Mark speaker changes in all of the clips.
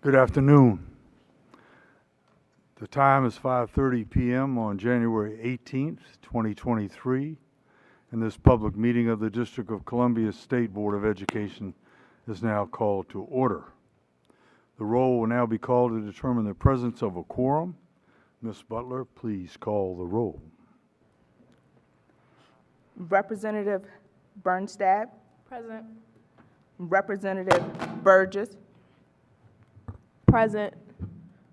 Speaker 1: Good afternoon. The time is 5:30 p.m. on January 18th, 2023, and this public meeting of the District of Columbia State Board of Education is now called to order. The roll will now be called to determine the presence of a quorum. Ms. Butler, please call the roll.
Speaker 2: Representative Bernstadt.
Speaker 3: Present.
Speaker 2: Representative Burgess.
Speaker 3: Present.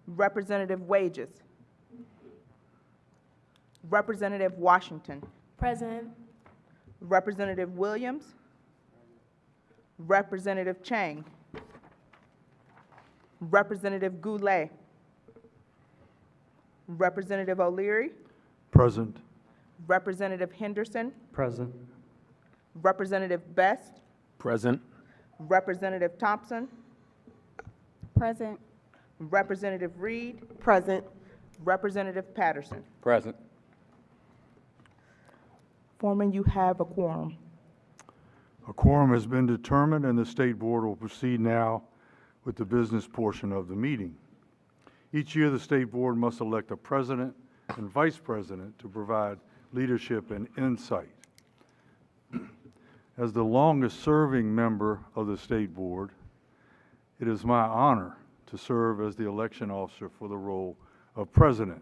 Speaker 2: Representative Wages. Representative Washington.
Speaker 3: Present.
Speaker 2: Representative Williams. Representative Chang. Representative Goulet. Representative O'Leary.
Speaker 1: Present.
Speaker 2: Representative Henderson.
Speaker 4: Present.
Speaker 2: Representative Best.
Speaker 4: Present.
Speaker 2: Representative Thompson.
Speaker 3: Present.
Speaker 2: Representative Reed.
Speaker 3: Present.
Speaker 2: Representative Patterson.
Speaker 4: Present.
Speaker 2: Foreman, you have a quorum.
Speaker 1: A quorum has been determined, and the State Board will proceed now with the business portion of the meeting. Each year, the State Board must elect a president and vice president to provide leadership and insight. As the longest-serving member of the State Board, it is my honor to serve as the election officer for the role of president.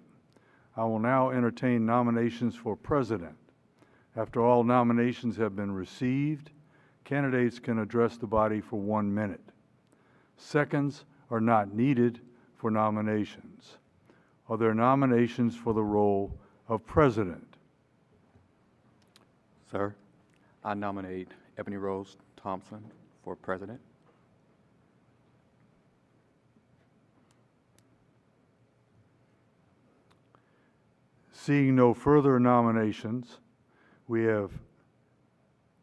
Speaker 1: I will now entertain nominations for president. After all nominations have been received, candidates can address the body for 1 minute. Seconds are not needed for nominations. Are there nominations for the role of president?
Speaker 4: Sir, I nominate Ebony Rose Thompson for president.
Speaker 1: Seeing no further nominations, we have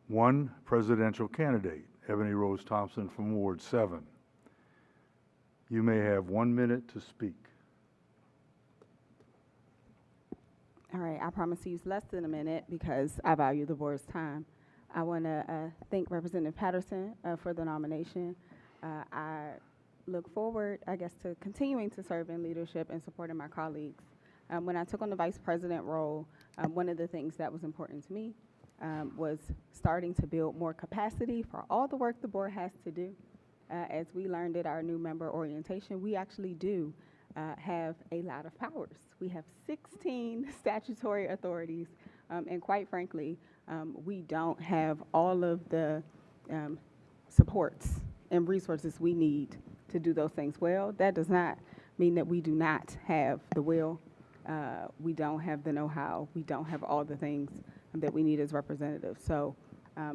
Speaker 1: one presidential candidate, Ebony Rose Thompson from Ward 7. You may have 1 minute to speak.
Speaker 5: All right, I promise to use less than a minute because I value the board's time. I want to thank Representative Patterson for the nomination. I look forward, I guess, to continuing to serve in leadership and supporting my colleagues. When I took on the vice president role, one of the things that was important to me was starting to build more capacity for all the work the board has to do. As we learned at our new member orientation, we actually do have a lot of powers. We have 16 statutory authorities, and quite frankly, we don't have all of the supports and resources we need to do those things well. That does not mean that we do not have the will. We don't have the know-how. We don't have all the things that we need as representatives. So I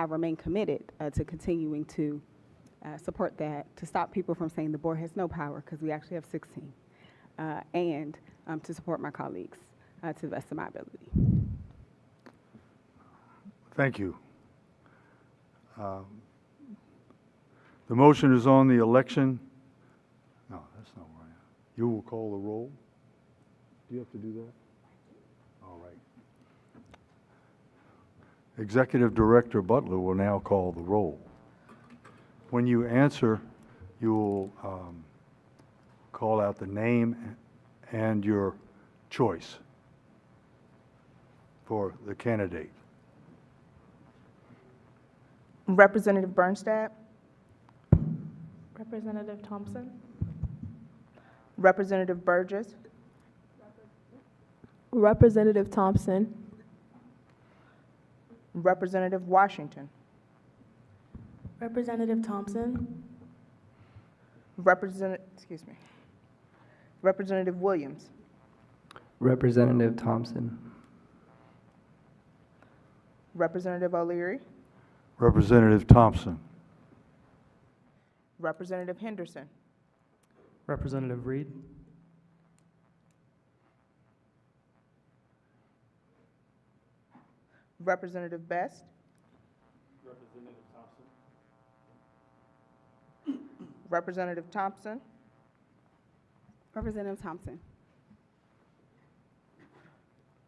Speaker 5: remain committed to continuing to support that, to stop people from saying the board has no power, because we actually have 16, and to support my colleagues to the best of my ability.
Speaker 1: Thank you. The motion is on the election. No, that's not right. You will call the roll. Do you have to do that? All right. Executive Director Butler will now call the roll. When you answer, you will call out the name and your choice for the candidate.
Speaker 2: Representative Bernstadt.
Speaker 3: Representative Thompson.
Speaker 2: Representative Burgess.
Speaker 3: Representative Thompson.
Speaker 2: Representative Washington.
Speaker 3: Representative Thompson.
Speaker 2: Representative Williams.
Speaker 6: Representative Thompson.
Speaker 2: Representative O'Leary.
Speaker 1: Representative Thompson.
Speaker 2: Representative Henderson.
Speaker 4: Representative Reed.
Speaker 2: Representative Best.
Speaker 4: Representative Thompson.
Speaker 2: Representative Thompson.
Speaker 5: Representative Thompson.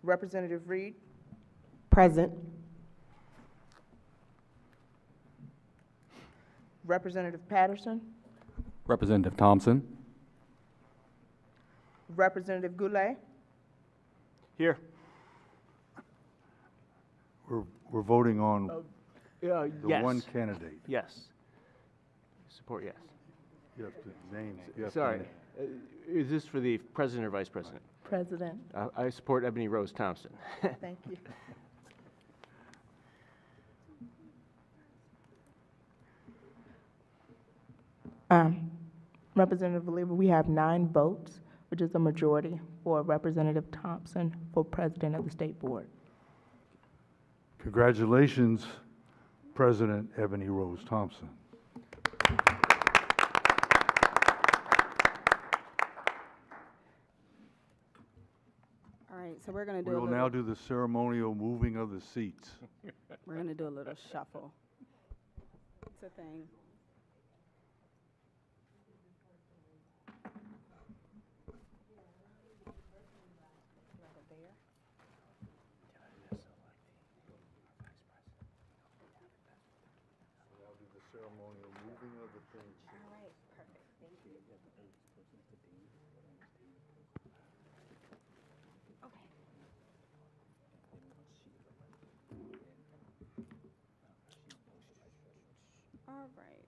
Speaker 2: Representative Reed.
Speaker 3: Present.
Speaker 2: Representative Patterson.
Speaker 4: Representative Thompson.
Speaker 2: Representative Goulet,
Speaker 7: Here.
Speaker 1: We're voting on the
Speaker 7: Yes.
Speaker 1: one candidate.
Speaker 7: Yes. Support yes.
Speaker 1: You have to name, you have to
Speaker 7: Sorry.
Speaker 1: name.
Speaker 7: Is this for the president or vice president?
Speaker 3: President.
Speaker 7: I support Ebony Rose Thompson.
Speaker 2: thank you. Representative Oliva, we have 9 votes, which is a majority for Representative Thompson for President of the State Board.
Speaker 1: Congratulations, President Ebony Rose Thompson.
Speaker 5: All right, so we're gonna do
Speaker 1: We
Speaker 5: a
Speaker 1: will
Speaker 5: little,
Speaker 1: now do the ceremonial moving of the seats.
Speaker 5: we're gonna do a little shuffle. It's a thing.
Speaker 1: Ceremonial moving of the things.
Speaker 5: All right, perfect, thank you. Okay. All right.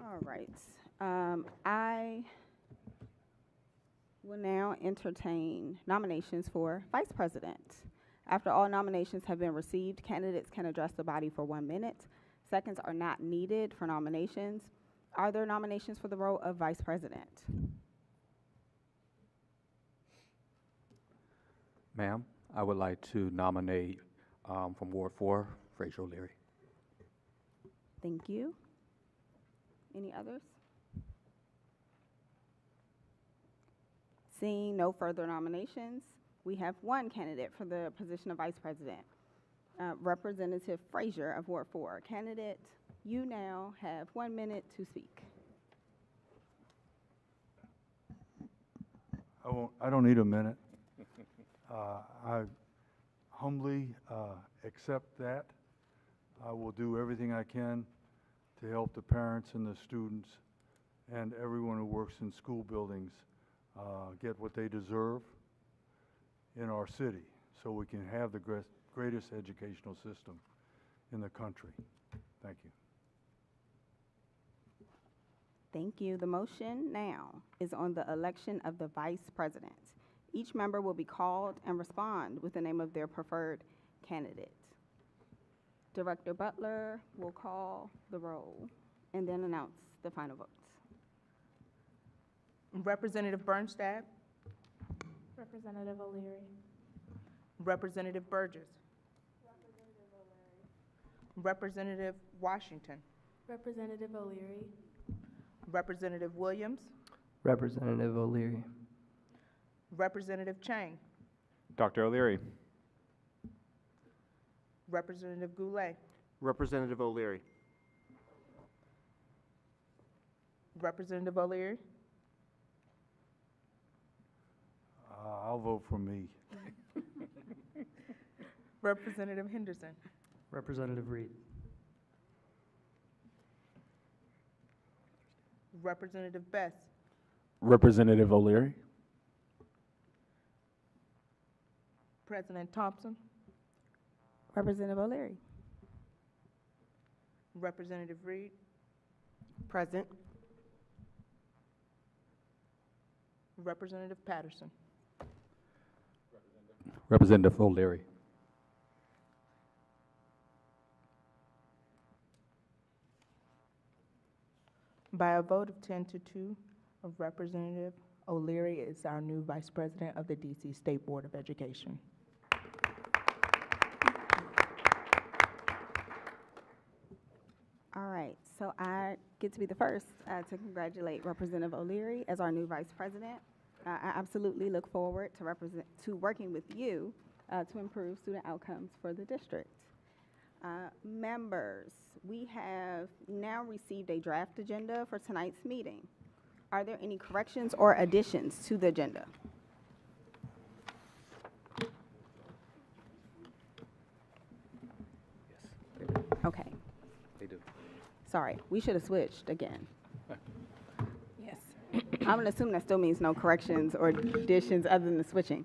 Speaker 5: All right. I will now entertain nominations for vice president. After all nominations have been received, candidates can address the body for 1 minute. Seconds are not needed for nominations. Are there nominations for the role of vice president?
Speaker 4: Ma'am, I would like to nominate from Ward 4, Fraser O'Leary.
Speaker 5: Thank you. Any others? Seeing no further nominations, we have one candidate for the position of vice president, Representative Fraser of Ward 4. Candidate, you now have 1 minute to speak.
Speaker 1: I don't need a minute. I humbly accept that. I will do everything I can to help the parents and the students and everyone who works in school buildings get what they deserve in our city so we can have the greatest educational system in the country. Thank you.
Speaker 5: Thank you. The motion now is on the election of the vice president. Each member will be called and respond with the name of their preferred candidate. Director Butler will call the roll and then announce the final votes.
Speaker 2: Representative Bernstadt,
Speaker 3: Representative O'Leary.
Speaker 2: Representative Burgess, Representative Washington,
Speaker 3: Representative O'Leary.
Speaker 2: Representative Williams,
Speaker 6: Representative O'Leary.
Speaker 2: Representative Chang,
Speaker 7: Dr. O'Leary.
Speaker 2: Representative Goulet,
Speaker 7: Representative O'Leary.
Speaker 2: Representative O'Leary,
Speaker 1: I'll vote for me.
Speaker 2: Representative Henderson,
Speaker 6: Representative Reed.
Speaker 2: Representative Best,
Speaker 8: Representative O'Leary.
Speaker 2: President Thompson,
Speaker 5: Representative O'Leary.
Speaker 2: Representative Reed,
Speaker 3: Present.
Speaker 2: Representative Patterson.
Speaker 4: Representative O'Leary.
Speaker 2: By a vote of 10 to 2, Representative O'Leary is our new Vice President of the DC State Board of Education.
Speaker 5: So I get to be the first to congratulate Representative O'Leary as our new Vice President. I absolutely look forward to working with you to improve student outcomes for the district. Members, we have now received a draft agenda for tonight's meeting. Are there any corrections or additions to the agenda? Okay.
Speaker 4: They do.
Speaker 5: Sorry, we should have switched again. Yes. I'm gonna assume that still means no corrections or additions other than the switching.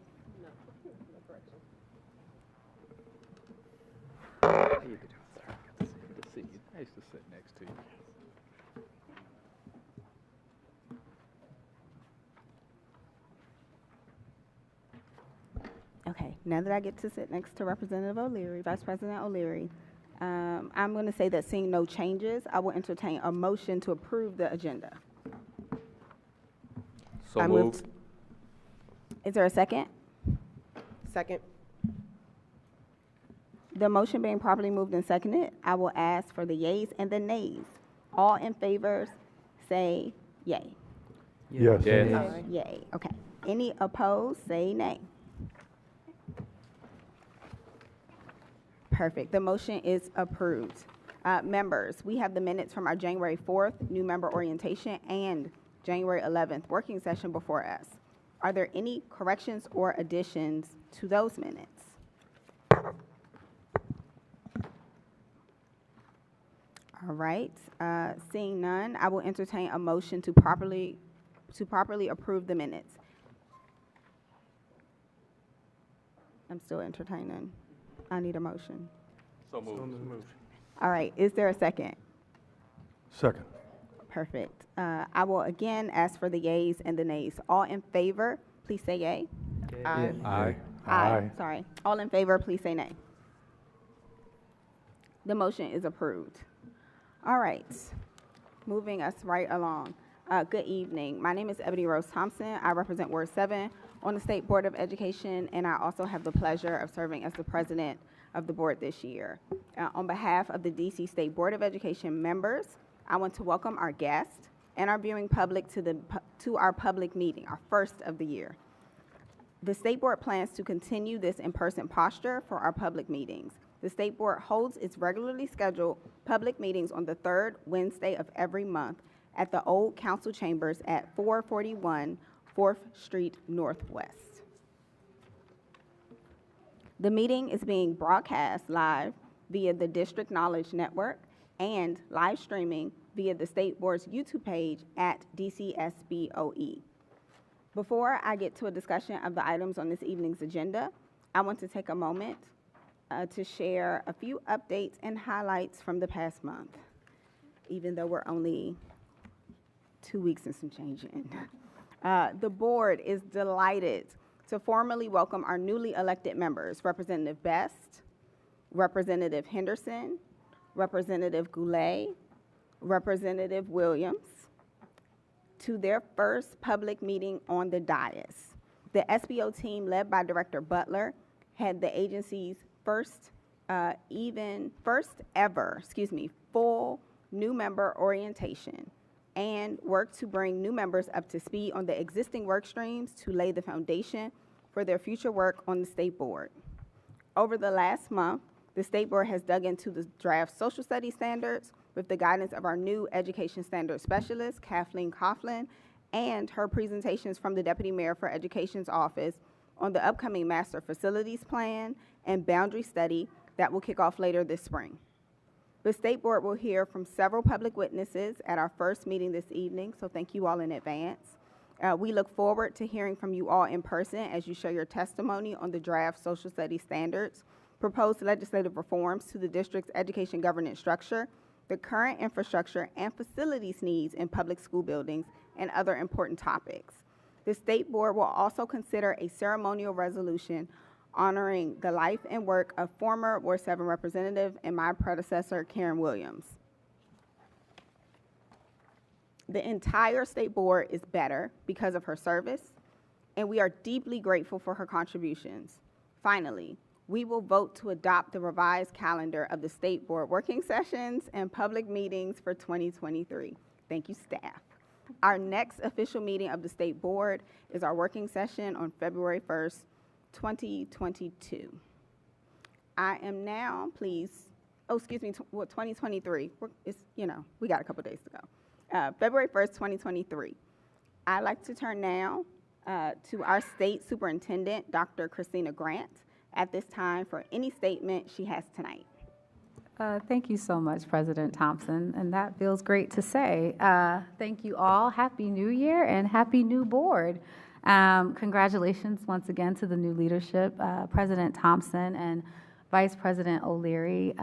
Speaker 4: How you doing, sir? Good to see you. Nice to sit next to you.
Speaker 5: Okay, now that I get to sit next to Representative O'Leary, Vice President O'Leary, I'm gonna say that seeing no changes, I will entertain a motion to approve the agenda.
Speaker 4: So
Speaker 3: I
Speaker 4: moved.
Speaker 3: moved.
Speaker 5: Is there a second?
Speaker 3: Second.
Speaker 5: The motion being properly moved and seconded, I will ask for the yeas and the nays. All in favor, say yay.
Speaker 1: Yes.
Speaker 4: Yes.
Speaker 5: Yay, okay. Any opposed, say nay. Perfect, the motion is approved. Members, we have the minutes from our January 4th new member orientation and January 11th working session before us. Are there any corrections or additions to those minutes? All right, seeing none, I will entertain a motion to properly approve the minutes. I'm still entertaining. I need a motion.
Speaker 4: So moved.
Speaker 5: All right, is there a second?
Speaker 1: Second.
Speaker 5: Perfect. I will again ask for the yeas and the nays. All in favor, please say yay.
Speaker 6: Aye.
Speaker 4: Aye.
Speaker 1: Aye.
Speaker 5: Sorry. All in favor, please say nay. The motion is approved. All right, moving us right along. Good evening. My name is Ebony Rose Thompson. I represent Ward 7 on the State Board of Education, and I also have the pleasure of serving as the president of the board this year. On behalf of the DC State Board of Education members, I want to welcome our guests and our viewing public to our public meeting, our first of the year. The State Board plans to continue this in-person posture for our public meetings. The State Board holds its regularly scheduled public meetings on the third Wednesday of every month at the Old Council Chambers at 441 4th Street Northwest. The meeting is being broadcast live via the District Knowledge Network and live streaming via the State Board's YouTube page at SBOE. Before I get to a discussion of the items on this evening's agenda, I want to take a moment to share a few updates and highlights from the past month, even though we're only 2 weeks and some change in. The board is delighted to formally welcome our newly elected members, Representative Best, Representative Henderson, Representative Goulet, Representative Williams, to their first public meeting on the dais. The SBO team, led by Director Butler, had the agency's first ever full new member orientation and worked to bring new members up to speed on the existing work streams to lay the foundation for their future work on the State Board. Over the last month, the State Board has dug into the draft social studies standards with the guidance of our new education standards specialist, Kathleen Coughlin, and her presentations from the Deputy Mayor for Education's office on the upcoming Master Facilities Plan and Boundary Study that will kick off later this spring. The State Board will hear from several public witnesses at our first meeting this evening, so thank you all in advance. We look forward to hearing from you all in person as you share your testimony on the draft social studies standards, proposed legislative reforms to the district's education governance structure, the current infrastructure and facilities needs in public school buildings, and other important topics. The State Board will also consider a ceremonial resolution honoring the life and work of former Ward 7 representative and my predecessor, Karen Williams. The entire State Board is better because of her service, and we are deeply grateful for her contributions. Finally, We will vote to adopt the revised calendar of the State Board working sessions and public meetings for 2023. Thank you, staff. Our next official meeting of the State Board is our working session on February 1st, 2022. I am now pleased, 2023. We got a couple days to go. February 1st, 2023. I'd like to turn now to our State Superintendent, Dr. Christina Grant, at this time for any statement she has tonight.
Speaker 9: Thank you so much, President Thompson, and that feels great to say. Thank you all. Happy New Year and Happy New Board. Congratulations once again to the new leadership, President Thompson and Vice President O'Leary.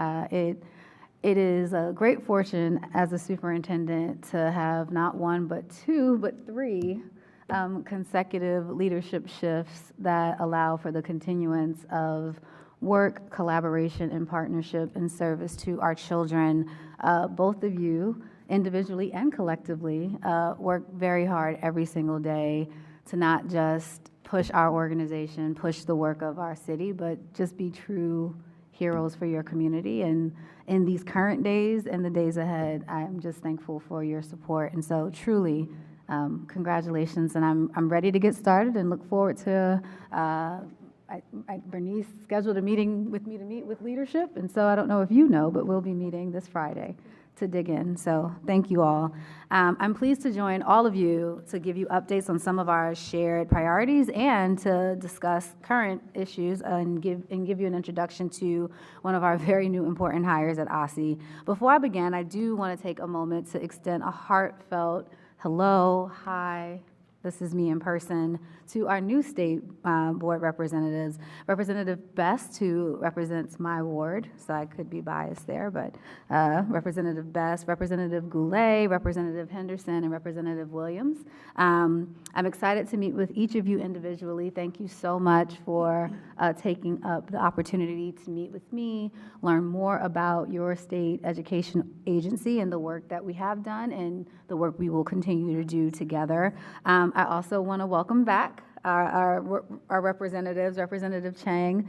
Speaker 9: It is a great fortune as a superintendent to have not one, but two, but three consecutive leadership shifts that allow for the continuance of work, collaboration, and partnership and service to our children. Both of you, individually and collectively, work very hard every single day to not just push our organization, push the work of our city, but just be true heroes for your community. And in these current days and the days ahead, I am just thankful for your support. And so truly, congratulations, and I'm ready to get started and look forward to Bernice scheduled a meeting with me to meet with leadership, and so I don't know if you know, but we'll be meeting this Friday to dig in. So thank you all. I'm pleased to join all of you to give you updates on some of our shared priorities and to discuss current issues and give you an introduction to one of our very new important hires at OSSI. Before I begin, I do want to take a moment to extend a heartfelt hello, hi, this is me in person, to our new State Board representatives. Representative Best, who represents my ward, so I could be biased there, but Representative Best, Representative Goulet, Representative Henderson, and Representative Williams. I'm excited to meet with each of you individually. Thank you so much for taking up the opportunity to meet with me, learn more about your state education agency and the work that we have done and the work we will continue to do together. I also want to welcome back our representatives, Representative Chang.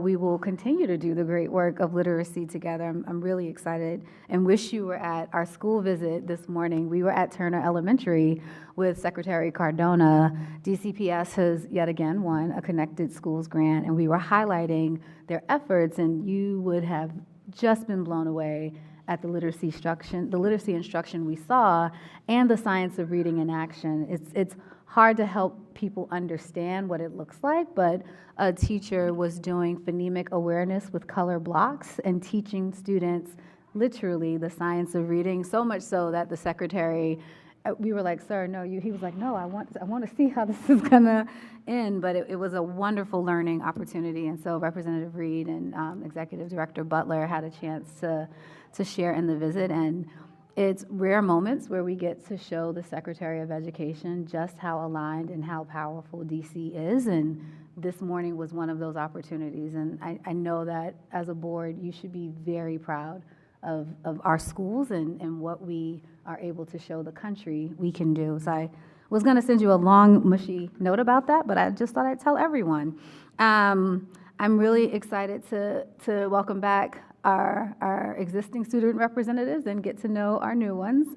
Speaker 9: We will continue to do the great work of literacy together. I'm really excited and wish you were at our school visit this morning. We were at Turner Elementary with Secretary Cardona. DCPS has yet again won a Connected Schools grant, and we were highlighting their efforts, and you would have just been blown away at the literacy instruction we saw and the science of reading in action. It's hard to help people understand what it looks like, but a teacher was doing phonemic awareness with color blocks and teaching students literally the science of reading, so much so that the secretary, we were like, sir, no, he was like, no, I want to see how this is gonna end, but it was a wonderful learning opportunity. And so Representative Reed and Executive Director Butler had a chance to share in the visit, and it's rare moments where we get to show the Secretary of Education just how aligned and how powerful DC is, and this morning was one of those opportunities. And I know that as a board, you should be very proud of our schools and what we are able to show the country we can do. So I was going to send you a long, mushy note about that, but I just thought I'd tell everyone. I'm really excited to welcome back our existing student representatives and get to know our new ones.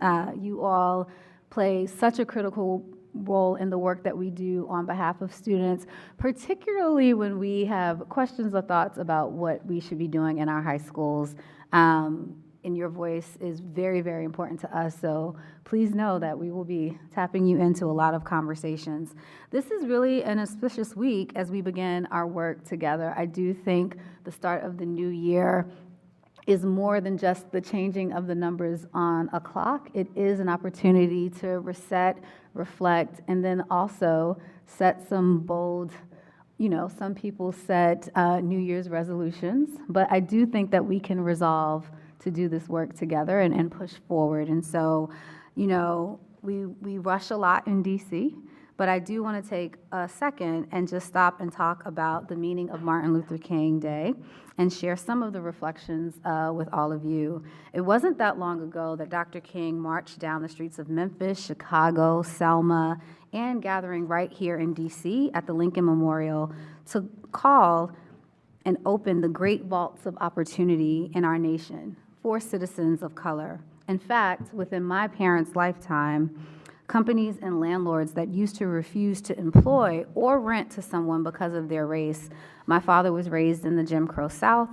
Speaker 9: You all play such a critical role in the work that we do on behalf of students, particularly when we have questions or thoughts about what we should be doing in our high schools. And your voice is very, very important to us, so please know that we will be tapping you into a lot of conversations. This is really an auspicious week as we begin our work together. I do think the start of the new year is more than just the changing of the numbers on a clock. It is an opportunity to reset, reflect, and then also set some bold, some people set New Year's resolutions, but I do think that we can resolve to do this work together and push forward. And so, we rush a lot in DC, but I do want to take a second and just stop and talk about the meaning of Martin Luther King Day and share some of the reflections with all of you. It wasn't that long ago that Dr. King marched down the streets of Memphis, Chicago, Selma, and gathering right here in DC at the Lincoln Memorial to call and open the great vaults of opportunity in our nation for citizens of color. In fact, within my parents' lifetime, companies and landlords that used to refuse to employ or rent to someone because of their race. My father was raised in the Jim Crow South.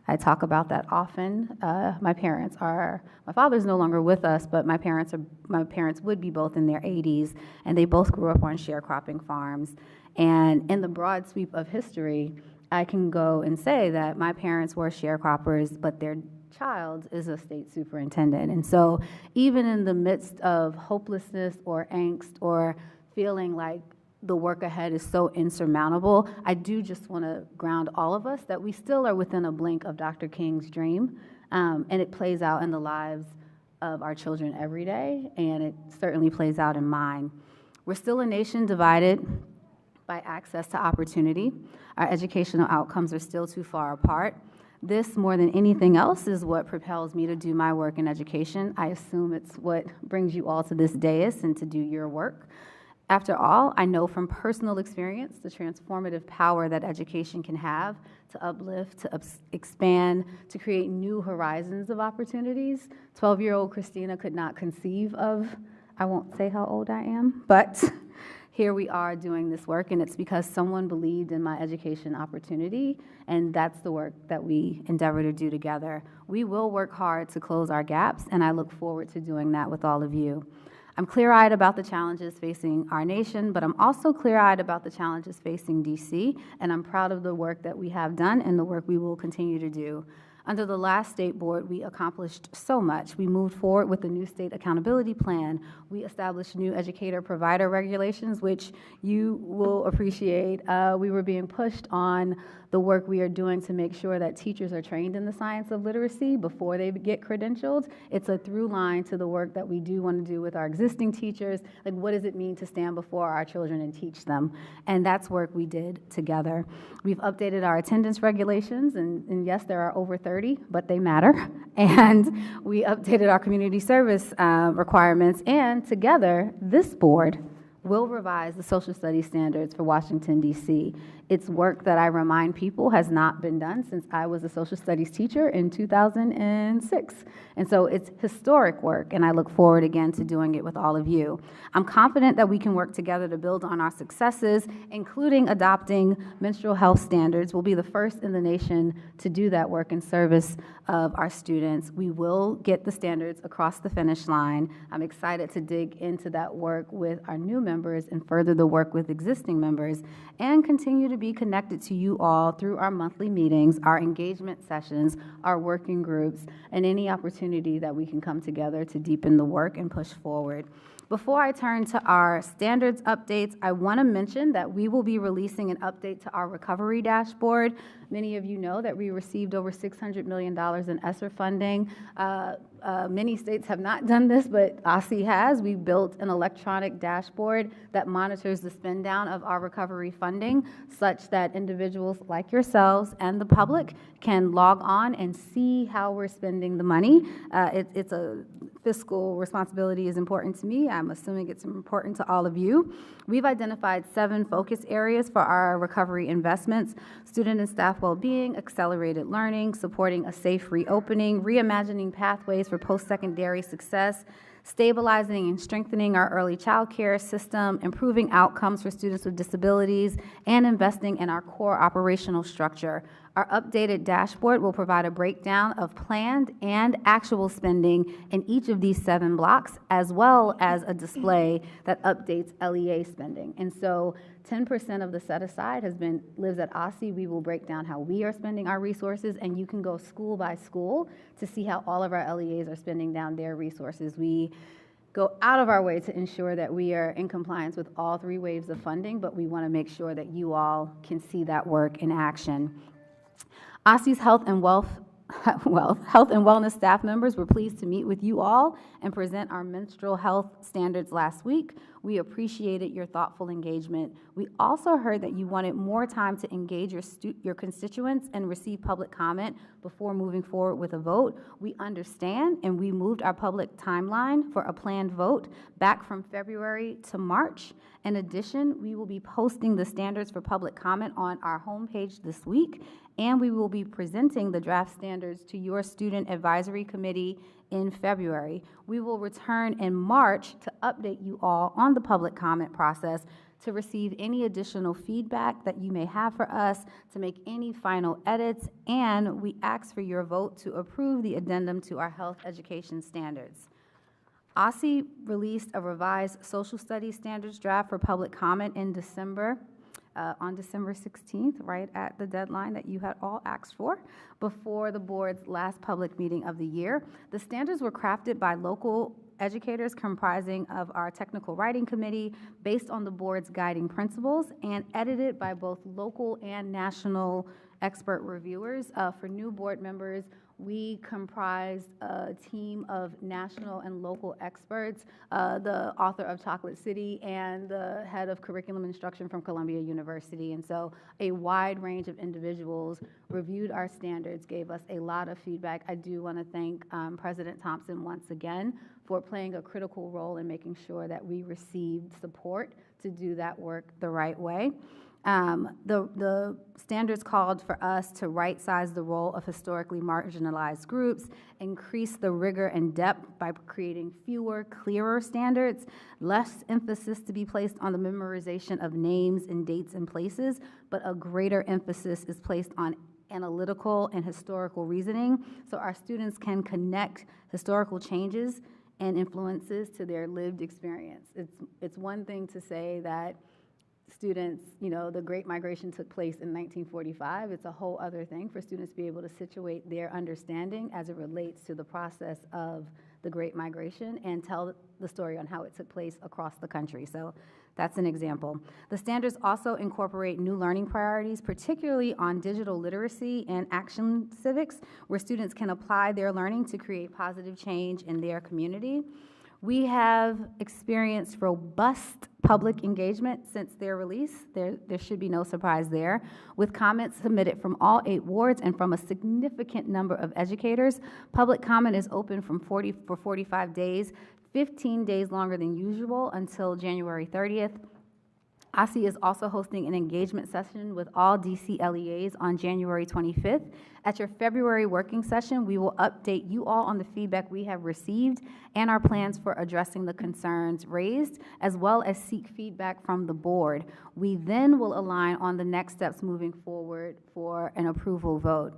Speaker 9: I talk about that often. My father's no longer with us, but my parents would be both in their 80s, and they both grew up on sharecropping farms. And in the broad sweep of history, I can go and say that my parents were sharecroppers, but their child is a state superintendent. And so even in the midst of hopelessness or angst or feeling like the work ahead is so insurmountable, I do just want to ground all of us that we still are within a blink of Dr. King's dream, and it plays out in the lives of our children every day, and it certainly plays out in mine. We're still a nation divided by access to opportunity. Our educational outcomes are still too far apart. This, more than anything else, is what propels me to do my work in education. I assume it's what brings you all to this dais and to do your work. After all, I know from personal experience the transformative power that education can have to uplift, to expand, to create new horizons of opportunities. 12-year-old Christina could not conceive of, I won't say how old I am, but here we are doing this work, and it's because someone believed in my education opportunity, and that's the work that we endeavor to do together. We will work hard to close our gaps, and I look forward to doing that with all of you. I'm clear-eyed about the challenges facing our nation, but I'm also clear-eyed about the challenges facing DC, and I'm proud of the work that we have done and the work we will continue to do. Under the last state board, we accomplished so much. We moved forward with the new state accountability plan. We established new educator-provider regulations, which you will appreciate. We were being pushed on the work we are doing to make sure that teachers are trained in the science of literacy before they get credentialed. It's a through line to the work that we do want to do with our existing teachers. Like, what does it mean to stand before our children and teach them? And that's work we did together. We've updated our attendance regulations, and yes, there are over 30, but they matter. And we updated our community service requirements, and together, this board will revise the social studies standards for Washington, D.C. It's work that I remind people has not been done since I was a social studies teacher in 2006. And so it's historic work, and I look forward again to doing it with all of you. I'm confident that we can work together to build on our successes, including adopting menstrual health standards. We'll be the first in the nation to do that work in service of our students. We will get the standards across the finish line. I'm excited to dig into that work with our new members and further the work with existing members, and continue to be connected to you all through our monthly meetings, our engagement sessions, our working groups, and any opportunity that we can come together to deepen the work and push forward. Before I turn to our standards updates, I want to mention that we will be releasing an update to our recovery dashboard. Many of you know that we received over $600 million in ESSER funding. Many states have not done this, but OSSI has. We built an electronic dashboard that monitors the spend down of our recovery funding, such that individuals like yourselves and the public can log on and see how we're spending the money. It's a fiscal responsibility is important to me. I'm assuming it's important to all of you. We've identified 7 focus areas for our recovery investments: student and staff well-being, accelerated learning, supporting a safe reopening, reimagining pathways for post-secondary success, stabilizing and strengthening our early child care system, improving outcomes for students with disabilities, and investing in our core operational structure. Our updated dashboard will provide a breakdown of planned and actual spending in each of these 7 blocks, as well as a display that updates LEA spending. And so 10% of the set-aside lives at OSSI. We will break down how we are spending our resources, and you can go school by school to see how all of our LEAs are spending down their resources. We go out of our way to ensure that we are in compliance with all 3 waves of funding, but we want to make sure that you all can see that work in action. OSSI's health and wellness staff members were pleased to meet with you all and present our menstrual health standards last week. We appreciated your thoughtful engagement. We also heard that you wanted more time to engage your constituents and receive public comment before moving forward with a vote. We understand, and we moved our public timeline for a planned vote back from February to March. In addition, we will be posting the standards for public comment on our homepage this week, and we will be presenting the draft standards to your Student Advisory Committee in February. We will return in March to update you all on the public comment process, to receive any additional feedback that you may have for us, to make any final edits, and we ask for your vote to approve the addendum to our health education standards. OSSE released a revised social studies standards draft for public comment in December, on December 16th, right at the deadline that you had all asked for, before the board's last public meeting of the year. The standards were crafted by local educators comprising of our technical writing committee based on the board's guiding principles and edited by both local and national expert reviewers. For new board members, we comprised a team of national and local experts, the author of Chocolate City and the head of curriculum instruction from Columbia University. And so a wide range of individuals reviewed our standards, gave us a lot of feedback. I do want to thank President Thompson once again for playing a critical role in making sure that we received support to do that work the right way. The standards called for us to right-size the role of historically marginalized groups, increase the rigor and depth by creating fewer, clearer standards, less emphasis to be placed on the memorization of names and dates and places, but a greater emphasis is placed on analytical and historical reasoning, so our students can connect historical changes and influences to their lived experience. It's one thing to say that students, the Great Migration took place in 1945. It's a whole other thing for students to be able to situate their understanding as it relates to the process of the Great Migration and tell the story on how it took place across the country. So that's an example. The standards also incorporate new learning priorities, particularly on digital literacy and action civics, where students can apply their learning to create positive change in their community. We have experienced robust public engagement since their release. There should be no surprise there. With comments submitted from all 8 wards and from a significant number of educators, public comment is open for 45 days, 15 days longer than usual until January 30th. OSSE is also hosting an engagement session with all DC LEAs on January 25th. At your February working session, we will update you all on the feedback we have received and our plans for addressing the concerns raised, as well as seek feedback from the board. We then will align on the next steps moving forward for an approval vote.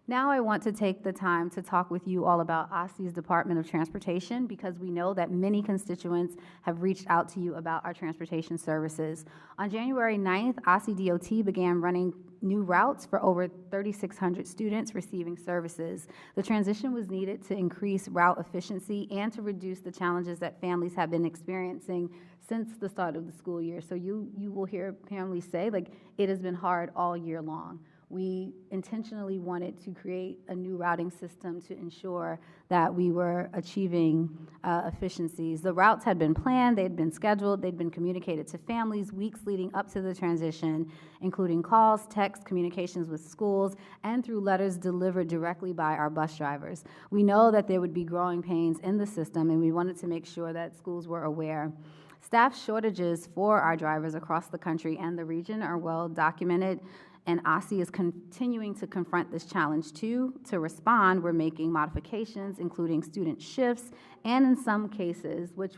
Speaker 9: Now I want to take the time to talk with you all about OSSE's Department of Transportation, because we know that many constituents have reached out to you about our transportation services. On January 9th, OSSE DOT began running new routes for over 3,600 students receiving services. The transition was needed to increase route efficiency and to reduce the challenges that families have been experiencing since the start of the school year. So you will hear families say, it has been hard all year long. We intentionally wanted to create a new routing system to ensure that we were achieving efficiencies. The routes had been planned, they'd been scheduled, they'd been communicated to families weeks leading up to the transition, including calls, texts, communications with schools, and through letters delivered directly by our bus drivers. We know that there would be growing pains in the system, and we wanted to make sure that schools were aware. Staff shortages for our drivers across the country and the region are well documented, and OSSE is continuing to confront this challenge too. To respond, we're making modifications, including student shifts, and in some cases, which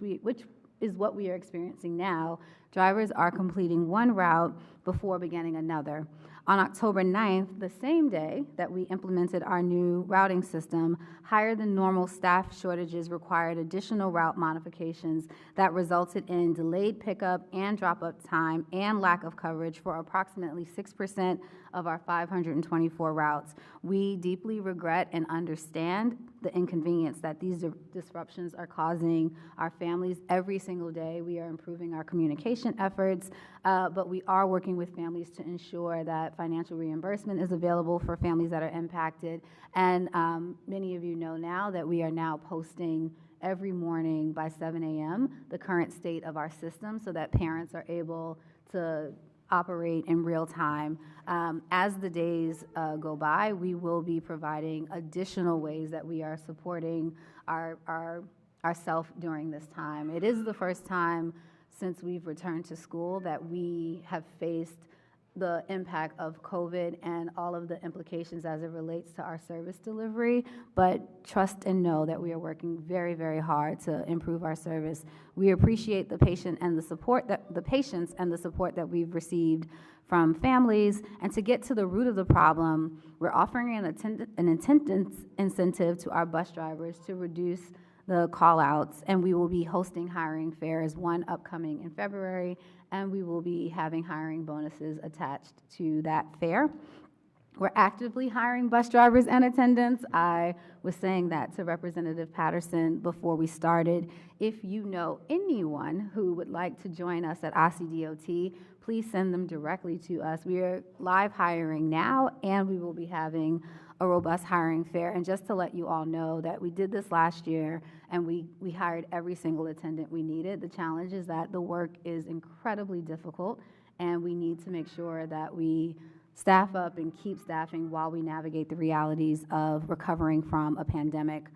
Speaker 9: is what we are experiencing now, drivers are completing one route before beginning another. On October 9th, the same day that we implemented our new routing system, higher than normal staff shortages required additional route modifications that resulted in delayed pickup and drop-up time and lack of coverage for approximately 6% of our 524 routes. We deeply regret and understand the inconvenience that these disruptions are causing our families every single day. We are improving our communication efforts, but we are working with families to ensure that financial reimbursement is available for families that are impacted. And many of you know now that we are now posting every morning by 7 a.m. the current state of our system so that parents are able to operate in real time. As the days go by, we will be providing additional ways that we are supporting ourself during this time. It is the first time since we've returned to school that we have faced the impact of COVID and all of the implications as it relates to our service delivery, but trust and know that we are working very, very hard to improve our service. We appreciate the patience and the support that we've received from families, and to get to the root of the problem, we're offering an attendance incentive to our bus drivers to reduce the call-outs, and we will be hosting hiring fairs, one upcoming in February, and we will be having hiring bonuses attached to that fair. We're actively hiring bus drivers and attendants. I was saying that to Representative Patterson before we started. If you know anyone who would like to join us at OCDOT, please send them directly to us. We are live hiring now, and we will be having a robust hiring fair. And just to let you all know that we did this last year, and we hired every single attendant we needed. The challenge is that the work is incredibly difficult, and we need to make sure that we staff up and keep staffing while we navigate the realities of recovering from a pandemic.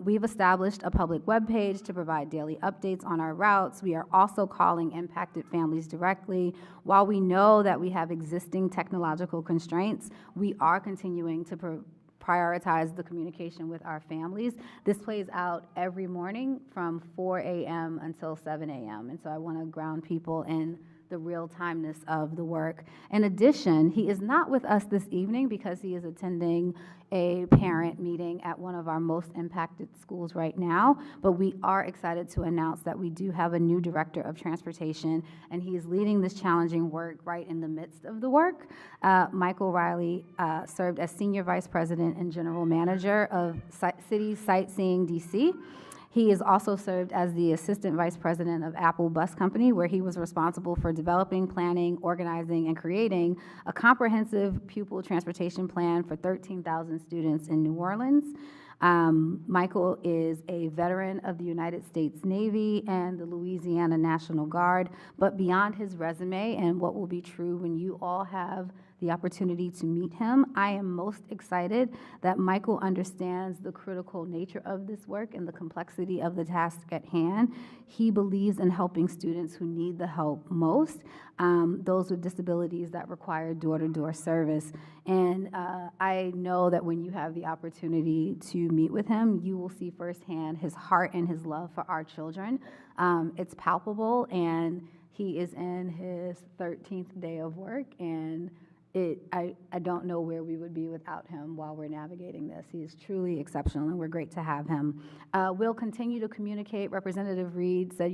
Speaker 9: We've established a public webpage to provide daily updates on our routes. We are also calling impacted families directly. While we know that we have existing technological constraints, we are continuing to prioritize the communication with our families. This plays out every morning from 4 a.m. until 7 a.m. And so I want to ground people in the real-timeness of the work. In addition, he is not with us this evening because he is attending a parent meeting at one of our most impacted schools right now, but we are excited to announce that we do have a new director of transportation, and he is leading this challenging work right in the midst of the work. Michael Riley served as Senior Vice President and General Manager of City Sightseeing DC. He has also served as the Assistant Vice President of Apple Bus Company, where he was responsible for developing, planning, organizing, and creating a comprehensive pupil transportation plan for 13,000 students in New Orleans. Michael is a veteran of the United States Navy and the Louisiana National Guard, but beyond his resume and what will be true when you all have the opportunity to meet him, I am most excited that Michael understands the critical nature of this work and the complexity of the task at hand. He believes in helping students who need the help most, those with disabilities that require door-to-door service. And I know that when you have the opportunity to meet with him, you will see firsthand his heart and his love for our children. It's palpable, and he is in his 13th day of work, and I don't know where we would be without him while we're navigating this. He is truly exceptional, and we're great to have him. We'll continue to communicate. Representative Reed said,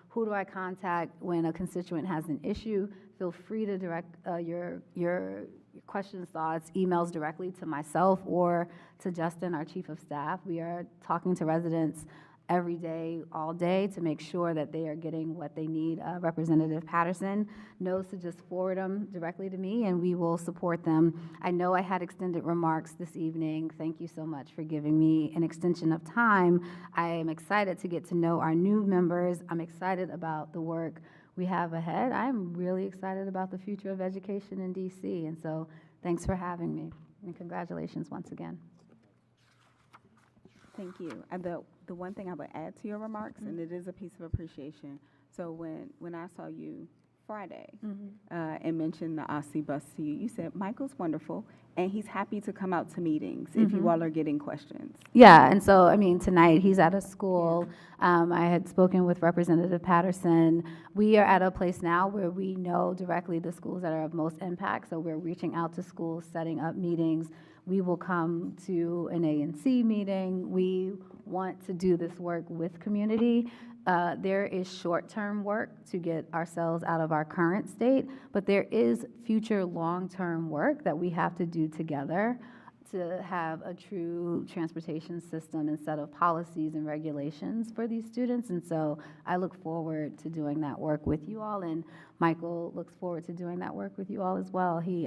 Speaker 9: who do I contact when a constituent has an issue? Feel free to direct your questions, thoughts, emails directly to myself or to Justin, our Chief of Staff. We are talking to residents every day, all day, to make sure that they are getting what they need. Representative Patterson knows to just forward them directly to me, and we will support them. I know I had extended remarks this evening. Thank you so much for giving me an extension of time. I am excited to get to know our new members. I'm excited about the work we have ahead. I'm really excited about the future of education in DC, and so thanks for having me, and congratulations once again.
Speaker 5: Thank you. And the one thing I would add to your remarks, and it is a piece of appreciation. So when I saw you Friday and mentioned the OSSI bus to you, you said, Michael's wonderful, and he's happy to come out to meetings if you all are getting questions.
Speaker 9: Yeah, and so, tonight he's at a school. I had spoken with Representative Patterson. We are at a place now where we know directly the schools that are of most impact, so we're reaching out to schools, setting up meetings. We will come to an A&C meeting. We want to do this work with community. There is short-term work to get ourselves out of our current state, but there is future long-term work that we have to do together to have a true transportation system and set of policies and regulations for these students. And so I look forward to doing that work with you all, and Michael looks forward to doing that work with you all as well. He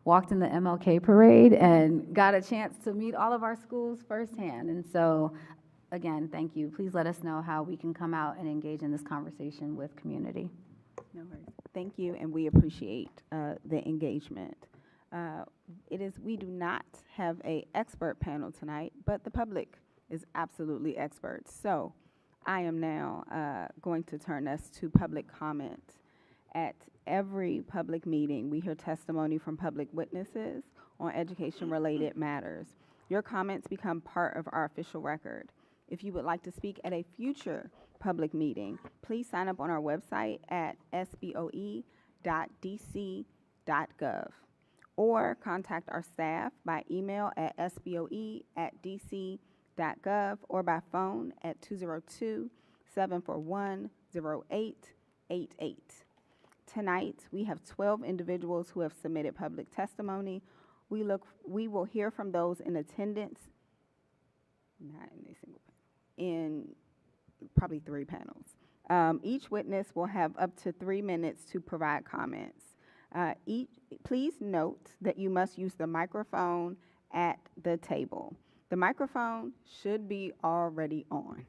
Speaker 9: walked in the MLK parade and got a chance to meet all of our schools firsthand. And so again, thank you. Please let us know how we can come out and engage in this conversation with community.
Speaker 5: No worries. Thank you, and we appreciate the engagement. We do not have a expert panel tonight, but the public is absolutely expert. So I am now going to turn us to public comment. At every public meeting, we hear testimony from public witnesses on education-related matters. Your comments become part of our official record. If you would like to speak at a future public meeting, please sign up on our website at sboe.dc.gov or contact our staff by email at sboe@dc.gov or by phone at 202-741-0888. Tonight, we have 12 individuals who have submitted public testimony. We will hear from those in attendance, not in a single panel, in probably 3 panels. Each witness will have up to 3 minutes to provide comments. Please note that you must use the microphone at the table. The microphone should be already on.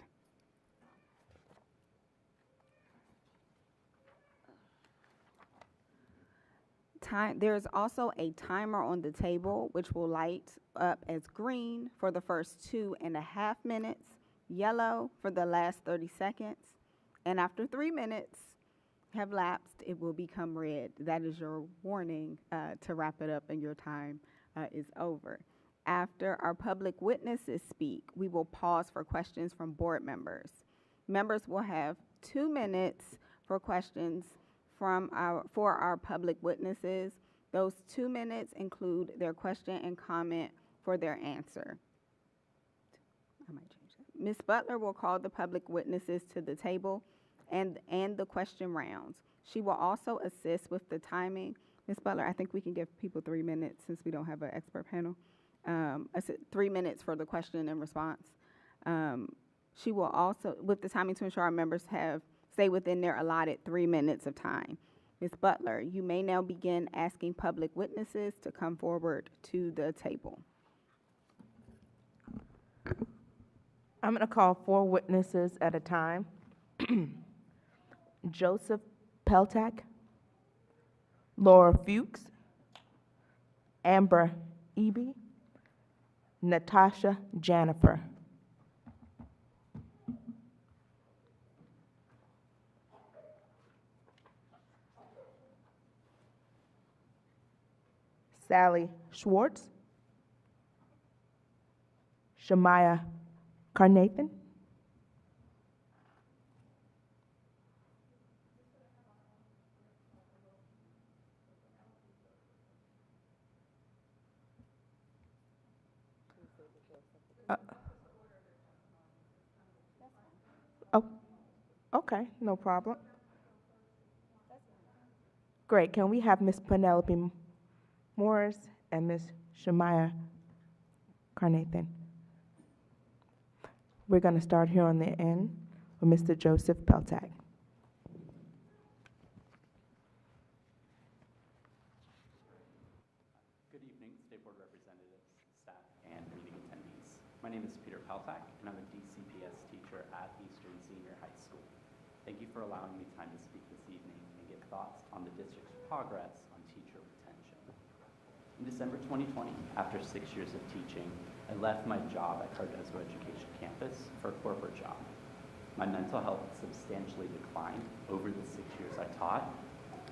Speaker 5: There's also a timer on the table which will light up as green for the first 2.5 minutes, yellow for the last 30 seconds, and after 3 minutes have lapsed, it will become red. That is your warning to wrap it up and your time is over. After our public witnesses speak, we will pause for questions from board members. Members will have 2 minutes for questions for our public witnesses. Those 2 minutes include their question and comment for their answer. I might change that. Ms. Butler will call the public witnesses to the table and the question rounds. She will also assist with the timing. Ms. Butler, I think we can give people 3 minutes since we don't have an expert panel. 3 minutes for the question and response. She will also, with the timing to ensure our members stay within their allotted 3 minutes of time. Ms. Butler, you may now begin asking public witnesses to come forward to the table.
Speaker 2: I'm going to call 4 witnesses at a time. Joseph Peltak, Laura Fuchs, Amber Eby, Natasha Janifer. Sally Schwartz, Shemaya Carnathan, oh, okay, no problem. Great, can we have Miss Penelope Morris and Ms. Shemaya Carnathan? We're going to start here on the end with Mr. Joseph Peltak.
Speaker 10: Good evening, State Board representatives, staff, and meeting attendees. My name is Peter Peltak, and I'm a DCPS teacher at Eastern Senior High School. Thank you for allowing me time to speak this evening and give thoughts on the district's progress on teacher retention. In December 2020, after 6 years of teaching, I left my job at Cardozo Education Campus for a corporate job. My mental health substantially declined over the 6 years I taught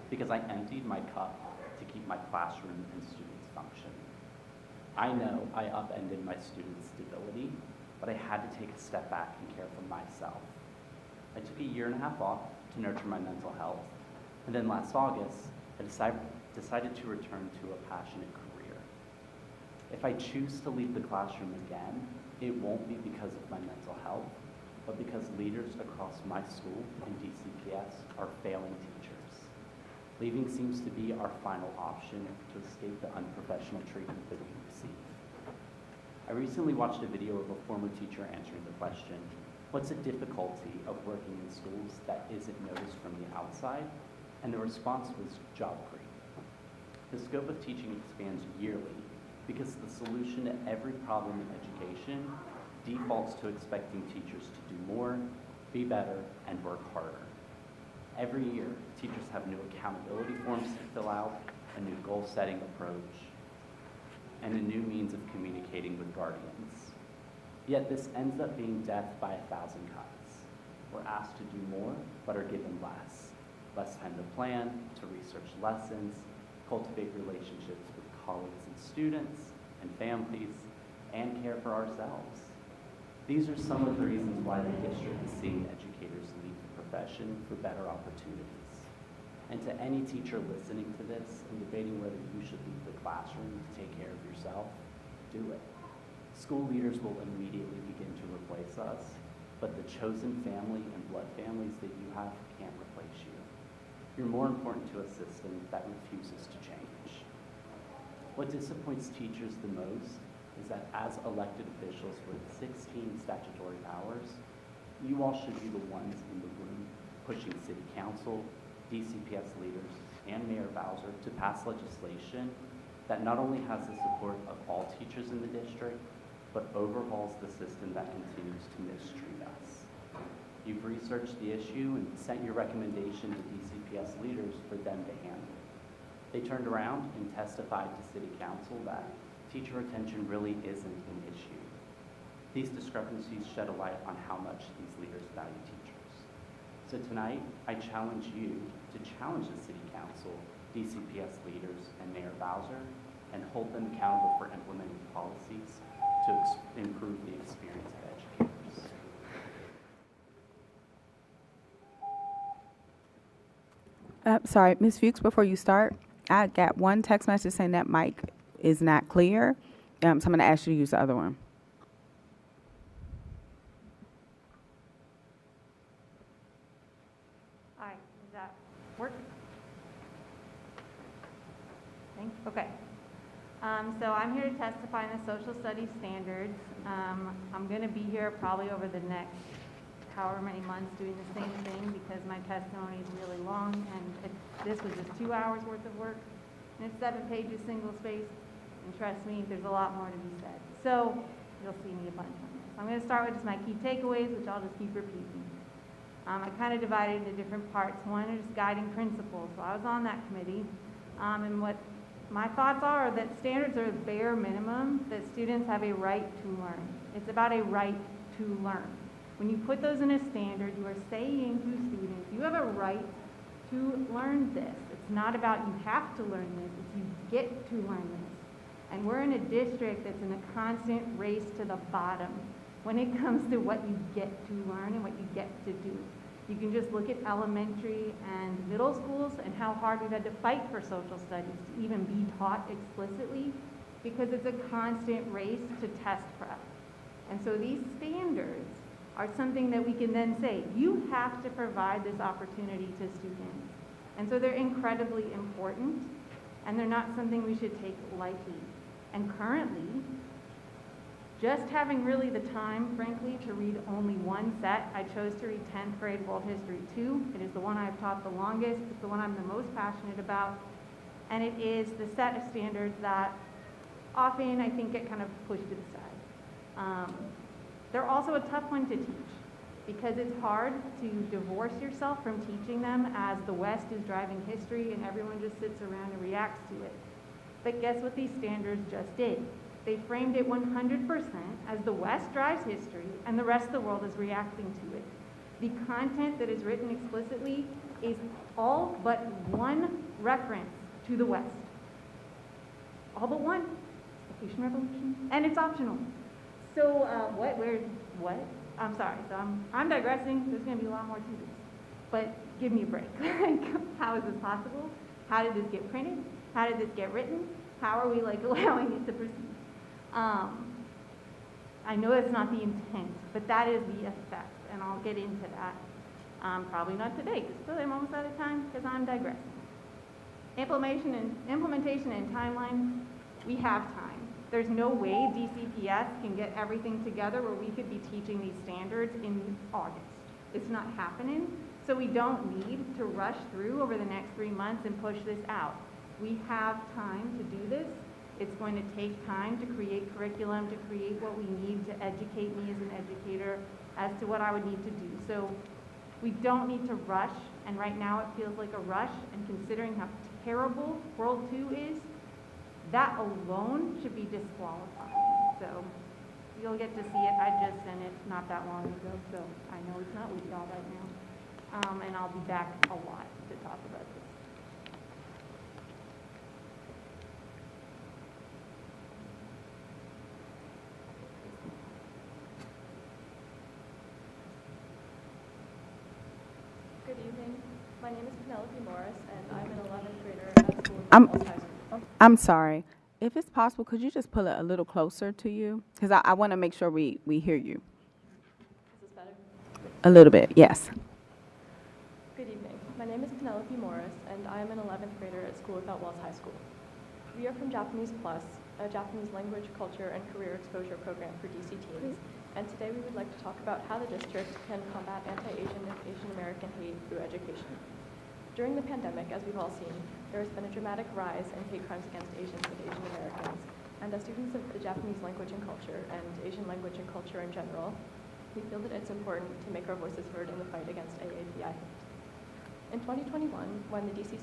Speaker 10: because I emptied my cup to keep my classroom and students functioning. I know I upended my students' stability, but I had to take a step back and care for myself. I took a 1.5 years off to nurture my mental health, and then last August, I decided to return to a passionate career. If I choose to leave the classroom again, it won't be because of my mental health, but because leaders across my school and DCPS are failing teachers. Leaving seems to be our final option to escape the unprofessional treatment that we receive. I recently watched a video of a former teacher answering the question, what's the difficulty of working in schools that isn't noticed from the outside? And the response was job creep. The scope of teaching expands yearly because the solution to every problem in education defaults to expecting teachers to do more, be better, and work harder. Every year, teachers have new accountability forms to fill out, a new goal-setting approach, and a new means of communicating with guardians. Yet this ends up being death by 1,000 cuts. We're asked to do more, but are given less. Less time to plan, to research lessons, cultivate relationships with colleagues and students and families, and care for ourselves. These are some of the reasons why the district is seeing educators leave the profession for better opportunities. And to any teacher listening to this and debating whether you should leave the classroom to take care of yourself, do it. School leaders will immediately begin to replace us, but the chosen family and blood families that you have can't replace you. You're more important to a system that refuses to change. What disappoints teachers the most is that as elected officials with 16 statutory powers, you all should be the ones in the room pushing City Council, DCPS leaders, and Mayor Bowser to pass legislation that not only has the support of all teachers in the district, but overhauls the system that continues to mistreat us. You've researched the issue and sent your recommendation to DCPS leaders for them to handle. They turned around and testified to City Council that teacher retention really isn't an issue. These discrepancies shed a light on how much these leaders value teachers. So tonight, I challenge you to challenge the City Council, DCPS leaders, and Mayor Bowser, and hold them accountable for implementing policies to improve the experience of educators.
Speaker 5: Sorry, Ms. Fuchs, before you start, I got one text message saying that mic is not clear. So I'm going to ask you to use the other one.
Speaker 11: Hi, does that work? Okay. So I'm here to testify on the social studies standards. I'm going to be here probably over the next however many months doing the same thing because my testimony is really long and this was just 2 hours worth of work and it's 7 pages single spaced and trust me, there's a lot more to be said. So you'll see me a bunch on this. I'm going to start with just my key takeaways, which I'll just keep repeating. I kind of divided into different parts. One is guiding principles. So I was on that committee and what my thoughts are that standards are the bare minimum that students have a right to learn. It's about a right to learn. When you put those in a standard, you are saying to students, you have a right to learn this. It's not about you have to learn this, it's you get to learn this. And we're in a district that's in a constant race to the bottom when it comes to what you get to learn and what you get to do. You can just look at elementary and middle schools and how hard we've had to fight for social studies to even be taught explicitly because it's a constant race to test prep. And so these standards are something that we can then say, you have to provide this opportunity to students. And so they're incredibly important and they're not something we should take lightly. And currently, just having really the time, frankly, to read only one set, I chose to read 10th grade World History 2. It is the one I've taught the longest. It's the one I'm the most passionate about. And it is the set of standards that often I think get kind of pushed to the side. They're also a tough one to teach because it's hard to divorce yourself from teaching them as the West is driving history and everyone just sits around and reacts to it. But guess what these standards just did? They framed it 100% as the West drives history and the rest of the world is reacting to it. The content that is written explicitly is all but one reference to the West. All but one. Education Revolution. And it's optional. So what? I'm sorry, so I'm digressing. There's going to be a lot more to this. But give me a break. How is this possible? How did this get printed? How did this get written? How are we allowing it to proceed? I know that's not the intent, but that is the effect, and I'll get into that. Probably not today, because I'm almost out of time, because I'm digressing. Implementation and timeline, we have time. There's no way DCPS can get everything together where we could be teaching these standards in August. It's not happening, so we don't need to rush through over the next 3 months and push this out. We have time to do this, It's going to take time to create curriculum, to create what we need to educate me as an educator as to what I would need to do. So we don't need to rush, and right now it feels like a rush, and considering how terrible World 2 is, that alone should be disqualifying. So you'll get to see it. I just sent it not that long ago, so I know it's not with y'all right now. And I'll be back a lot to talk about this.
Speaker 12: Good evening. My name is Penelope Morris, and I'm an 11th grader at school at Falls High School.
Speaker 5: I'm sorry. If it's possible, could you just pull it a little closer to you? Because I want to make sure we hear you.
Speaker 12: Is this better?
Speaker 5: A little bit, yes.
Speaker 12: Good evening. My name is Penelope Morris, and I am an 11th grader at school at Wells High School. We are from Japanese Plus, a Japanese language, culture, and career exposure program for DC teens. And today we would like to talk about how the district can combat anti-Asian and Asian American hate through education. During the pandemic, as we've all seen, there has been a dramatic rise in hate crimes against Asians and Asian Americans. And as students of the Japanese language and culture, and Asian language and culture in general, we feel that it's important to make our voices heard in the fight against AAPI hate. In 2021, when the DC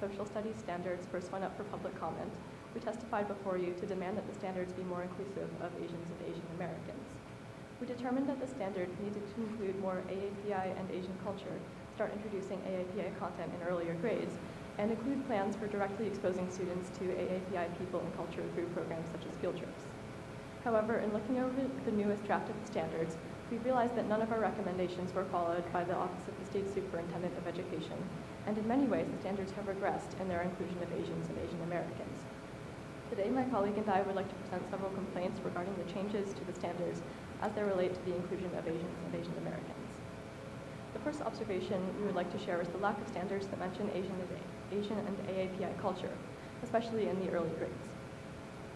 Speaker 12: Social Studies standards first went up for public comment, we testified before you to demand that the standards be more inclusive of Asians and Asian Americans. We determined that the standard needed to include more AAPI and Asian culture, start introducing AAPI content in earlier grades, and include plans for directly exposing students to AAPI people and culture through programs such as field trips. However, in looking over the newest draft of the standards, we realized that none of our recommendations were followed by the Office of the State Superintendent of Education, and in many ways the standards have regressed in their inclusion of Asians and Asian Americans. Today, my colleague and I would like to present several complaints regarding the changes to the standards as they relate to the inclusion of Asians and Asian Americans. The first observation we would like to share is the lack of standards that mention Asian and AAPI culture, especially in the early grades.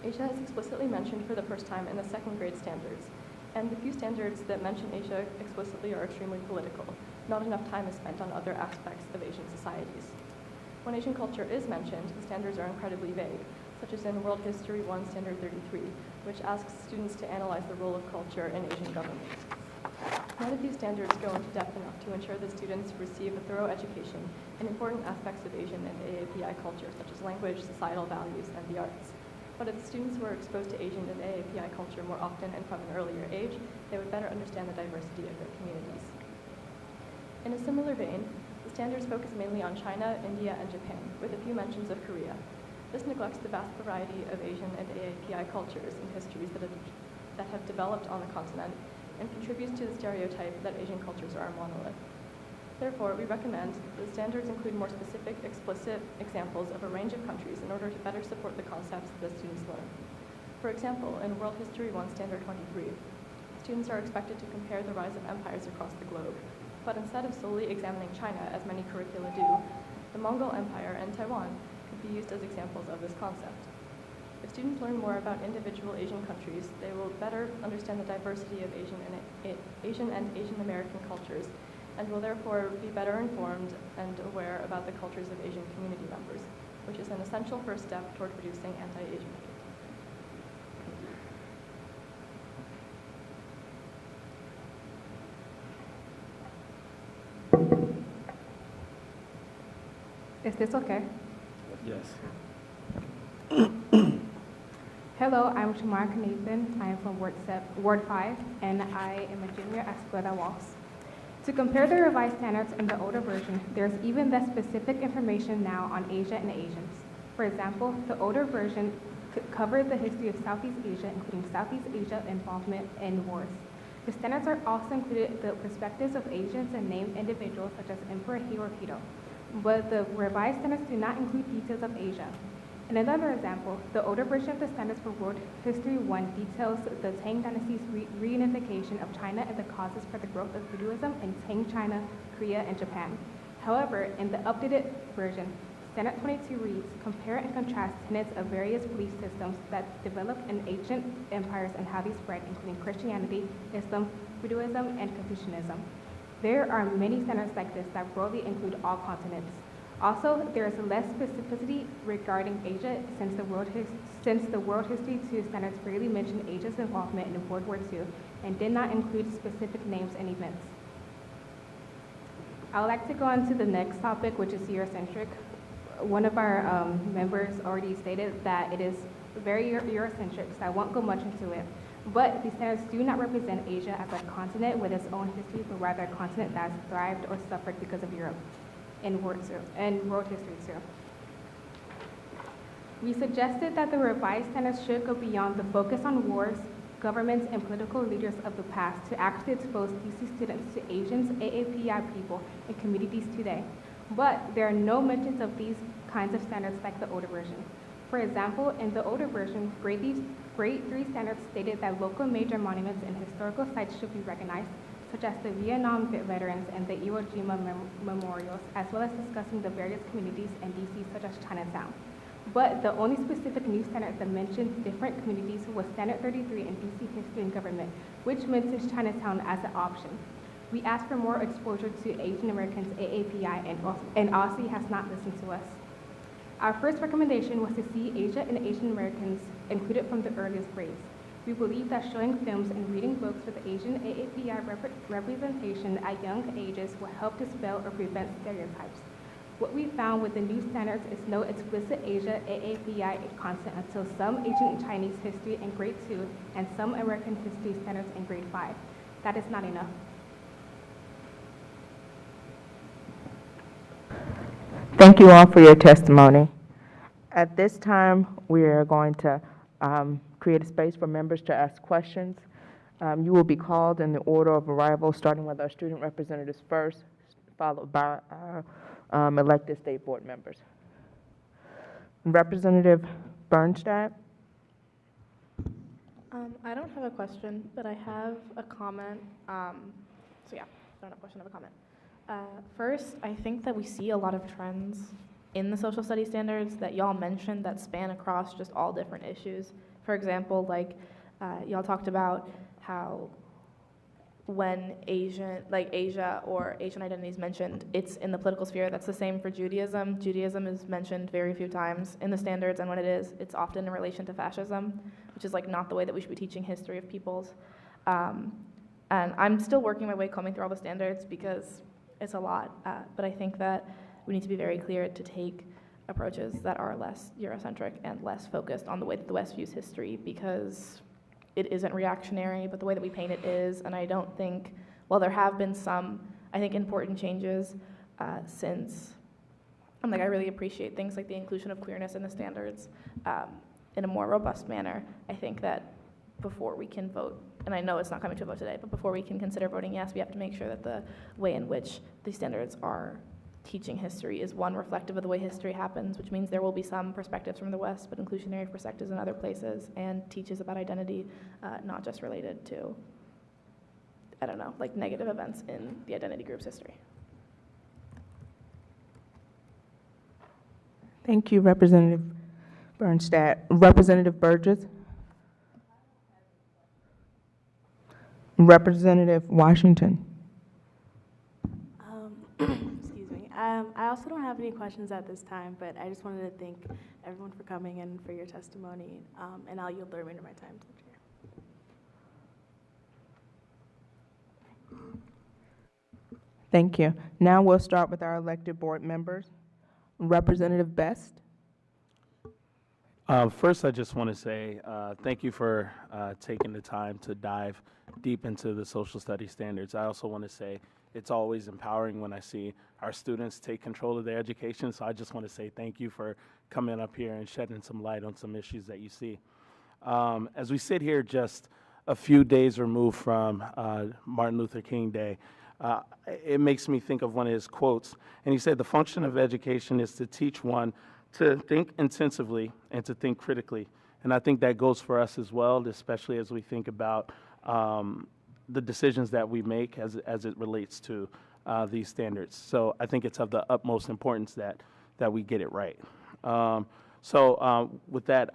Speaker 12: Asia is explicitly mentioned for the first time in the second grade standards, and the few standards that mention Asia explicitly are extremely political. Not enough time is spent on other aspects of Asian societies. When Asian culture is mentioned, the standards are incredibly vague, such as in World History 1 Standard 33, which asks students to analyze the role of culture in Asian government. None of these standards go into depth enough to ensure that students receive a thorough education in important aspects of Asian and AAPI culture, such as language, societal values, and the arts. But if the students were exposed to Asian and AAPI culture more often and from an earlier age, they would better understand the diversity of their communities. In a similar vein, the standards focus mainly on China, India, and Japan, with a few mentions of Korea. This neglects the vast variety of Asian and AAPI cultures and histories that have developed on the continent and contributes to the stereotype that Asian cultures are a monolith. Therefore, we recommend that the standards include more specific, explicit examples of a range of countries in order to better support the concepts that students learn. For example, in World History 1 Standard 23, students are expected to compare the rise of empires across the globe. But instead of solely examining China, as many curricula do, the Mongol Empire and Taiwan could be used as examples of this concept. If students learn more about individual Asian countries, they will better understand the diversity of Asian and Asian American cultures, and will therefore be better informed and aware about the cultures of Asian community members, which is an essential first step toward reducing anti-Asian hate.
Speaker 13: Is this okay?
Speaker 8: Yes.
Speaker 13: Hello, I'm Shamar Nathan. I am from Ward 5, and I am a junior at Splita Walls. To compare the revised standards and the older version, there's even less specific information now on Asia and Asians. For example, the older version covered the history of Southeast Asia, including Southeast Asia involvement in wars. The standards are also included the perspectives of Asians and named individuals such as Emperor Hirohito, but the revised standards do not include details of Asia. In another example, the older version of the standards for World History 1 details the Tang Dynasty's reunification of China and the causes for the growth of Buddhism in Tang China, Korea, and Japan. However, in the updated version, Standard 22 reads, compare and contrast tenets of various belief systems that developed in ancient empires and how they spread, including Christianity, Islam, Buddhism, and Confucianism. There are many standards like this that broadly include all continents. Also, there is less specificity regarding Asia since the World History II standards barely mention Asia's involvement in World War II and did not include specific names and events. I would like to go on to the next topic, which is Eurocentric. One of our members already stated that it is very Eurocentric, so I won't go much into it. But these standards do not represent Asia as a continent with its own history, but rather a continent that has thrived or suffered because of Europe and world history too. We suggested that the revised standards should go beyond the focus on wars, governments, and political leaders of the past to actually expose DC students to Asians, AAPI people, and communities today. But there are no mentions of these kinds of standards like the older version. For example, in the older version, grade 3 standards stated that local major monuments and historical sites should be recognized, such as the Vietnam veterans and the Iwo Jima memorials, as well as discussing the various communities in DC, such as Chinatown. But the only specific new standard that mentioned different communities was Standard 33 in DC History and Government, which mentions Chinatown as an option. We asked for more exposure to Asian Americans, AAPI, and Aussie has not listened to us. Our first recommendation was to see Asia and Asian Americans included from the earliest grades. We believe that showing films and reading books with Asian AAPI representation at young ages will help dispel or prevent stereotypes. What we found with the new standards is no explicit Asia AAPI content until some Ancient Chinese history in grade 2 and some American history standards in grade 5. That is not enough.
Speaker 2: Thank you all for your testimony. At this time, we are going to create a space for members to ask questions. You will be called in the order of arrival, starting with our student representatives first, followed by our elected state board members. Representative Bernstadt.
Speaker 12: I don't have a question, but I have a comment. I don't have a question, I have a comment. First, I think that we see a lot of trends in the social studies standards that y'all mentioned that span across just all different issues. For example, like y'all talked about how when Asia or Asian identity is mentioned, it's in the political sphere. That's the same for Judaism. Judaism is mentioned very few times in the standards, and when it is, it's often in relation to fascism, which is like not the way that we should be teaching history of peoples. And I'm still working my way combing through all the standards because it's a lot, but I think that we need to be very clear to take approaches that are less Eurocentric and less focused on the way that the West views history, because it isn't reactionary, but the way that we paint it is. And I don't think, while there have been some, I think, important changes since, I really appreciate things like the inclusion of queerness in the standards in a more robust manner. I think that before we can vote, and I know it's not coming to a vote today, but before we can consider voting yes, we have to make sure that the way in which these standards are teaching history is one reflective of the way history happens, which means there will be some perspectives from the West, but inclusionary perspectives in other places, and teaches about identity, not just related to, negative events in the identity group's history.
Speaker 2: Thank you, Representative Bernstadt. Representative Burgess. Representative Washington.
Speaker 14: Excuse me. I also don't have any questions at this time, but I just wanted to thank everyone for coming and for your testimony, and I'll yield the remainder of my time to the chair.
Speaker 2: Thank you. Now we'll start with our elected board members. Representative Best.
Speaker 8: First, I just want to say thank you for taking the time to dive deep into the social studies standards. I also want to say it's always empowering when I see our students take control of their education, so I just want to say thank you for coming up here and shedding some light on some issues that you see. As we sit here just a few days removed from Martin Luther King Day, it makes me think of one of his quotes, and he said, "The function of education is to teach one to think intensively and to think critically." And I think that goes for us as well, especially as we think about the decisions that we make as it relates to these standards. So I think it's of the utmost importance that we get it right. With that,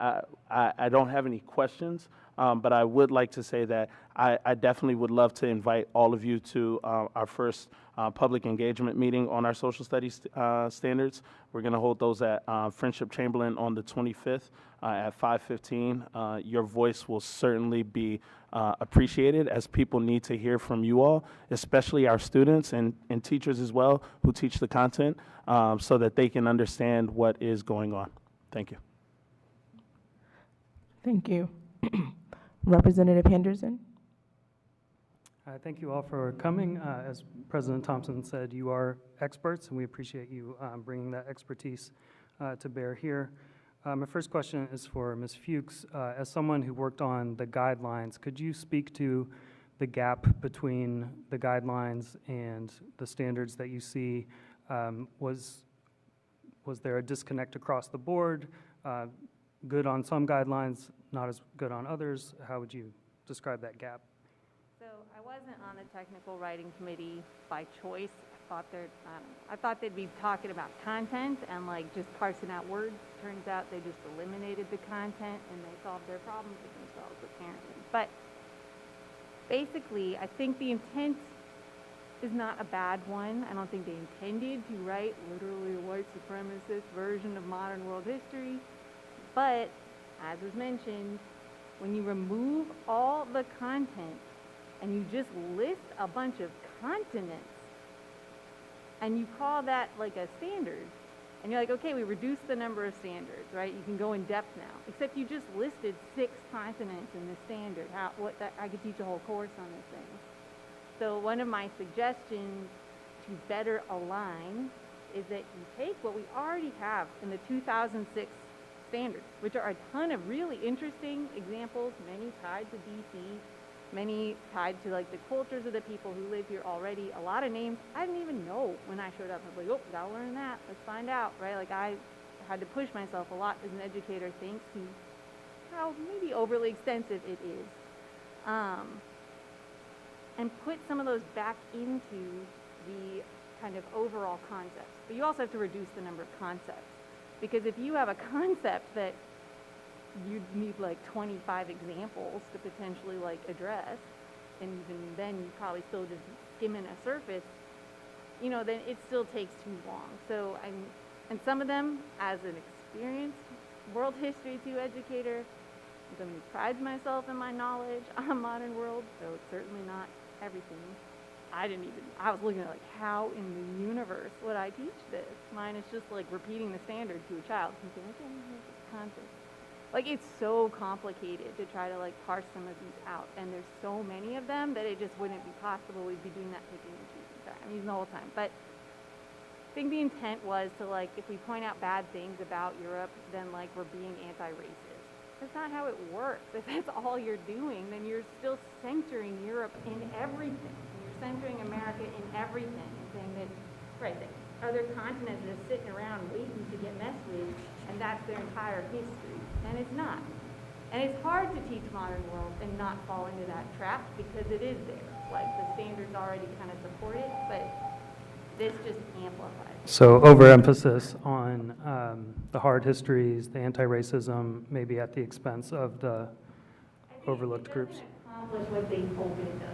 Speaker 8: I don't have any questions. But I would like to say that I definitely would love to invite all of you to our first public engagement meeting on our social studies standards. We're going to hold those at Friendship Chamberlain on the 25th at 5:15. Your voice will certainly be appreciated, as people need to hear from you all, especially our students and teachers as well who teach the content, so that they can understand what is going on. Thank you.
Speaker 2: Thank you. Representative Henderson?
Speaker 6: Thank you all for coming. As President Thompson said, you are experts, and we appreciate you bringing that expertise to bear here. My first question is for Ms. Fuchs. As someone who worked on the guidelines, could you speak to the gap between the guidelines and the standards that you see? Was there a disconnect across the board? Good on some guidelines, not as good on others? How would you describe that gap?
Speaker 11: So I wasn't on the technical writing committee by choice. I thought they'd be talking about content and like just parsing out words. Turns out they just eliminated the content and they solved their problems with themselves, apparently. But basically, I think the intent is not a bad one. I don't think they intended to write literally a white supremacist version of modern world history. But as was mentioned, when you remove all the content and you just list a bunch of continents, and you call that like a standard, and you're like, okay, we reduced the number of standards, right? You can go in depth now, except you just listed 6 continents in the standard. I could teach a whole course on this thing. So one of my suggestions to better align is that you take what we already have in the 2006 standards, which are a ton of really interesting examples, many tied to DC, many tied to like the cultures of the people who live here already. A lot of names I didn't even know when I showed up. I was like, oh, gotta learn that. Let's find out, right? Like I had to push myself a lot as an educator, thanks to how maybe overly extensive it is. And put some of those back into the kind of overall concepts. But you also have to reduce the number of concepts. Because if you have a concept that you need like 25 examples to potentially like address, and even then you probably still just skimming a surface, you know, then it still takes too long. So and some of them, as an experienced world history 2 educator, somebody who prides myself in my knowledge on modern world, so it's certainly not everything. I was looking at like, how in the universe would I teach this? Mine is just like repeating the standard to a child. Thinking, okay, here's this concept. Like, it's so complicated to try to like parse some of these out. And there's so many of them that it just wouldn't be possible. We'd be doing that picking and choosing. Sorry, I'm using the whole time. But I think the intent was to like, if we point out bad things about Europe, then like we're being anti-racist. That's not how it works. If that's all you're doing, then you're still centering Europe in everything. Centering America in everything and saying that, right, that other continents are just sitting around waiting to get messed with, and that's their entire history. And it's not. And it's hard to teach modern world and not fall into that trap because it is there. Like, the standards already kind of support it, but this just amplifies it.
Speaker 6: So overemphasis on the hard histories, the anti-racism, maybe at the expense of the overlooked groups.
Speaker 11: Accomplish what they hope it does.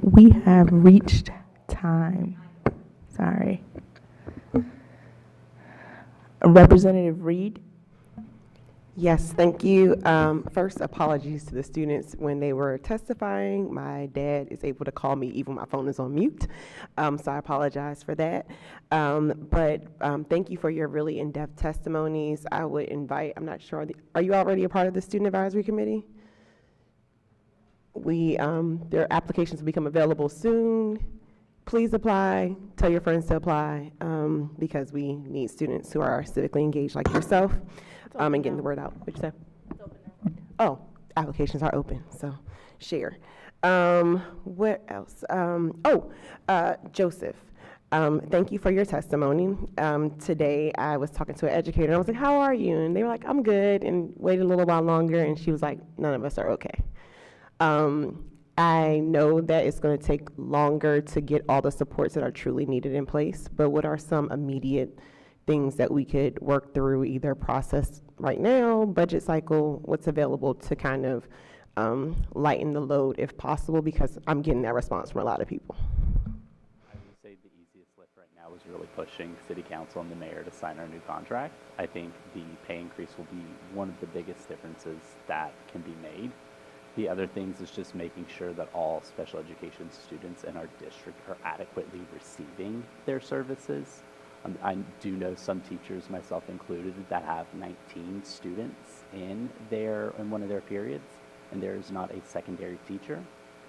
Speaker 2: We have reached time. Sorry. Representative Reed?
Speaker 3: Yes, thank you. First, apologies to the students when they were testifying. My dad is able to call me even when my phone is on mute, so I apologize for that. But thank you for your really in-depth testimonies. I would invite, I'm not sure, are you already a part of the Student Advisory Committee? Their applications will become available soon. Please apply, tell your friends to apply, because we need students who are civically engaged like yourself. And getting the word out. What'd you say? Oh, applications are open, so share. What else? Joseph, thank you for your testimony. Today I was talking to an educator, and I was like, how are you? And they were like, I'm good, and waited a little while longer, and she was like, none of us are okay. I know that it's going to take longer to get all the supports that are truly needed in place, but what are some immediate things that we could work through, either process right now, budget cycle, what's available to kind of lighten the load if possible, because I'm getting that response from a lot of people.
Speaker 10: I would say the easiest lift right now is really pushing City Council and the mayor to sign our new contract. I think the pay increase will be one of the biggest differences that can be made. The other things is just making sure that all special education students in our district are adequately receiving their services. I do know some teachers, myself included, that have 19 students in one of their periods, and there is not a secondary teacher.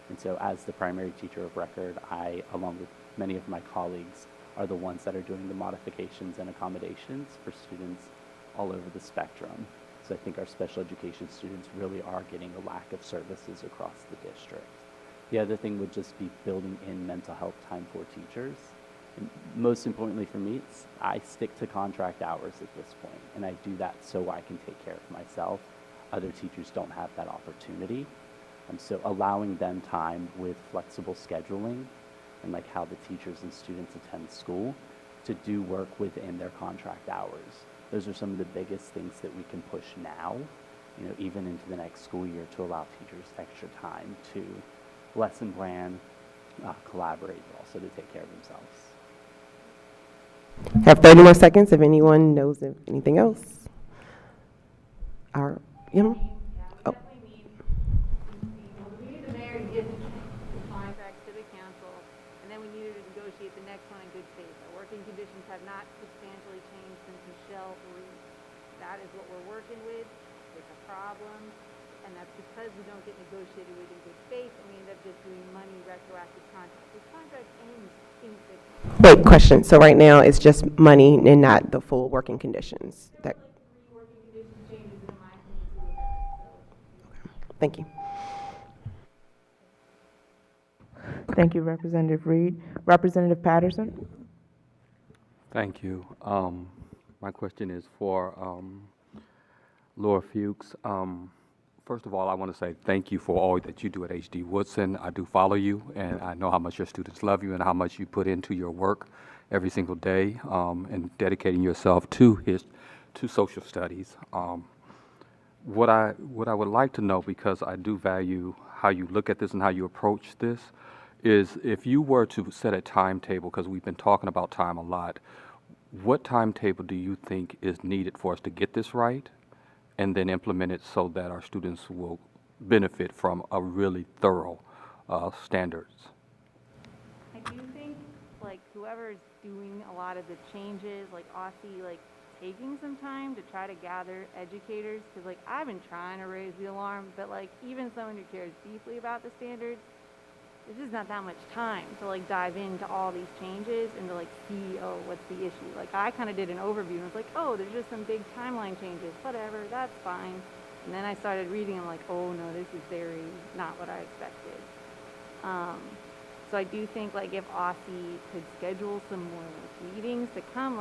Speaker 10: And so as the primary teacher of record, I, along with many of my colleagues, are the ones that are doing the modifications and accommodations for students all over the spectrum. So I think our special education students really are getting a lack of services across the district. The other thing would just be building in mental health time for teachers. And most importantly for me, I stick to contract hours at this point, and I do that so I can take care of myself. Other teachers don't have that opportunity. And so allowing them time with flexible scheduling and like how the teachers and students attend school to do work within their contract hours. Those are some of the biggest things that we can push now, even into the next school year, to allow teachers extra time to lesson plan, collaborate, but also to take care of themselves.
Speaker 3: Have 30 more seconds if anyone knows of anything else. Oh.
Speaker 11: We need the mayor to give the contract to the council, and then we needed to negotiate the next one in good faith. Our working conditions have not substantially changed since Michelle Reed. That is what we're working with. It's a problem, and that's because we don't get negotiated with in good faith, and we end up just doing money retroactive contracts. This contract ends in 6 months.
Speaker 3: Wait, question. So right now it's just money and not the full working conditions. That. Thank you.
Speaker 2: Thank you, Representative Reed. Representative Patterson?
Speaker 4: Thank you. My question is for Laura Fuchs. First of all, I want to say thank you for all that you do at H.D. Woodson. I do follow you, and I know how much your students love you and how much you put into your work every single day, and dedicating yourself to social studies. What I would like to know, because I do value how you look at this and how you approach this, is if you were to set a timetable, because we've been talking about time a lot, what timetable do you think is needed for us to get this right and then implement it so that our students will benefit from a really thorough standards?
Speaker 11: I do think, whoever is doing a lot of the changes, Aussie, taking some time to try to gather educators, because I've been trying to raise the alarm, but even someone who cares deeply about the standards, there's just not that much time to dive into all these changes and to see, oh, what's the issue. I kind of did an overview and was like, oh, there's just some big timeline changes, whatever, that's fine. And then I started reading, I'm like, oh no, this is very not what I expected. So I do think if Aussie could schedule some more meetings to come,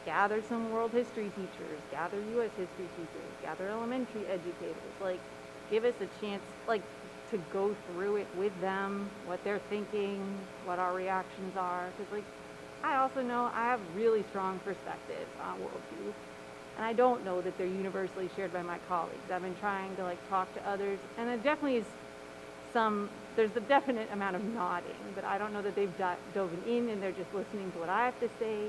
Speaker 11: gather some world history teachers, gather U.S. history teachers, gather elementary educators, give us a chance, to go through it with them, what they're thinking, what our reactions are. Because, I also know I have really strong perspectives on worldview, and I don't know that they're universally shared by my colleagues. I've been trying to, talk to others, and there definitely is there's a definite amount of nodding, but I don't know that they've dove in and they're just listening to what I have to say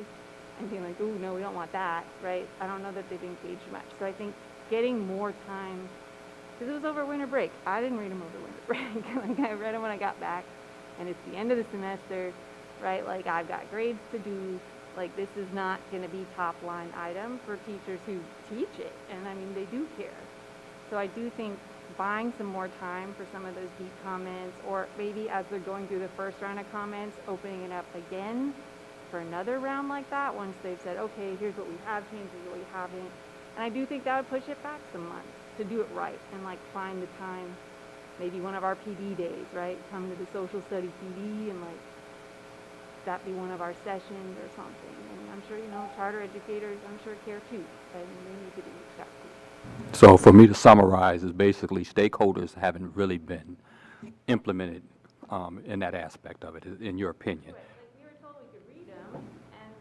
Speaker 11: and being like, ooh, no, we don't want that, right? I don't know that they've engaged much. So I think getting more time, because it was over winter break. I didn't read them over winter break. I read them when I got back, and it's the end of the semester, right? I've got grades to do. This is not going to be top line item for teachers who teach it, and I mean, they do care. So I do think buying some more time for some of those deep comments, or maybe as they're going through the first round of comments, opening it up again for another round like that once they've said, okay, here's what we have changed, here's what we haven't. And I do think that would push it back some months to do it right and find the time, maybe one of our PD days, right? Come to the social studies PD and that be one of our sessions or something. And I'm sure, charter educators, I'm sure care too, and they need to be reached out to.
Speaker 4: So for me to summarize, is basically stakeholders haven't really been implemented in that aspect of it, in your opinion.
Speaker 11: We were told we could read them, and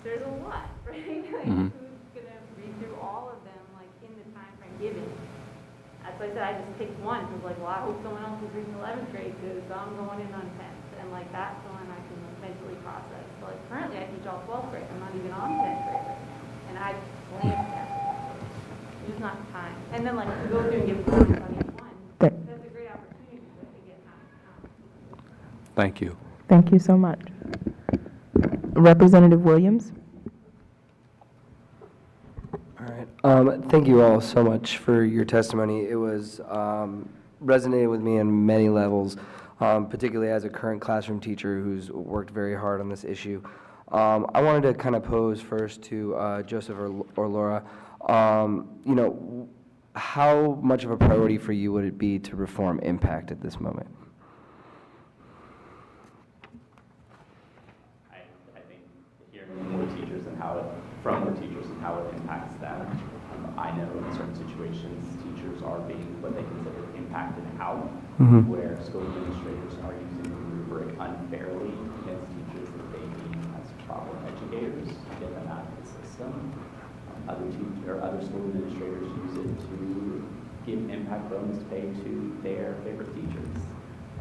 Speaker 11: there's a lot, right? Like,
Speaker 4: Mhm.
Speaker 11: who's gonna read through all of them, like, in the time frame given? That's why I said I just picked one, because like, well, I hope someone else is reading 11th grade, because I'm going in on 10th, and like, that's the one I can mentally process. But like, currently I teach all 12th grade, I'm not even on 10th grade right now, and I glanced at it. There's just not time. And then like, to go through and give comments on each one, that's a great opportunity to get time.
Speaker 4: Thank you.
Speaker 2: Thank you so much. Representative Williams?
Speaker 15: All right. Thank you all so much for your testimony. It was resonated with me on many levels, particularly as a current classroom teacher who's worked very hard on this issue. I wanted to kind of pose first to Joseph or Laura. You know, how much of a priority for you would it be to reform impact at this moment?
Speaker 10: I think hearing more teachers and from more teachers and how it impacts them. I know in certain situations, teachers are being what they consider impacted out, where school administrators are using the rubric unfairly against teachers that they deem as problem educators to get them out of the system. Other school administrators use it to give impact bonus pay to their favorite teachers.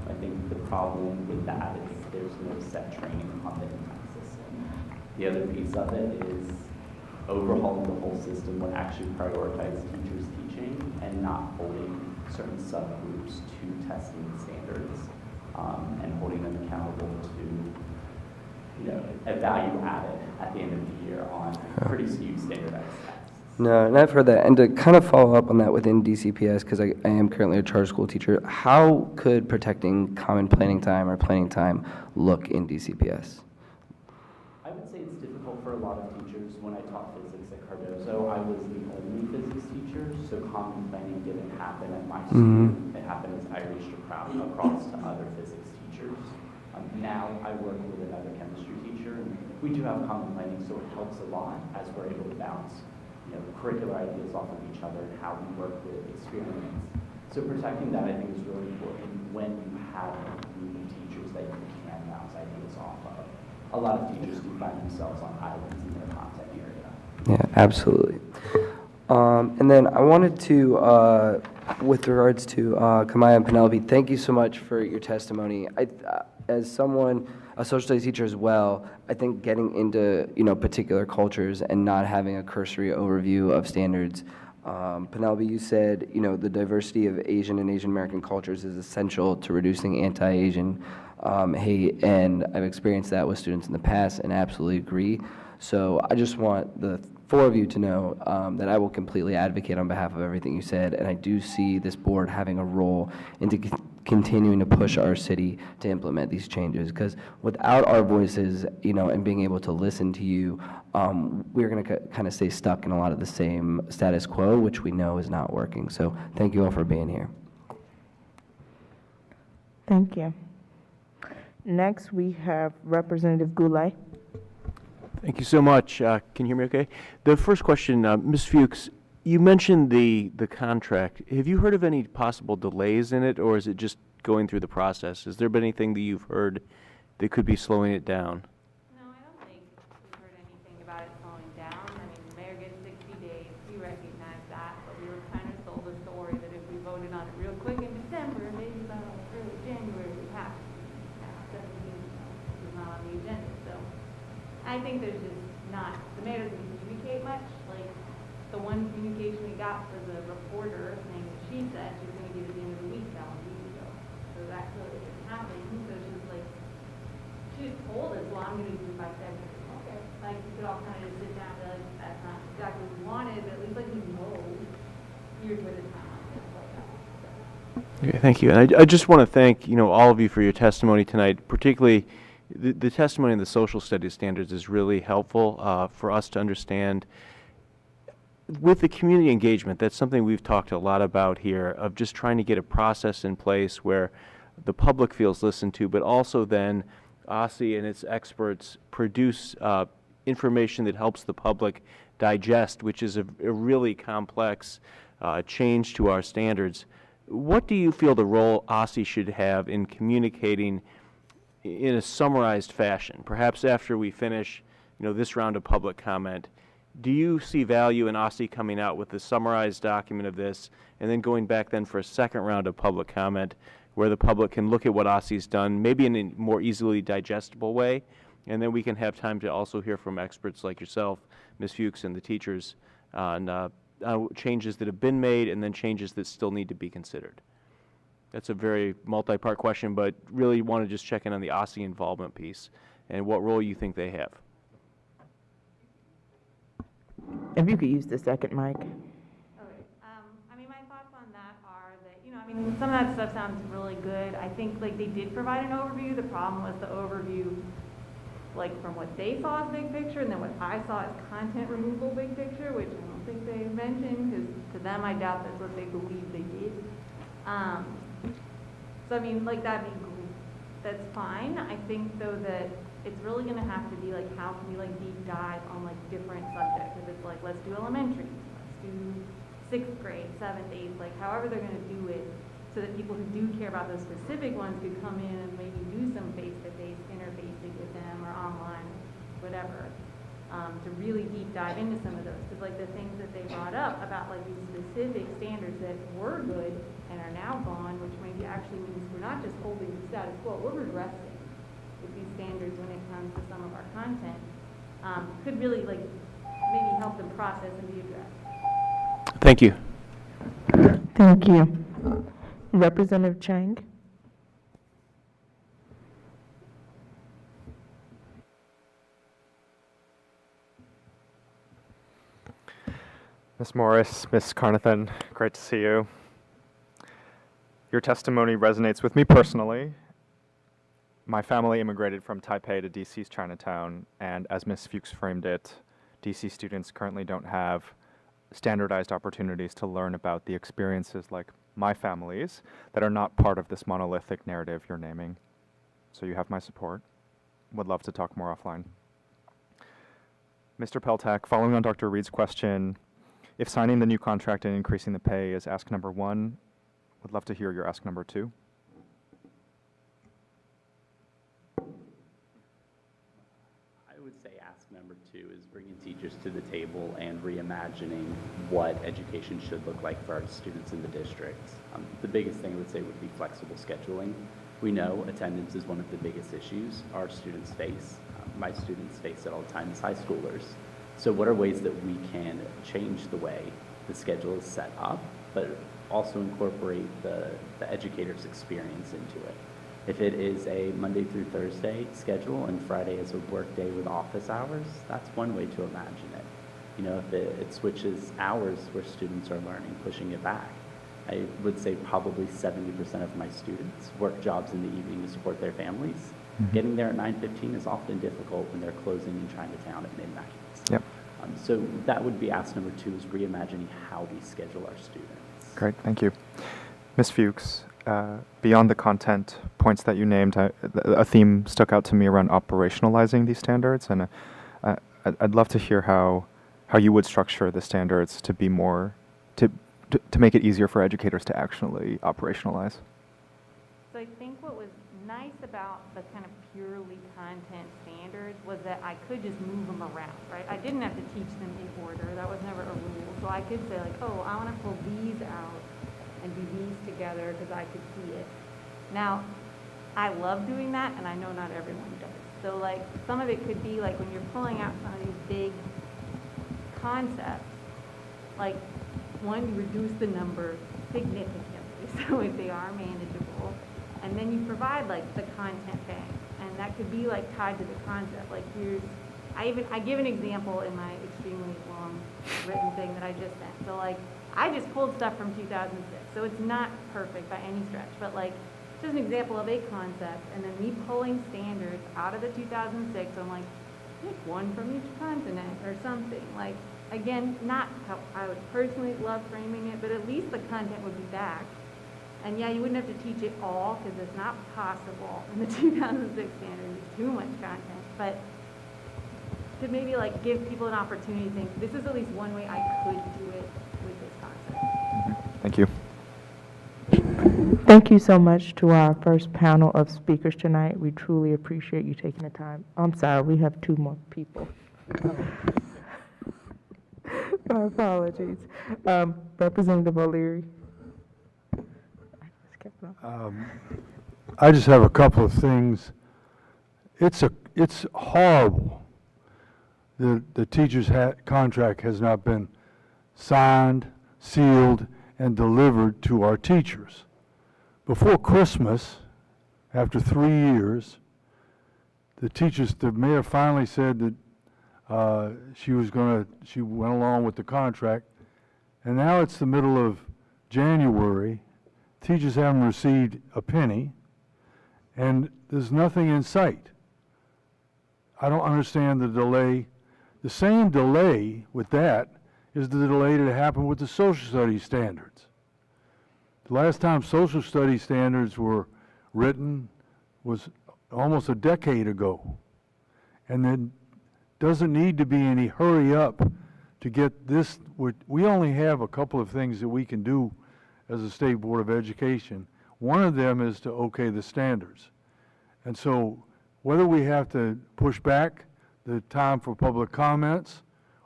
Speaker 10: I think the problem with that is there's no set training on the impact system. The other piece of it is overhauling the whole system would actually prioritize teachers teaching and not holding certain subgroups to testing standards and holding them accountable to, a value added at the end of the year on pretty skewed standardized tests.
Speaker 15: No, and I've heard that. And to kind of follow up on that within DCPS, because I am currently a charter school teacher, how could protecting common planning time or planning time look in DCPS?
Speaker 10: I would say it's difficult for a lot of teachers. When I taught physics at Cardozo, I was the only physics teacher, so common planning didn't happen at my school. It happened as I reached across to other physics teachers. Now I work with another chemistry teacher, and we do have common planning, so it helps a lot as we're able to bounce curricular ideas off of each other and how we work with experiments. So protecting that, I think, is really important when you have a group of teachers that you can bounce ideas off of. A lot of teachers do find themselves on islands in their content area.
Speaker 15: Yeah, absolutely. And then I wanted to, with regards to Kamaya and Penelope, thank you so much for your testimony. As someone, a social studies teacher as well, I think getting into particular cultures and not having a cursory overview of standards. Penelope, you said the diversity of Asian and Asian American cultures is essential to reducing anti-Asian hate, and I've experienced that with students in the past and absolutely agree. So I just want the four of you to know that I will completely advocate on behalf of everything you said, and I do see this board having a role into continuing to push our city to implement these changes, because without our voices, and being able to listen to you, we're going to kind of stay stuck in a lot of the same status quo, which we know is not working. So thank you all for being here.
Speaker 2: Thank you. Next, we have Representative Goulet.
Speaker 7: Thank you so much. Can you hear me okay? The first question, Ms. Fuchs, you mentioned the contract. Have you heard of any possible delays in it, or is it just going through the process? Has there been anything that you've heard that could be slowing it down?
Speaker 11: No, I don't think we've heard anything about it slowing down. I mean, the mayor gets 60 days. We recognize that, but we were kind of sold a story that if we voted on it real quick in December, maybe by early January, we'd have it. Now, 17 is not on the agenda, so I think there's just not, the mayor doesn't communicate much. Like, the one communication we got for the reporter saying that she said she was going to get at the end of the week, that was a week ago. So that really isn't happening. So she's like, she just told us, well, I'm going to do it by February. Okay. Like, we could all kind of just sit down and be like, that's not exactly what we wanted, but at least like we know here's where the timeline is like that.
Speaker 7: Okay, thank you. And I just want to thank all of you for your testimony tonight, particularly the testimony in the social studies standards is really helpful for us to understand. With the community engagement, that's something we've talked a lot about here, of just trying to get a process in place where the public feels listened to, but also then OSSE and its experts produce information that helps the public digest, which is a really complex change to our standards. What do you feel the role OSSE should have in communicating in a summarized fashion? Perhaps after we finish this round of public comment. Do you see value in OSSI coming out with the summarized document of this and then going back then for a second round of public comment where the public can look at what OSSI's done, maybe in a more easily digestible way, and then we can have time to also hear from experts like yourself, Ms. Fuchs, and the teachers on changes that have been made and then changes that still need to be considered? That's a very multi-part question, but really want to just check in on the OSSI involvement piece and what role you think they have.
Speaker 2: If you could use the second mic.
Speaker 11: Okay. I mean, my thoughts on that are that, I mean, some of that stuff sounds really good. I think, like, they did provide an overview. The problem was the overview, like, from what they saw as big picture and then what I saw as content removal big picture, which I don't think they mentioned, because to them, I doubt that's what they believe they did. So, I mean, like, that's fine. I think, though, that it's really going to have to be, like, how can we, like, deep dive on, like, different subjects? If it's, like, let's do elementary, let's do 6th grade, 7th, 8th, like, however they're going to do it, so that people who do care about those specific ones could come in and maybe do some face-to-face interfacing with them or online, whatever, to really deep dive into some of those. Because, like, the things that they brought up about, like, these specific standards that were good and are now gone, which maybe actually means we're not just holding the status quo, we're regressing with these standards when it comes to some of our content, could really, like, maybe help them process and be addressed.
Speaker 7: Thank you.
Speaker 2: Thank you. Representative Chang.
Speaker 16: Ms. Morris, Ms. Carnathan, great to see you. Your testimony resonates with me personally. My family immigrated from Taipei to DC's Chinatown, and as Ms. Fuchs framed it, DC students currently don't have standardized opportunities to learn about the experiences like my family's that are not part of this monolithic narrative you're naming. So you have my support. Would love to talk more offline. Mr. Peltak, following on Dr. Reed's question, if signing the new contract and increasing the pay is ask number 1, would love to hear your ask number 2.
Speaker 10: I would say ask number 2 is bringing teachers to the table and reimagining what education should look like for our students in the district. The biggest thing I would say would be flexible scheduling. We know attendance is one of the biggest issues our students face. My students face it all the time as high schoolers. So what are ways that we can change the way the schedule is set up, but also incorporate the educator's experience into it? If it is a Monday through Thursday schedule and Friday is a work day with office hours, that's one way to imagine it. If it switches hours where students are learning, pushing it back. I would say probably 70% of my students work jobs in the evening to support their families. Mm-hmm. Getting there at 9:15 is often difficult when they're closing in Chinatown at midnight.
Speaker 16: Yep.
Speaker 10: So that would be ask number 2, is reimagining how we schedule our students.
Speaker 16: Great, thank you. Ms. Fuchs, beyond the content points that you named, a theme stuck out to me around operationalizing these standards, and I'd love to hear how you would structure the standards to be more, to make it easier for educators to actually operationalize.
Speaker 11: So I think what was nice about the kind of purely content standards was that I could just move them around, right? I didn't have to teach them in order. That was never a rule. So I could say, like, oh, I want to pull these out and do these together because I could see it. Now, I love doing that, and I know not everyone does. So, like, some of it could be, like, when you're pulling out some of these big concepts, like, one, you reduce the number significantly, so if they are manageable. And then you provide, like, the content bank, and that could be, like, tied to the concept. Like, I give an example in my extremely long written thing that I just sent. So, like, I just pulled stuff from 2006, so it's not perfect by any stretch, but, like, just an example of a concept, and then me pulling standards out of the 2006, I'm like, pick one from each continent or something. Like, again, not how I would personally love framing it, but at least the content would be back. And yeah, you wouldn't have to teach it all because it's not possible in the 2006 standards. It's too much content. But to maybe like give people an opportunity to think, this is at least one way I could do it with this concept.
Speaker 16: Thank you.
Speaker 2: Thank you so much to our first panel of speakers tonight. We truly appreciate you taking the time. I'm sorry, we have 2 more people. My apologies. Representative O'Leary.
Speaker 1: I just have a couple of things. It's horrible. The teacher's contract has not been signed, sealed, and delivered to our teachers. Before Christmas, after 3 years, the mayor finally said that she went along with the contract, and now it's the middle of January. Teachers haven't received a penny, and there's nothing in sight. I don't understand the delay. The same delay with that is the delay that happened with the social studies standards. The last time social studies standards were written was almost a decade ago. And there doesn't need to be any hurry up to get this. We only have a couple of things that we can do as a State Board of Education. One of them is to okay the standards. And so whether we have to push back the time for public comments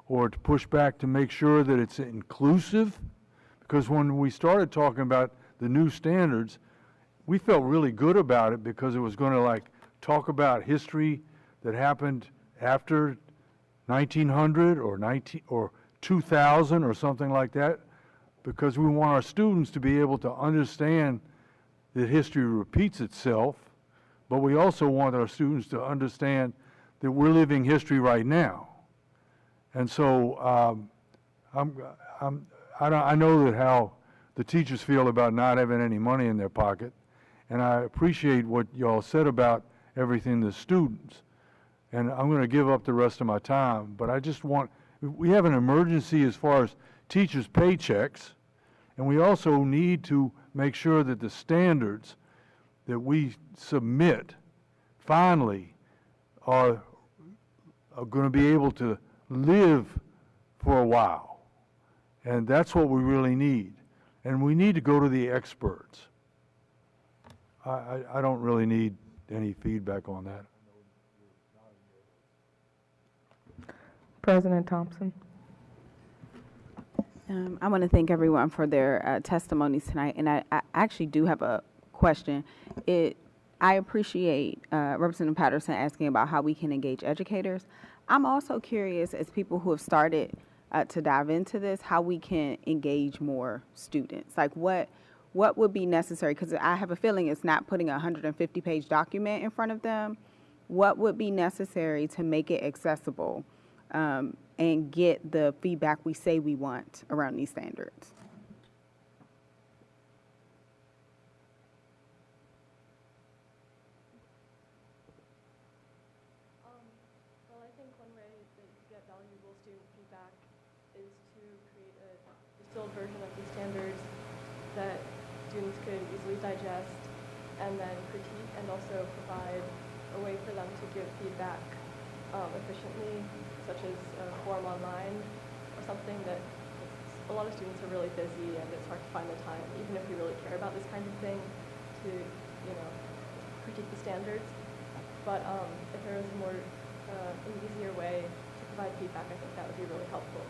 Speaker 1: or to push back to make sure that it's inclusive, because when we started talking about the new standards, we felt really good about it because it was going to like talk about history that happened after 1900 or 2000 or something like that, because we want our students to be able to understand that history repeats itself, but we also want our students to understand that we're living history right now. And so I know that how the teachers feel about not having any money in their pocket, and I appreciate what y'all said about everything to students. And I'm going to give up the rest of my time, but I just want, we have an emergency as far as teachers' paychecks, and we also need to make sure that the standards that we submit finally are going to be able to live for a while. And that's what we really need. And we need to go to the experts. I don't really need any feedback on that.
Speaker 2: President Thompson.
Speaker 5: I want to thank everyone for their testimonies tonight, and I actually do have a question. I appreciate Representative Patterson asking about how we can engage educators. I'm also curious, as people who have started to dive into this, how we can engage more students. Like what would be necessary? Because I have a feeling it's not putting a 150-page document in front of them. What would be necessary to make it accessible and get the feedback we say we want around these standards?
Speaker 12: Well, I think one way that you get valuable student feedback is to create a distilled version of these standards that students could easily digest and then critique, and also provide a way for them to give feedback efficiently, such as a form online or something that a lot of students are really busy and it's hard to find the time, even if we really care about this kind of thing, to critique the standards. But if there was an easier way to provide feedback, I think that would be really helpful.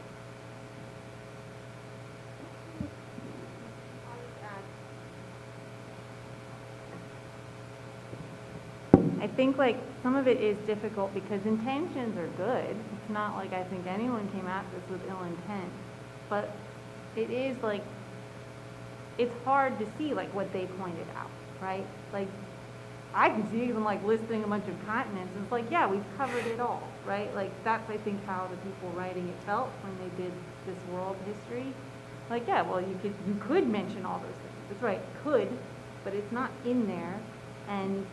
Speaker 11: I think like some of it is difficult because intentions are good. It's not like I think anyone came at this with ill intent, but it is like, it's hard to see like what they pointed out, right? Like I can see them like listing a bunch of continents, and it's like, yeah, we've covered it all, right? Like that's, I think, how the people writing it felt when they did this world history. Like, yeah, well, you could mention all those things. That's right, could, but it's not in there, and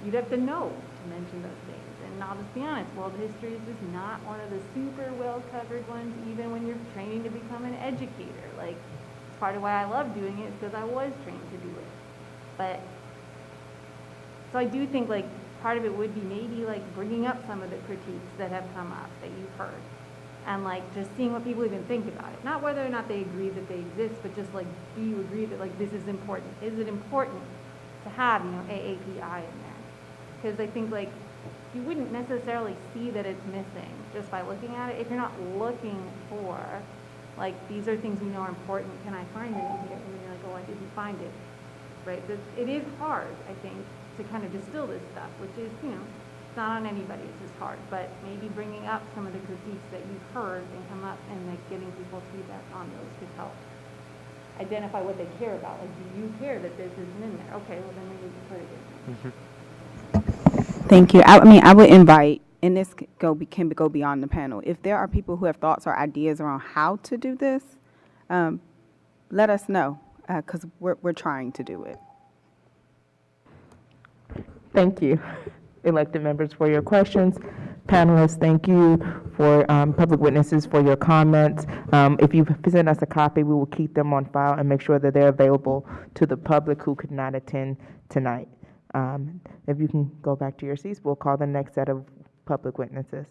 Speaker 11: you'd have to know to mention those things. And I'll just be honest, world history is just not one of the super well-covered ones, even when you're training to become an educator. Like, part of why I love doing it is because I was trained to do it. But, so I do think, like, part of it would be maybe, like, bringing up some of the critiques that have come up that you've heard. And, like, just seeing what people even think about it. Not whether or not they agree that they exist, but just, like, do you agree that, like, this is important? Is it important to have, AAPI in there? Because I think, like, you wouldn't necessarily see that it's missing just by looking at it if you're not looking for, like, these are things we know are important. Can I find it in here? And you're like, oh, I didn't find it. Right? It is hard, I think, to kind of distill this stuff, which is, it's not on anybody, it's just hard. But maybe bringing up some of the critiques that you've heard and come up and like getting people's feedback on those could help identify what they care about. Like, do you care that this isn't in there? Okay, well then maybe we put it in there.
Speaker 5: Thank you. I would invite, and this can go beyond the panel. If there are people who have thoughts or ideas around how to do this, let us know, because we're trying to do it.
Speaker 2: Thank you, elected members, for your questions. Panelists, thank you for public witnesses for your comments. If you send us a copy, we will keep them on file and make sure that they're available to the public who could not attend tonight. If you can go back to your seats, we'll call the next set of public witnesses.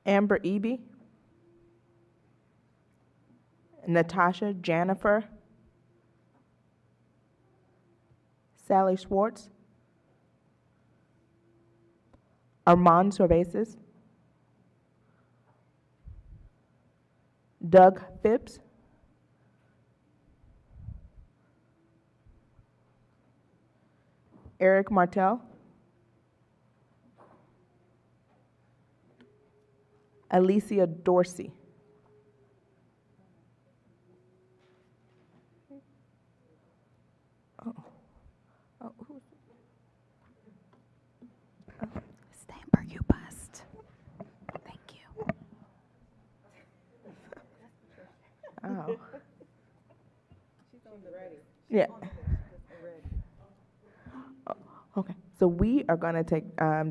Speaker 2: Amber Eby, Natasha Jennifer, Sally Schwartz, Armand Cervantes, Doug Phipps, Eric Martel, Alicia Dorsey,
Speaker 5: Stamper, you bust. Thank you.
Speaker 2: Oh. Yeah. Okay, so we are going to take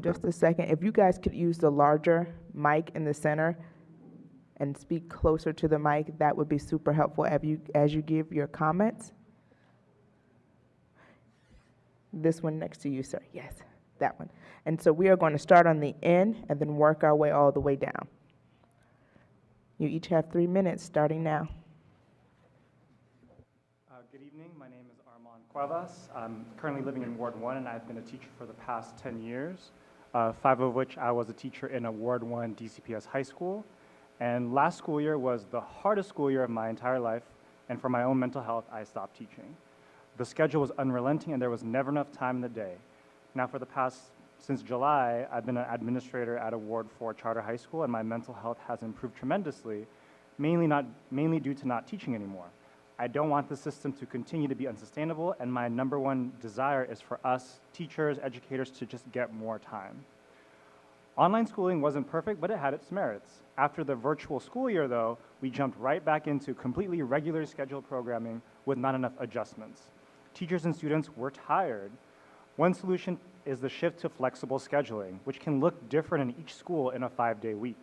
Speaker 2: just a second. If you guys could use the larger mic in the center and speak closer to the mic, that would be super helpful as you give your comments. This one next to you, sir. Yes, that one. And so we are going to start on the end and then work our way all the way down. You each have 3 minutes starting now.
Speaker 16: Good evening. My name is Armand Cuevas. I'm currently living in Ward 1, and I've been a teacher for the past 10 years, 5 of which I was a teacher in a Ward 1 DCPS high school. And last school year was the hardest school year of my entire life, and for my own mental health, I stopped teaching. The schedule was unrelenting, and there was never enough time in the day. Now, since July, I've been an administrator at a Ward 4 charter high school, and my mental health has improved tremendously, mainly due to not teaching anymore. I don't want the system to continue to be unsustainable, and my number one desire is for us, teachers, educators, to just get more time. Online schooling wasn't perfect, but it had its merits. After the virtual school year, though, we jumped right back into completely regular scheduled programming with not enough adjustments. Teachers and students were tired. One solution is the shift to flexible scheduling, which can look different in each school in a 5-day week.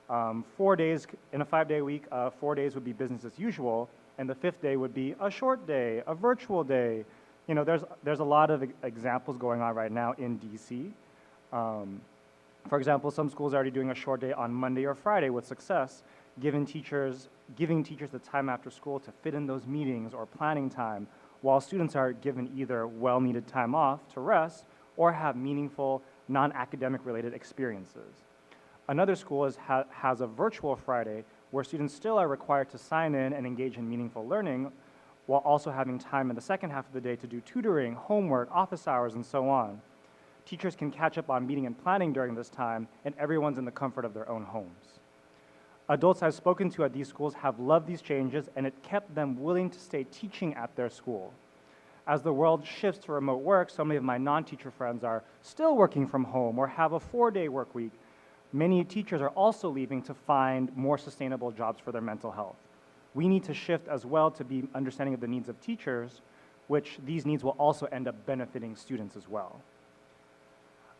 Speaker 16: 4 days in a 5-day week, 4 days would be business as usual, and the 5th day would be a short day, a virtual day. You know, there's a lot of examples going on right now in DC. For example, some schools are already doing a short day on Monday or Friday with success, giving teachers the time after school to fit in those meetings or planning time, while students are given either well-needed time off to rest or have meaningful, non-academic related experiences. Another school has a virtual Friday where students still are required to sign in and engage in meaningful learning while also having time in the second half of the day to do tutoring, homework, office hours, and so on. Teachers can catch up on meeting and planning during this time, and everyone's in the comfort of their own homes. Adults I've spoken to at these schools have loved these changes, and it kept them willing to stay teaching at their school. As the world shifts to remote work, so many of my non-teacher friends are still working from home or have a 4-day work week. Many teachers are also leaving to find more sustainable jobs for their mental health. We need to shift as well to be understanding of the needs of teachers, which these needs will also end up benefiting students as well.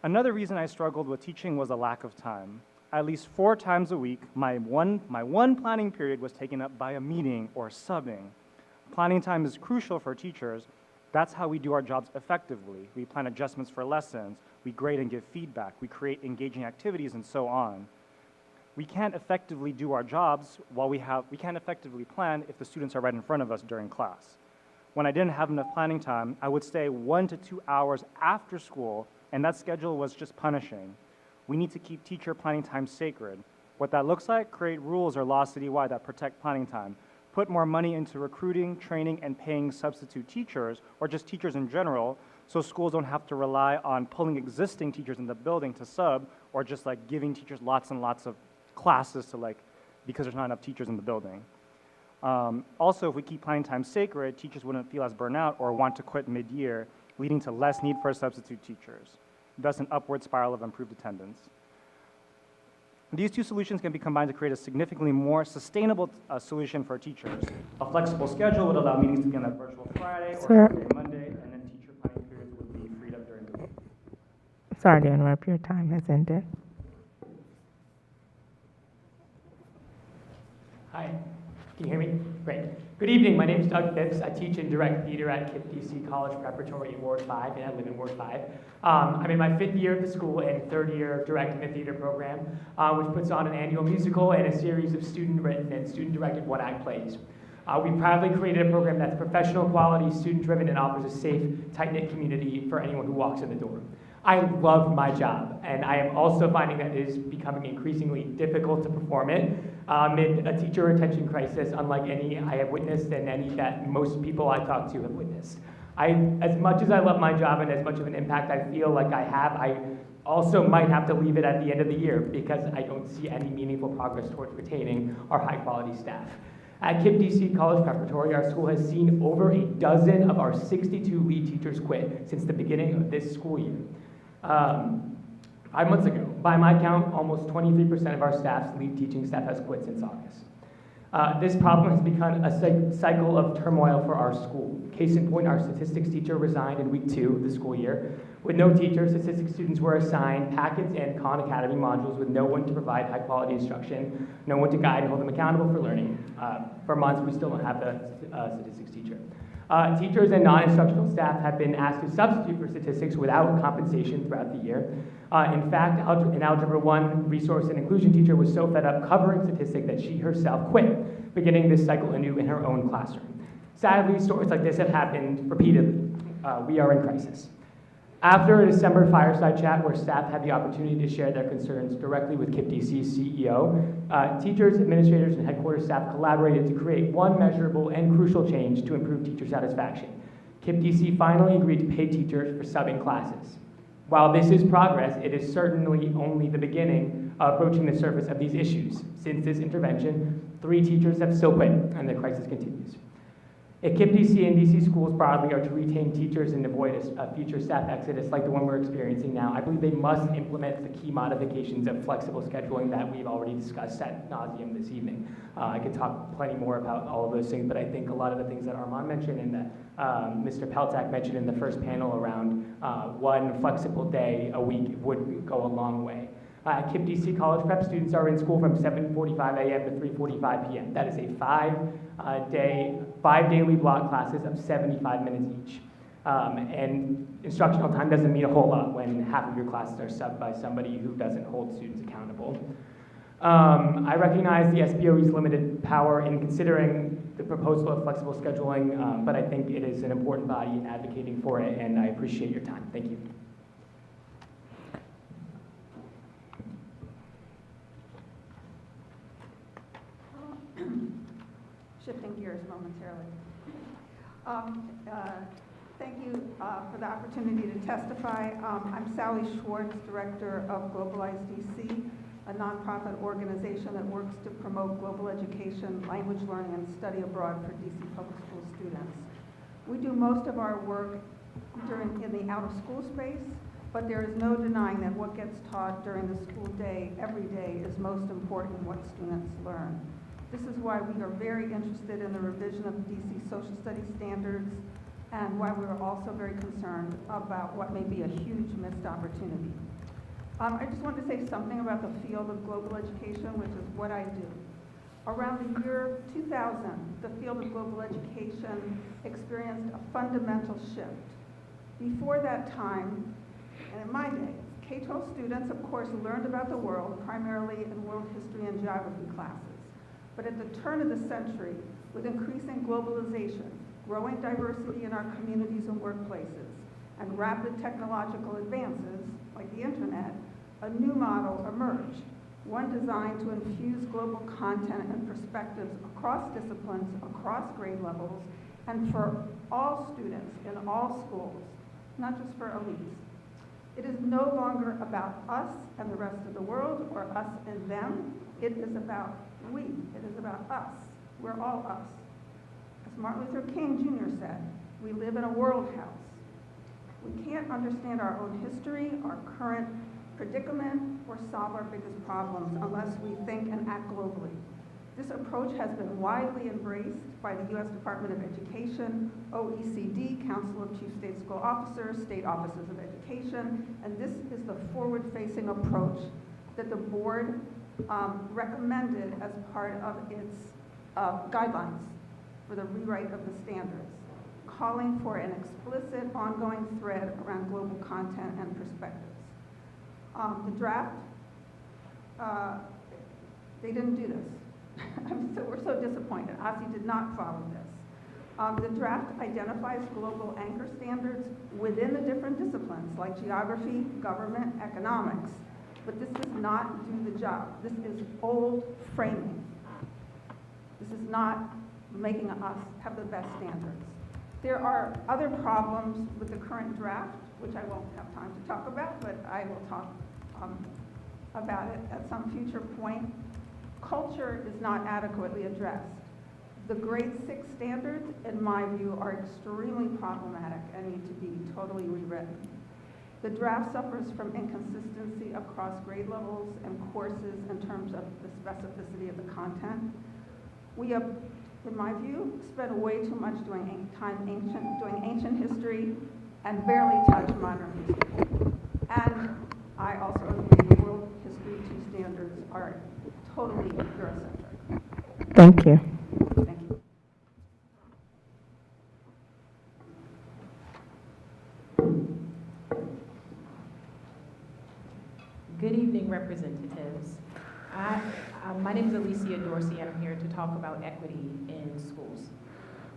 Speaker 16: Another reason I struggled with teaching was a lack of time. At least 4 times a week, my one planning period was taken up by a meeting or subbing. Planning time is crucial for teachers. That's how we do our jobs effectively. We plan adjustments for lessons, we grade and give feedback, we create engaging activities, and so on.
Speaker 17: We can't effectively do our jobs while we can't effectively plan if the students are right in front of us during class. When I didn't have enough planning time, I would stay 1 to 2 hours after school, and that schedule was just punishing. We need to keep teacher planning time sacred. What that looks like, create rules or laws citywide that protect planning time. Put more money into recruiting, training, and paying substitute teachers, or just teachers in general, so schools don't have to rely on pulling existing teachers in the building to sub, or just like giving teachers lots and lots of classes to because there's not enough teachers in the building. Also, if we keep planning time sacred, teachers wouldn't feel as burnout or want to quit mid-year, leading to less need for substitute teachers, thus an upward spiral of improved attendance. These two solutions can be combined to create a significantly more sustainable solution for teachers. A flexible schedule would allow meetings to be on a virtual Friday or Saturday, Monday, and then teacher planning periods would be freed up during the week.
Speaker 2: Sorry to interrupt, your time has ended.
Speaker 18: Hi, can you hear me? Great. Good evening, my name is Doug Phipps. I teach and direct theater at KIPP DC College Preparatory in Ward 5, and I live in Ward 5. I'm in my 5th year at the school and 3rd year directing the theater program, which puts on an annual musical and a series of student-written and student-directed one-act plays. We proudly created a program that's professional quality, student-driven, and offers a safe, tight-knit community for anyone who walks in the door. I love my job, and I am also finding that it is becoming increasingly difficult to perform it amid a teacher retention crisis unlike any I have witnessed and any that most people I talk to have witnessed. As much as I love my job and as much of an impact I feel like I have, I also might have to leave it at the end of the year because I don't see any meaningful progress towards retaining our high-quality staff. At KIPP DC College Preparatory, our school has seen over a dozen of our 62 lead teachers quit since the beginning of this school year. 5 months ago, by my count, almost 23% of our staff's lead teaching staff has quit since August. This problem has become a cycle of turmoil for our school. Case in point, our statistics teacher resigned in week 2 of the school year. With no teacher, statistics students were assigned packets and Khan Academy modules with no one to provide high-quality instruction, no one to guide and hold them accountable for learning. For months, we still don't have the statistics teacher. Teachers and non-instructional staff have been asked to substitute for statistics without compensation throughout the year. In fact, an Algebra 1 resource and inclusion teacher was so fed up covering statistics that she herself quit, beginning this cycle anew in her own classroom. Sadly, stories like this have happened repeatedly. We are in crisis. After a December fireside chat where staff had the opportunity to share their concerns directly with KIPP DC's CEO, teachers, administrators, and headquarters staff collaborated to create one measurable and crucial change to improve teacher satisfaction. KIPP DC finally agreed to pay teachers for subbing classes. While this is progress, it is certainly only the beginning of approaching the surface of these issues. Since this intervention, 3 teachers have still quit, and the crisis continues. If KIPP DC and DC schools broadly are to retain teachers and avoid a future staff exodus like the one we're experiencing now, I believe they must implement the key modifications of flexible scheduling that we've already discussed ad nauseum this evening. I could talk plenty more about all of those things, but I think a lot of the things that Armand mentioned and that Mr. Peltak mentioned in the first panel around one flexible day a week would go a long way. At KIPP DC College Prep, students are in school from 7:45 a.m. to 3:45 p.m. That is a 5 daily block classes of 75 minutes each. And instructional time doesn't mean a whole lot when half of your classes are subbed by somebody who doesn't hold students accountable. I recognize the SBOE's limited power in considering the proposal of flexible scheduling, but I think it is an important body in advocating for it, and I appreciate your time. Thank you.
Speaker 19: Shifting gears momentarily. Thank you for the opportunity to testify. I'm Sally Schwartz, Director of Globalized DC, a nonprofit organization that works to promote global education, language learning, and study abroad for DC public school students. We do most of our work in the out-of-school space, but there is no denying that what gets taught during the school day, every day, is most important what students learn. This is why we are very interested in the revision of DC social studies standards and why we are also very concerned about what may be a huge missed opportunity. I just want to say something about the field of global education, which is what I do. Around the year 2000, the field of global education experienced a fundamental shift. Before that time, and in my day, K-12 students, of course, learned about the world primarily in world history and geography classes. But at the turn of the century, with increasing globalization, growing diversity in our communities and workplaces, and rapid technological advances, like the internet, a new model emerged, one designed to infuse global content and perspectives across disciplines, across grade levels, and for all students in all schools, not just for elites. It is no longer about us and the rest of the world, or us and them. It is about we. It is about us. We're all us. As Martin Luther King Jr. said, we live in a world house. We can't understand our own history, our current predicament, or solve our biggest problems unless we think and act globally. This approach has been widely embraced by the U.S. Department of Education, OECD, Council of Chief State School Officers, State Offices of Education, and this is the forward-facing approach that the board recommended as part of its guidelines for the rewrite of the standards, calling for an explicit ongoing thread around global content and perspectives. The draft, they didn't do this. We're so disappointed. OSSE did not follow this. The draft identifies global anchor standards within the different disciplines like geography, government, economics, but this does not do the job. This is old framing. This is not making us have the best standards. There are other problems with the current draft, which I won't have time to talk about, but I will talk about it at some future point. Culture is not adequately addressed. The grade 6 standards, in my view, are extremely problematic and need to be totally rewritten. The draft suffers from inconsistency across grade levels and courses in terms of the specificity of the content. We have, in my view, spent way too much doing ancient history and barely touched modern history. And I also agree the world history 2 standards are totally Eurocentric.
Speaker 2: Thank you.
Speaker 19: Thank you.
Speaker 20: Good evening, representatives. My name is Alicia Dorsey, and I'm here to talk about equity in schools.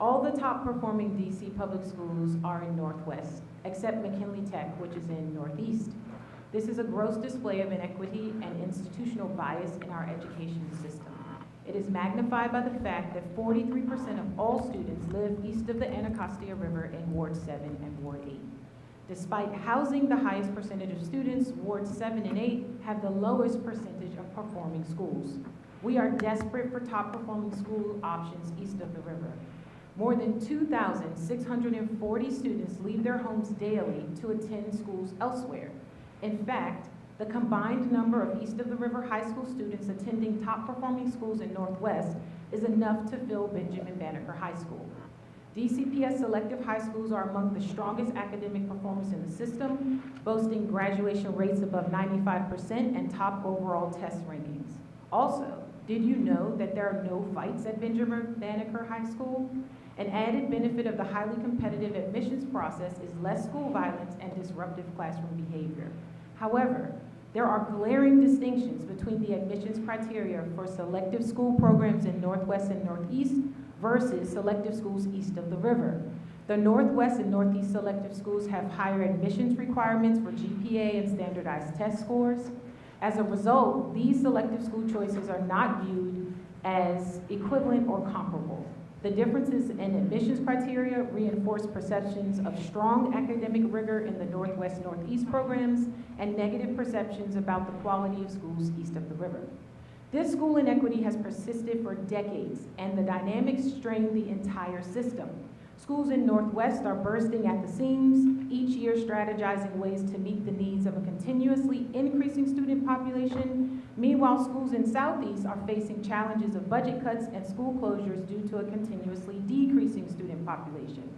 Speaker 20: All the top performing DC public schools are in Northwest, except McKinley Tech, which is in Northeast. This is a gross display of inequity and institutional bias in our education system. It is magnified by the fact that 43% of all students live east of the Anacostia River in Ward 7 and Ward 8. Despite housing the highest percentage of students, Wards 7 and 8 have the lowest percentage of performing schools. We are desperate for top performing school options east of the river. More than 2,640 students leave their homes daily to attend schools elsewhere. In fact, the combined number of east of the river high school students attending top performing schools in Northwest is enough to fill Benjamin Banneker High School. DCPS selective high schools are among the strongest academic performers in the system, boasting graduation rates above 95% and top overall test rankings. Also, did you know that there are no fights at Benjamin Banneker High School? An added benefit of the highly competitive admissions process is less school violence and disruptive classroom behavior. However, there are glaring distinctions between the admissions criteria for selective school programs in Northwest and Northeast versus selective schools east of the river. The Northwest and Northeast selective schools have higher admissions requirements for GPA and standardized test scores. As a result, these selective school choices are not viewed as equivalent or comparable. The differences in admissions criteria reinforce perceptions of strong academic rigor in the Northwest-Northeast programs and negative perceptions about the quality of schools east of the river. This school inequity has persisted for decades, and the dynamics strain the entire system. Schools in Northwest are bursting at the seams, each year strategizing ways to meet the needs of a continuously increasing student population. Meanwhile, schools in Southeast are facing challenges of budget cuts and school closures due to a continuously decreasing student population.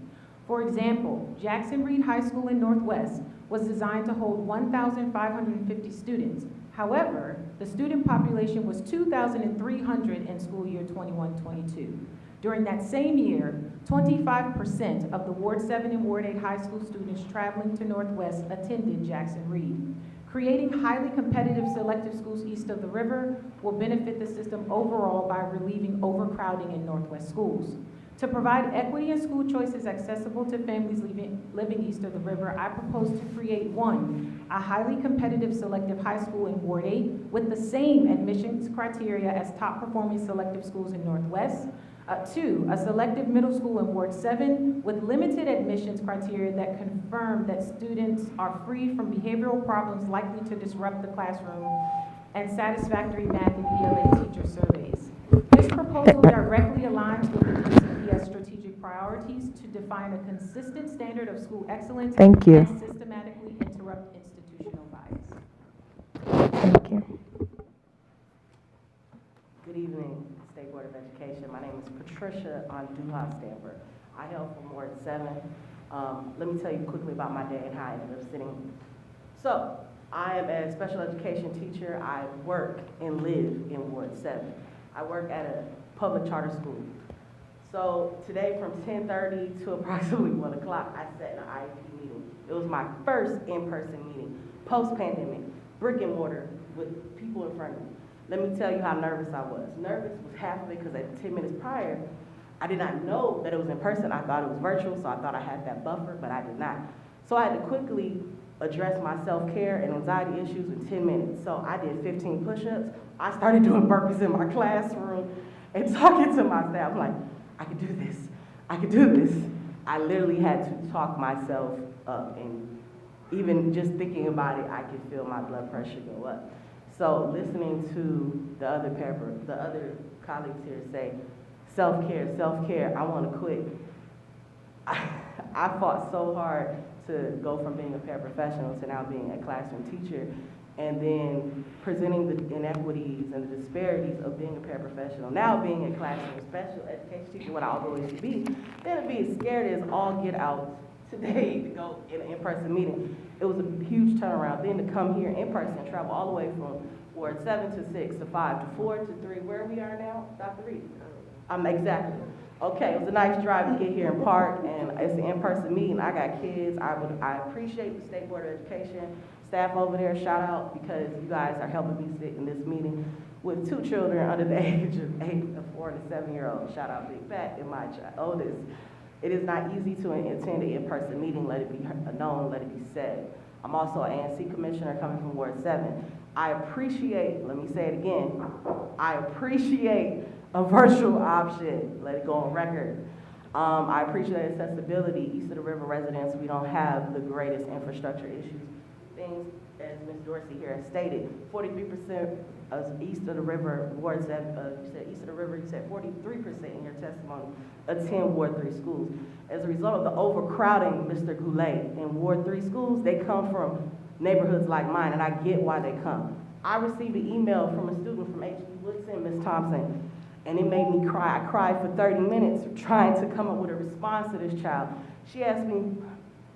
Speaker 20: For example, Jackson Reed High School in Northwest was designed to hold 1,550 students. However, the student population was 2,300 in school year 21-22. During that same year, 25% of the Ward 7 and Ward 8 high school students traveling to Northwest attended Jackson Reed. Creating highly competitive selective schools east of the river will benefit the system overall by relieving overcrowding in Northwest schools. To provide equity in school choices accessible to families living east of the river, I propose to create a highly competitive selective high school in Ward 8 with the same admissions criteria as top performing selective schools in Northwest. 2, a selective middle school in Ward 7 with limited admissions criteria that confirm that students are free from behavioral problems likely to disrupt the classroom and satisfactory math and ELA teacher surveys. This proposal directly aligns with the DCPS strategic priorities to define a consistent standard of school excellence
Speaker 2: Thank you.
Speaker 20: and systematically interrupt institutional bias.
Speaker 2: Thank you.
Speaker 21: Good evening, State Board of Education. My name is Patricia Anduha-Stanford. I hail from Ward 7. Let me tell you quickly about my day and how I ended up sitting. So, I am a special education teacher. I work and live in Ward 7. I work at a public charter school. So today from 10:30 to approximately 1 o'clock, I sat in an IEP meeting. It was my first in-person meeting, post-pandemic, brick and mortar with people in front of me. Let me tell you how nervous I was. Nervous was half of it because at 10 minutes prior, I did not know that it was in person. I thought it was virtual, so I thought I had that buffer, but I did not. So I had to quickly address my self-care and anxiety issues in 10 minutes. So I did 15 push-ups. I started doing burpees in my classroom and talking to my staff. I'm like, I could do this. I could do this. I literally had to talk myself up, and even just thinking about it, I could feel my blood pressure go up. So listening to the other colleagues here say, self-care, self-care, I want to quit. I fought so hard to go from being a paraprofessional to now being a classroom teacher, and then presenting the inequities and the disparities of being a paraprofessional, now being a classroom special education teacher, what I always be, then to be as scared as all get out today to go in an in-person meeting. It was a huge turnaround. Then to come here in person, travel all the way from Ward 7 to 6 to 5 to 4 to 3, where we are now, Dr. Reed? Exactly. Okay, it was a nice drive to get here and park, and it's an in-person meeting. I got kids. I appreciate the State Board of Education staff over there. Shout out, because you guys are helping me sit in this meeting with 2 children under the age of 8, a 4 and a 7-year-old. Shout out Big Fat and my oldest. It is not easy to attend an in-person meeting. Let it be known. Let it be said. I'm also an ANC commissioner coming from Ward 7. I appreciate. Let me say it again. I appreciate a virtual option. Let it go on record. I appreciate accessibility. East of the River residents, we don't have the greatest infrastructure issues. Things, as Ms. Dorsey here has stated, 43% of East of the River wards that, you said East of the River, you said 43% in your testimony attend Ward 3 schools. As a result of the overcrowding, Mr. Goulet, in Ward 3 schools, they come from neighborhoods like mine, and I get why they come. I received an email from a student from H.D. Woodson, Ms. Thompson, and it made me cry. I cried for 30 minutes trying to come up with a response to this child. She asked me,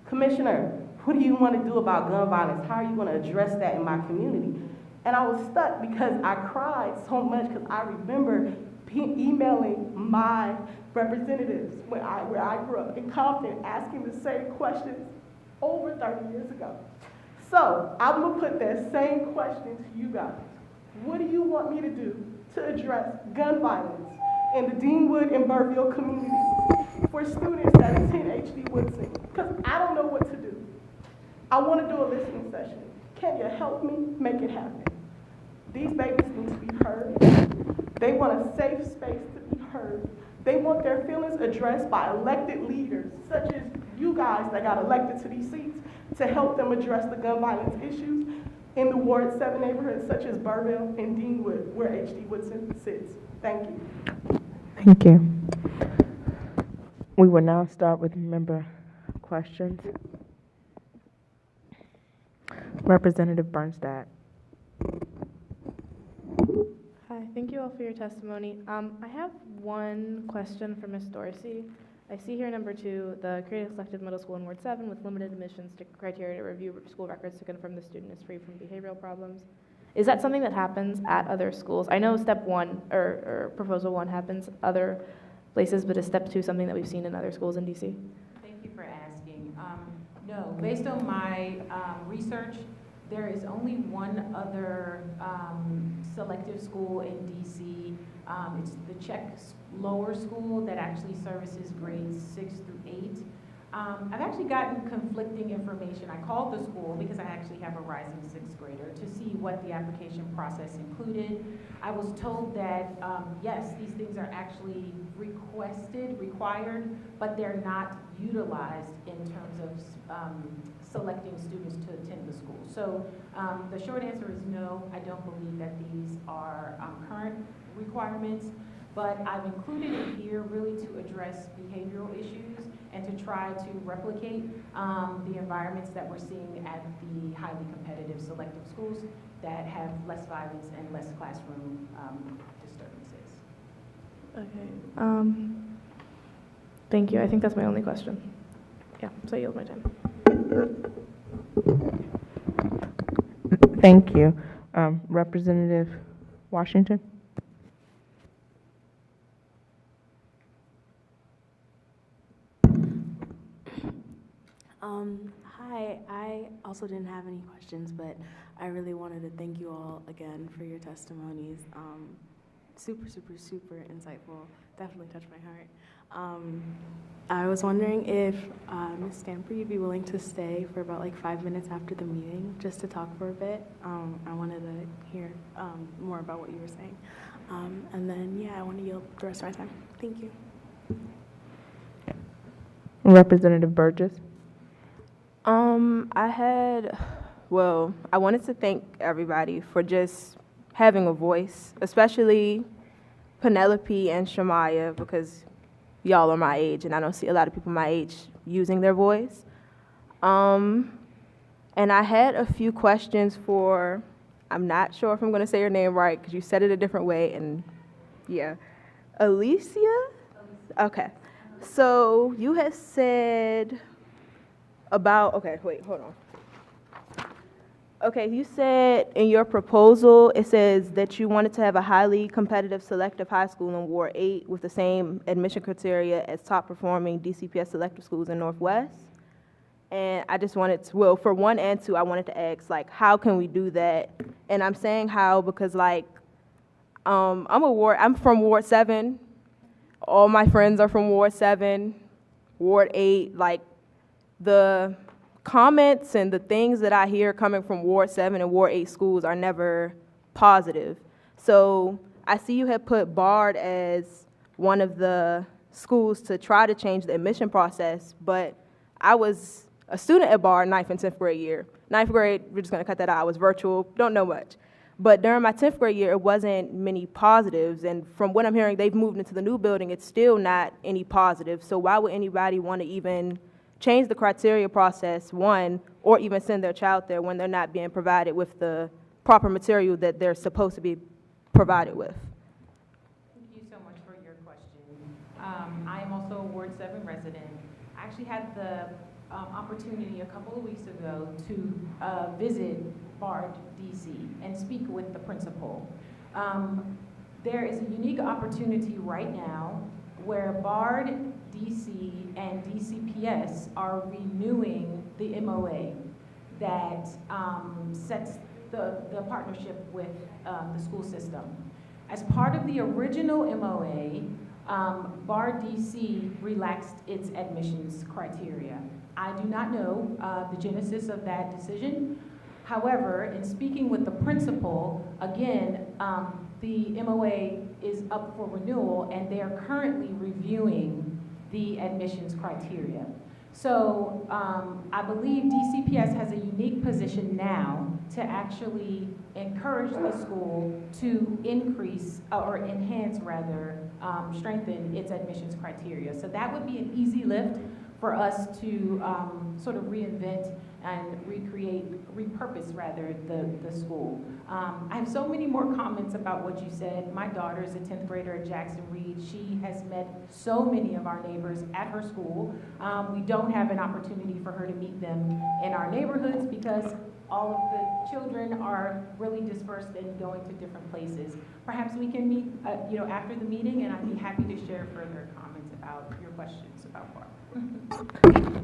Speaker 21: Commissioner, what do you want to do about gun violence? How are you going to address that in my community? And I was stuck because I cried so much because I remember emailing my representatives where I grew up in Compton, asking the same questions over 30 years ago. So I'm going to put that same question to you guys. What do you want me to do to address gun violence in the Deanwood and Burville communities for students that attend H.D. Woodson? Because I don't know what to do. I want to do a listening session. Can you help me make it happen? These babies need to be heard. They want a safe space to be heard. They want their feelings addressed by elected leaders, such as you guys that got elected to these seats, to help them address the gun violence issues in the Ward 7 neighborhoods, such as Burville and Deanwood, where H.D. Woodson sits. Thank you.
Speaker 2: Thank you. We will now start with member questions. Representative Bernstadt.
Speaker 12: Hi, thank you all for your testimony. I have one question for Ms. Dorsey. I see here number 2, the creating a selective middle school in Ward 7 with limited admissions to criteria to review school records to confirm the student is free from behavioral problems. Is that something that happens at other schools? I know step 1 or proposal 1 happens other places, but is step 2 something that we've seen in other schools in DC?
Speaker 20: Thank you for asking. No, based on my research, There is only one other selective school in DC. It's the Czech lower school that actually services grades 6 through 8. I've actually gotten conflicting information. I called the school because I actually have a rising 6th grader to see what the application process included. I was told that, yes, these things are actually required, but they're not utilized in terms of selecting students to attend the school. So the short answer is no, I don't believe that these are current requirements, but I've included it here really to address behavioral issues and to try to replicate the environments that we're seeing at the highly competitive selective schools that have less violence and less classroom disturbances.
Speaker 12: Okay. Thank you. I think that's my only question. Yeah, so I yield my time.
Speaker 2: Thank you. Representative Washington?
Speaker 14: Hi, I also didn't have any questions, but I really wanted to thank you all again for your testimonies. Super, super, super insightful. Definitely touched my heart. I was wondering if Ms. Stamper, you'd be willing to stay for about like 5 minutes after the meeting just to talk for a bit. I wanted to hear more about what you were saying. And then, yeah, I want to yield the rest of my time. Thank you.
Speaker 2: Representative Burgess?
Speaker 9: I wanted to thank everybody for just having a voice, especially Penelope and Shamaya, because y'all are my age, and I don't see a lot of people my age using their voice. And I had a few questions for, I'm not sure if I'm going to say your name right, because you said it a different way, and yeah, Alicia? Okay. So you had said about, okay, wait, hold on. Okay, you said in your proposal, it says that you wanted to have a highly competitive selective high school in Ward 8 with the same admission criteria as top performing DCPS selective schools in Northwest. And I just wanted to, well, for 1 and 2, I wanted to ask, like, how can we do that? And I'm saying how because, like, I'm from Ward 7. All my friends are from Ward 7, Ward 8, like, the comments and the things that I hear coming from Ward 7 and Ward 8 schools are never positive. So I see you have put Bard as one of the schools to try to change the admission process, but I was a student at Bard 9th and 10th grade year. 9th grade, we're just gonna cut that out, I was virtual, don't know much. But during my 10th grade year, it wasn't many positives, and from what I'm hearing, they've moved into the new building, it's still not any positives. So why would anybody wanna even change the criteria process, one, or even send their child there when they're not being provided with the proper material that they're supposed to be provided with?
Speaker 20: Thank you so much for your question. I am also a Ward 7 resident. I actually had the opportunity a couple of weeks ago to visit Bard DC and speak with the principal. There is a unique opportunity right now where Bard DC and DCPS are renewing the MOA that sets the partnership with the school system. As part of the original MOA, Bard DC relaxed its admissions criteria. I do not know the genesis of that decision. However, in speaking with the principal, again, the MOA is up for renewal and they are currently reviewing the admissions criteria. So I believe DCPS has a unique position now to actually encourage the school to increase or enhance rather, strengthen its admissions criteria. So that would be an easy lift for us to sort of reinvent and repurpose rather the school. I have so many more comments about what you said. My daughter is a 10th grader at Jackson Reed. She has met so many of our neighbors at her school. We don't have an opportunity for her to meet them in our neighborhoods because all of the children are really dispersed and going to different places. Perhaps we can meet after the meeting, and I'd be happy to share further comments about your questions about Bard.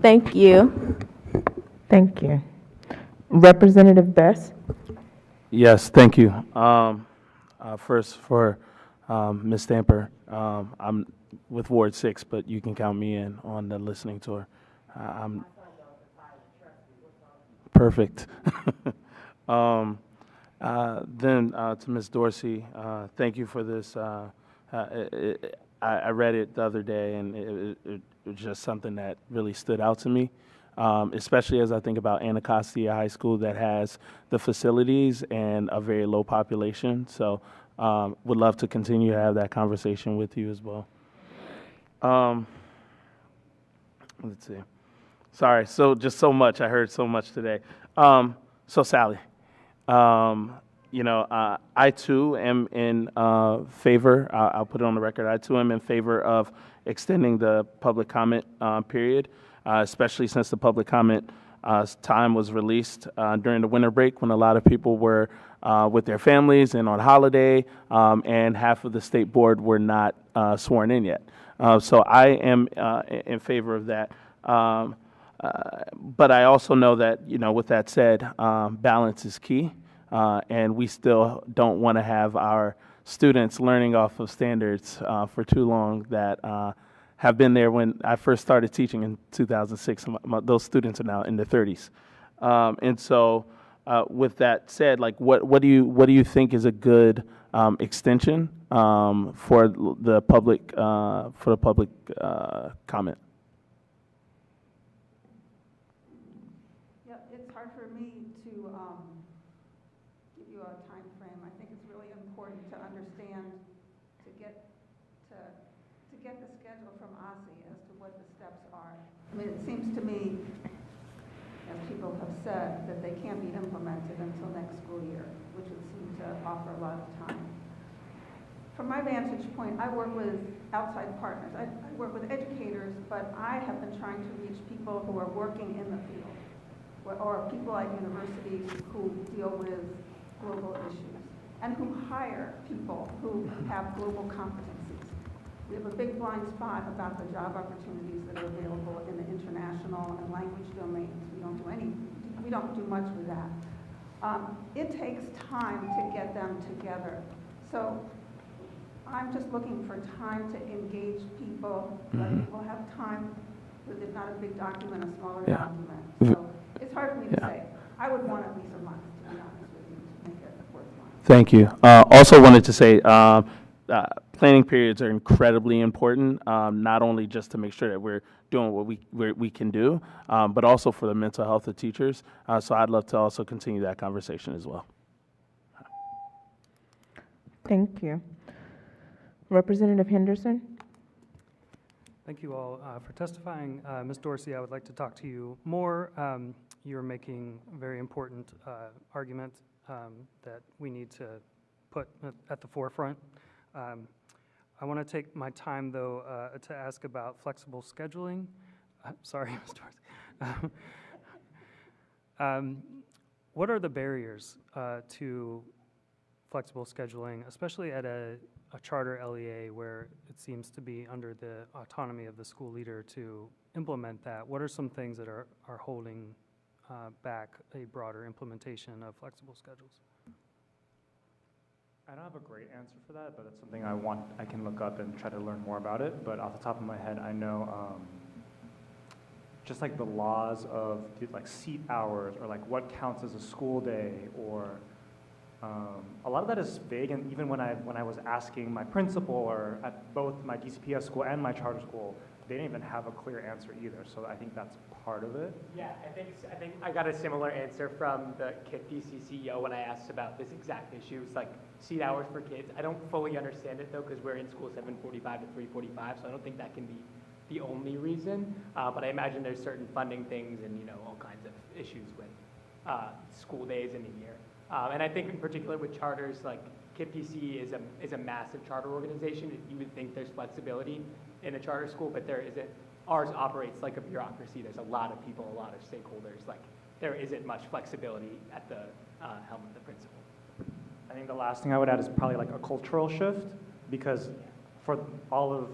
Speaker 9: Thank you.
Speaker 2: Thank you. Representative Best?
Speaker 8: Yes, thank you. First for Ms. Stamper, I'm with Ward 6, but you can count me in on the listening tour. I'm perfect. Then to Ms. Dorsey, thank you for this. I read it the other day, and it was just something that really stood out to me, especially as I think about Anacostia High School that has the facilities and a very low population. So would love to continue to have that conversation with you as well. Let's see. Sorry, so just so much. I heard so much today. So Sally, I too am in favor, I'll put it on the record, I too am in favor of extending the public comment period, especially since the public comment time was released during the winter break when a lot of people were with their families and on holiday, and half of the state board were not sworn in yet. So I am in favor of that. But I also know that, with that said, balance is key, and we still don't want to have our students learning off of standards for too long that have been there when I first started teaching in 2006. Those students are now in their 30s. And so with that said, like, what do you think is a good extension for the public comment?
Speaker 19: It's hard for me to give you a time frame. I think it's really important to understand, to get the schedule from OSSI as to what the steps are. I mean, it seems to me, as people have said, that they can't be implemented until next school year, which would seem to offer a lot of time. From my vantage point, I work with outside partners. I work with educators, but I have been trying to reach people who are working in the field, or people at universities who deal with global issues, and who hire people who have global competencies. We have a big blind spot about the job opportunities that are available in the international and language domains. We don't do much with that. It takes time to get them together. So I'm just looking for time to engage people, let people have time with, if not a big document, a smaller document. So it's hard for me to say. I would want at least a month, to be honest with you, to make it worthwhile.
Speaker 8: Thank you. Also wanted to say planning periods are incredibly important, not only just to make sure that we're doing what we can do, but also for the mental health of teachers. So I'd love to also continue that conversation as well.
Speaker 2: Thank you. Representative Henderson?
Speaker 6: Thank you all for testifying. Ms. Dorsey, I would like to talk to you more. You're making a very important argument that we need to put at the forefront. I want to take my time, though, to ask about flexible scheduling. Sorry, Ms. Dorsey. What are the barriers to flexible scheduling, especially at a charter LEA where it seems to be under the autonomy of the school leader to implement that? What are some things that are holding back a broader implementation of flexible schedules?
Speaker 17: I don't have a great answer for that, but it's something I can look up and try to learn more about it. But off the top of my head, I know just like the laws of like seat hours, or like what counts as a school day, or a lot of that is vague. And even when I was asking my principal, or at both my DCPS school and my charter school, they didn't even have a clear answer either. So I think that's part of it.
Speaker 18: Yeah, I think I got a similar answer from the KIT DC CEO when I asked about this exact issue. It's like seat hours for kids. I don't fully understand it though, because we're in school 7:45 to 3:45, so I don't think that can be the only reason. But I imagine there's certain funding things and all kinds of issues with school days in a year. And I think in particular with charters, like KIT DC is a massive charter organization. You would think there's flexibility in a charter school, but there isn't. Ours operates like a bureaucracy. There's a lot of people, a lot of stakeholders. Like, there isn't much flexibility at the helm of the principal.
Speaker 17: I think the last thing I would add is probably like a cultural shift, because for all of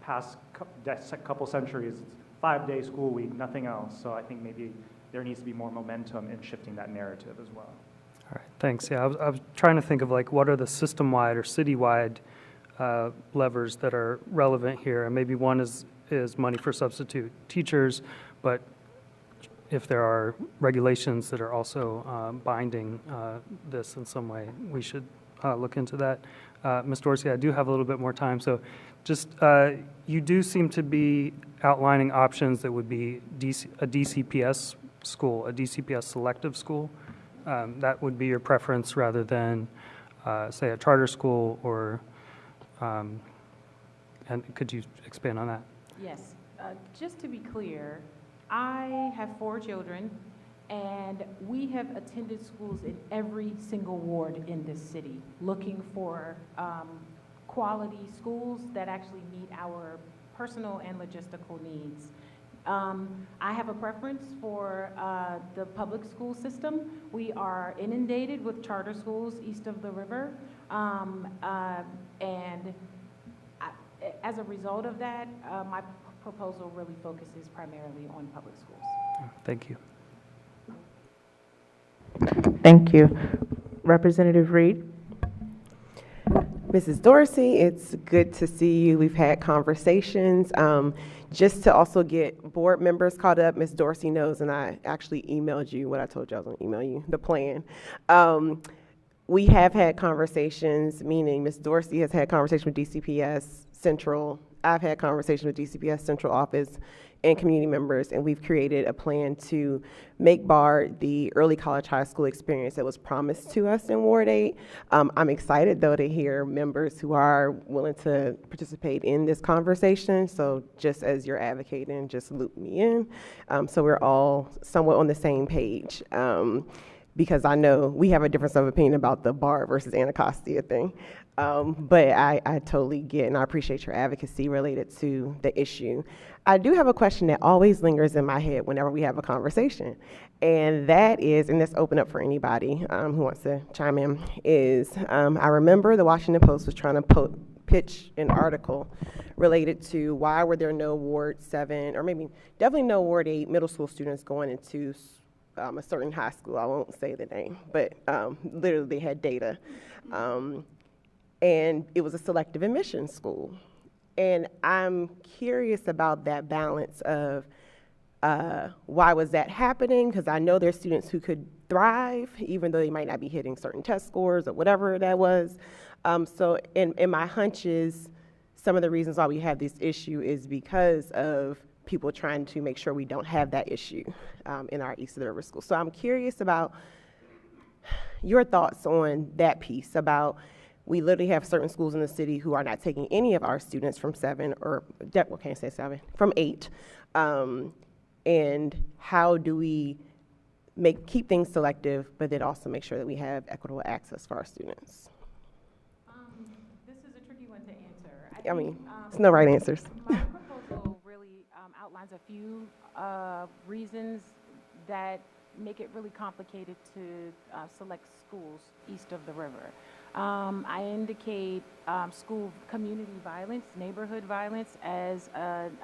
Speaker 17: past couple centuries, it's 5-day school week, nothing else. So I think maybe there needs to be more momentum in shifting that narrative as well.
Speaker 6: All right, thanks. Yeah, I was trying to think of like what are the system-wide or city-wide levers that are relevant here, and maybe one is money for substitute teachers, but if there are regulations that are also binding this in some way, we should look into that. Ms. Dorsey, I do have a little bit more time, so just you do seem to be outlining options that would be a DCPS school, a DCPS selective school. That would be your preference rather than, say, a charter school or, and could you expand on that?
Speaker 20: Yes. Just to be clear, I have 4 children, and we have attended schools in every single ward in this city, looking for quality schools that actually meet our personal and logistical needs. I have a preference for the public school system. We are inundated with charter schools east of the river, and as a result of that, my proposal really focuses primarily on public schools.
Speaker 6: Thank you.
Speaker 2: Thank you. Representative Reed?
Speaker 3: Mrs. Dorsey, it's good to see you. We've had conversations. Just to also get board members caught up, Ms. Dorsey knows, and I actually emailed you what I told you I was going to email you, the plan. We have had conversations, meaning Ms. Dorsey has had conversations with DCPS Central. I've had conversations with DCPS Central Office and community members, and we've created a plan to make BARD the early college high school experience that was promised to us in Ward 8. I'm excited, though, to hear members who are willing to participate in this conversation. So just as you're advocating, just loop me in. So we're all somewhat on the same page. Because I know we have a difference of opinion about the BARD versus Anacostia thing. But I totally get and I appreciate your advocacy related to the issue. I do have a question that always lingers in my head whenever we have a conversation. And that is, and let's open up for anybody who wants to chime in, is I remember the Washington Post was trying to pitch an article related to why were there no Ward 7, or maybe definitely no Ward 8 middle school students going into a certain high school. I won't say the name, but literally they had data. And it was a selective admission school. And I'm curious about that balance of why was that happening? Because I know there's students who could thrive, even though they might not be hitting certain test scores or whatever that was. So in my hunch is some of the reasons why we have this issue is because of people trying to make sure we don't have that issue in our East of the River school. So I'm curious about your thoughts on that piece about we literally have certain schools in the city who are not taking any of our students from 7 or, well, can't say 7, from 8. And how do we keep things selective, but then also make sure that we have equitable access for our students?
Speaker 20: This is a tricky one to answer.
Speaker 3: I mean, there's no right answers.
Speaker 20: My proposal really outlines a few reasons that make it really complicated to select schools east of the river. I indicate school community violence, neighborhood violence as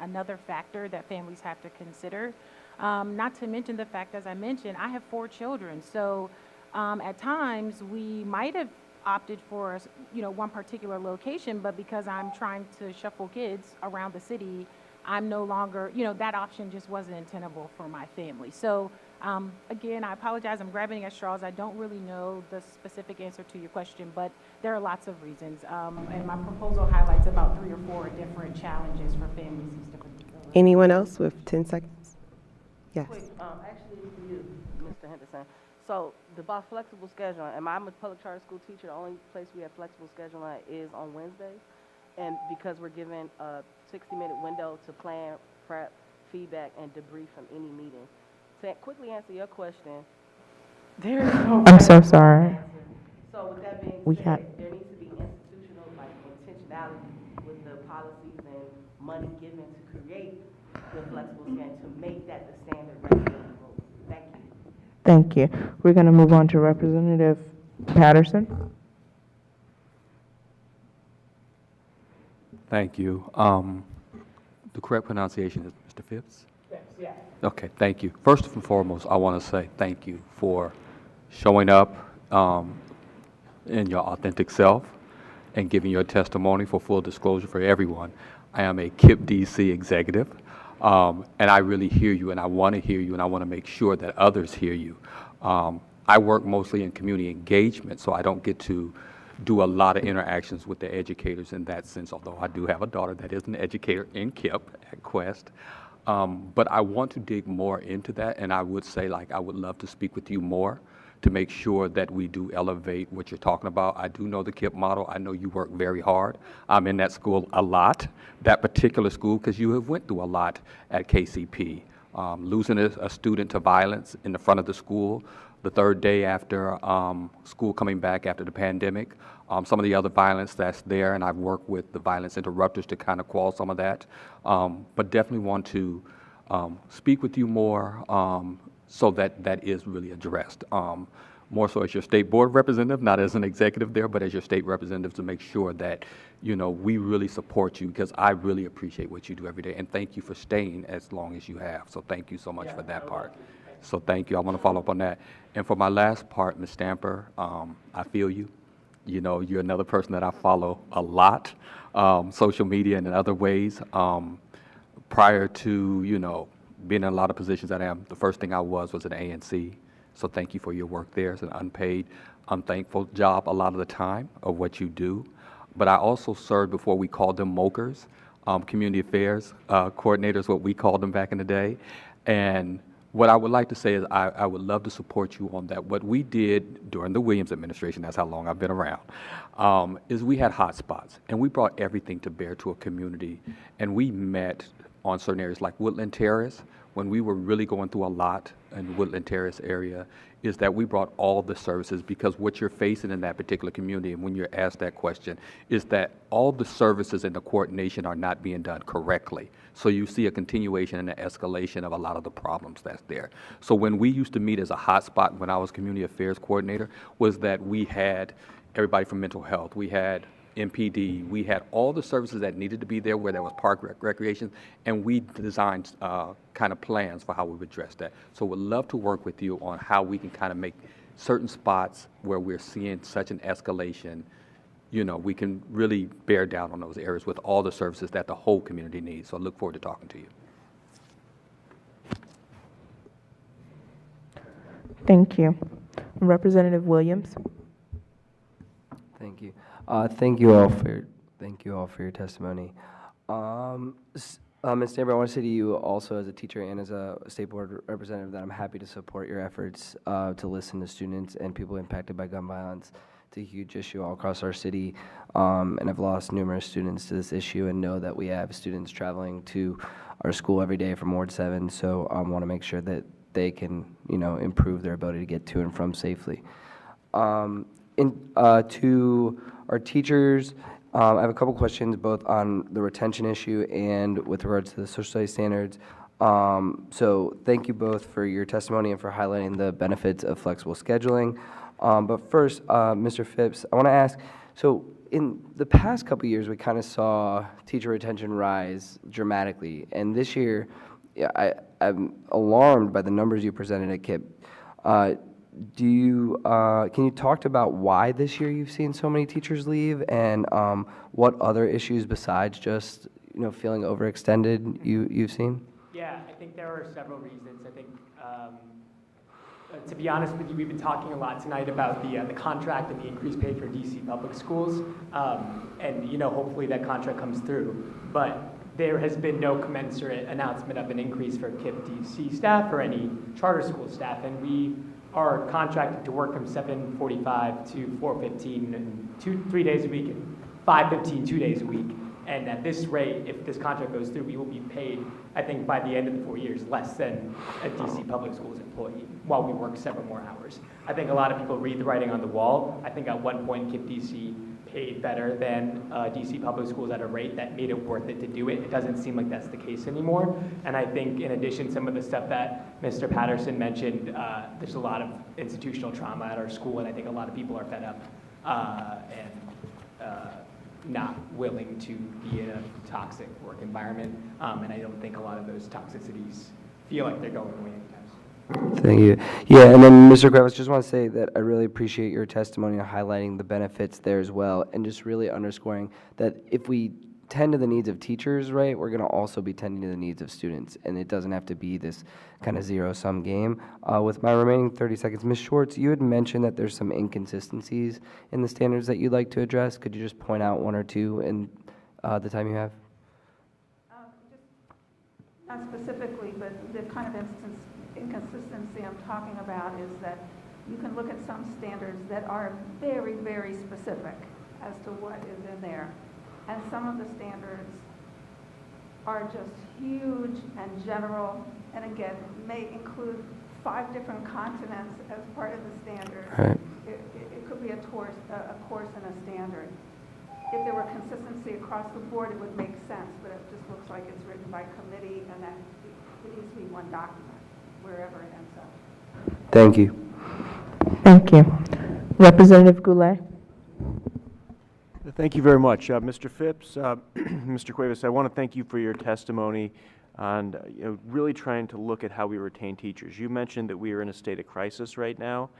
Speaker 20: another factor that families have to consider. Not to mention the fact, as I mentioned, I have 4 children. So at times we might have opted for one particular location, but because I'm trying to shuffle kids around the city, I'm no longer, that option just wasn't tenable for my family. So again, I apologize, I'm grabbing at straws. I don't really know the specific answer to your question, but there are lots of reasons. And my proposal highlights about 3 or 4 different challenges for families east of the river.
Speaker 3: Anyone else with 10 seconds? Yes.
Speaker 21: Quick, actually for you, Mr. Henderson. So about flexible scheduling, I'm a public charter school teacher. The only place we have flexible scheduling is on Wednesdays. And because we're given a 60-minute window to plan, prep, feedback, and debrief from any meeting. To quickly answer your question, there is no
Speaker 2: I'm so sorry.
Speaker 21: So with that being
Speaker 2: We
Speaker 21: said,
Speaker 2: had-
Speaker 21: there needs to be institutional intentionality with the policies and money given to create the flexible schedule to make that the standard regular rule. Thank you.
Speaker 2: Thank you. We're going to move on to Representative Patterson.
Speaker 4: Thank you. The correct pronunciation is Mr. Phipps?
Speaker 18: Yes.
Speaker 4: Okay, thank you. First and foremost, I want to say thank you for showing up in your authentic self and giving your testimony. For full disclosure for everyone, I am a KIP DC executive, and I really hear you, and I want to hear you, and I want to make sure that others hear you. I work mostly in community engagement, so I don't get to do a lot of interactions with the educators in that sense, although I do have a daughter that is an educator in KIP at Quest. But I want to dig more into that, and I would say, like, I would love to speak with you more to make sure that we do elevate what you're talking about. I do know the KIP model. I know you work very hard. I'm in that school a lot, that particular school, because you have went through a lot at KCP. Losing a student to violence in the front of the school, the third day after school coming back after the pandemic, some of the other violence that's there, and I've worked with the violence interrupters to kind of quell some of that. But definitely want to speak with you more so that that is really addressed. More so as your state board representative, not as an executive there, but as your state representative to make sure that, you know, we really support you, because I really appreciate what you do every day. And thank you for staying as long as you have. So thank you so much for that part. So thank you. I want to follow up on that. And for my last part, Ms. Stamper, I feel you. You know, you're another person that I follow a lot, social media and in other ways. Prior to, you know, being in a lot of positions that I am, the first thing I was an ANC. So thank you for your work there. It's an unpaid, unthankful job a lot of the time of what you do. But I also served before we called them MOKers, community affairs coordinators, what we called them back in the day. And what I would like to say is I would love to support you on that. What we did during the Williams administration, that's how long I've been around, is we had hotspots, and we brought everything to bear to a community. And we met on certain areas like Woodland Terrace, when we were really going through a lot in the Woodland Terrace area, is that we brought all the services, because what you're facing in that particular community, and when you're asked that question, is that all the services and the coordination are not being done correctly. So you see a continuation and an escalation of a lot of the problems that's there. So when we used to meet as a hotspot when I was community affairs coordinator, was that we had everybody from mental health, we had MPD, we had all the services that needed to be there, where there was park recreation, and we designed kind of plans for how we would address that. So we'd love to work with you on how we can kind of make certain spots where we're seeing such an escalation, you know, we can really bear down on those areas with all the services that the whole community needs. So I look forward to talking to you.
Speaker 2: Thank you. Representative Williams.
Speaker 15: Thank you. Thank you all for your testimony. Ms. Stamper, I want to say to you also as a teacher and as a state board representative that I'm happy to support your efforts to listen to students and people impacted by gun violence. It's a huge issue all across our city, and I've lost numerous students to this issue and know that we have students traveling to our school every day from Ward 7, so I want to make sure that they can, you know, improve their ability to get to and from safely. To our teachers, I have a couple questions both on the retention issue and with regards to the social studies standards. So thank you both for your testimony and for highlighting the benefits of flexible scheduling. But first, Mr. Phipps, I want to ask, so in the past couple of years, we kind of saw teacher retention rise dramatically. And this year, I'm alarmed by the numbers you presented at KIP. Can you talk about why this year you've seen so many teachers leave, and what other issues besides just, you know, feeling overextended you've seen?
Speaker 18: Yeah, I think there are several reasons. I think, to be honest with you, we've been talking a lot tonight about the contract and the increased pay for DC public schools, and you know, hopefully that contract comes through. But there has been no commensurate announcement of an increase for KIP DC staff or any charter school staff, and we are contracted to work from 7:45 to 4:15 and 3 days a week, and 5:15 2 days a week. And at this rate, if this contract goes through, we will be paid, I think, by the end of the 4 years, less than a DC Public Schools employee while we work several more hours. I think a lot of people read the writing on the wall. I think at one point, KIP DC paid better than DC Public Schools at a rate that made it worth it to do it. It doesn't seem like that's the case anymore. And I think, in addition, some of the stuff that Mr. Patterson mentioned, there's a lot of institutional trauma at our school, and I think a lot of people are fed up and not willing to be in a toxic work environment. And I don't think a lot of those toxicities
Speaker 16: feel like they're going away anytime soon.
Speaker 15: Thank you. Yeah, and then Mr. Kravitz, just want to say that I really appreciate your testimony on highlighting the benefits there as well, and just really underscoring that if we tend to the needs of teachers, right, we're going to also be tending to the needs of students, and it doesn't have to be this kind of zero-sum game. With my remaining 30 seconds, Ms. Schwartz, you had mentioned that there's some inconsistencies in the standards that you'd like to address. Could you just point out one or two in the time you have?
Speaker 19: Not specifically, but the kind of inconsistency I'm talking about is that you can look at some standards that are very, very specific as to what is in there. And some of the standards are just huge and general, and again, may include 5 different continents as part of the standard.
Speaker 15: Right.
Speaker 19: It could be a course in a standard. If there were consistency across the board, it would make sense, but it just looks like it's written by committee, and that it needs to be one document, wherever it ends up.
Speaker 15: Thank you.
Speaker 2: Thank you. Representative Goulet.
Speaker 7: Thank you very much. Mr. Phipps, Mr. Cuevas, I want to thank you for your testimony on really trying to look at how we retain teachers. You mentioned that we are in a state of crisis right now,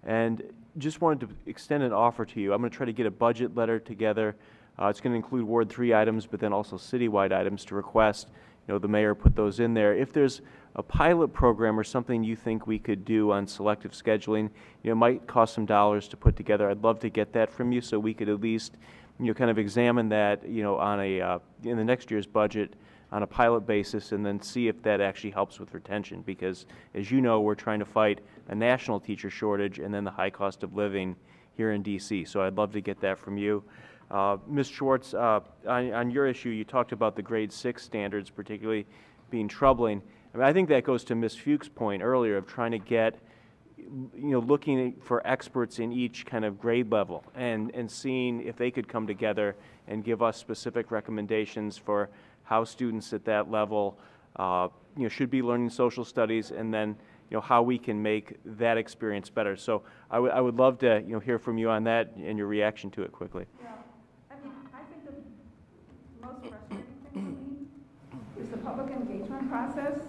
Speaker 7: and just wanted to extend an offer to you. I'm going to try to get a budget letter together. It's going to include Ward 3 items, but then also citywide items to request, the mayor put those in there. If there's a pilot program or something you think we could do on selective scheduling, it might cost some dollars to put together. I'd love to get that from you so we could at least, kind of examine that, on a, in the next year's budget on a pilot basis, and then see if that actually helps with retention, because as you know, we're trying to fight a national teacher shortage and then the high cost of living here in DC. So I'd love to get that from you. Ms. Schwartz, on your issue, you talked about the grade 6 standards particularly being troubling. I mean, I think that goes to Ms. Fuchs' point earlier of trying to get, looking for experts in each kind of grade level and seeing if they could come together and give us specific recommendations for how students at that level, should be learning social studies, and then, how we can make that experience better. So I would love to, hear from you on that and your reaction to it quickly.
Speaker 19: Yeah, I mean, I think the most frustrating thing for me is the public engagement process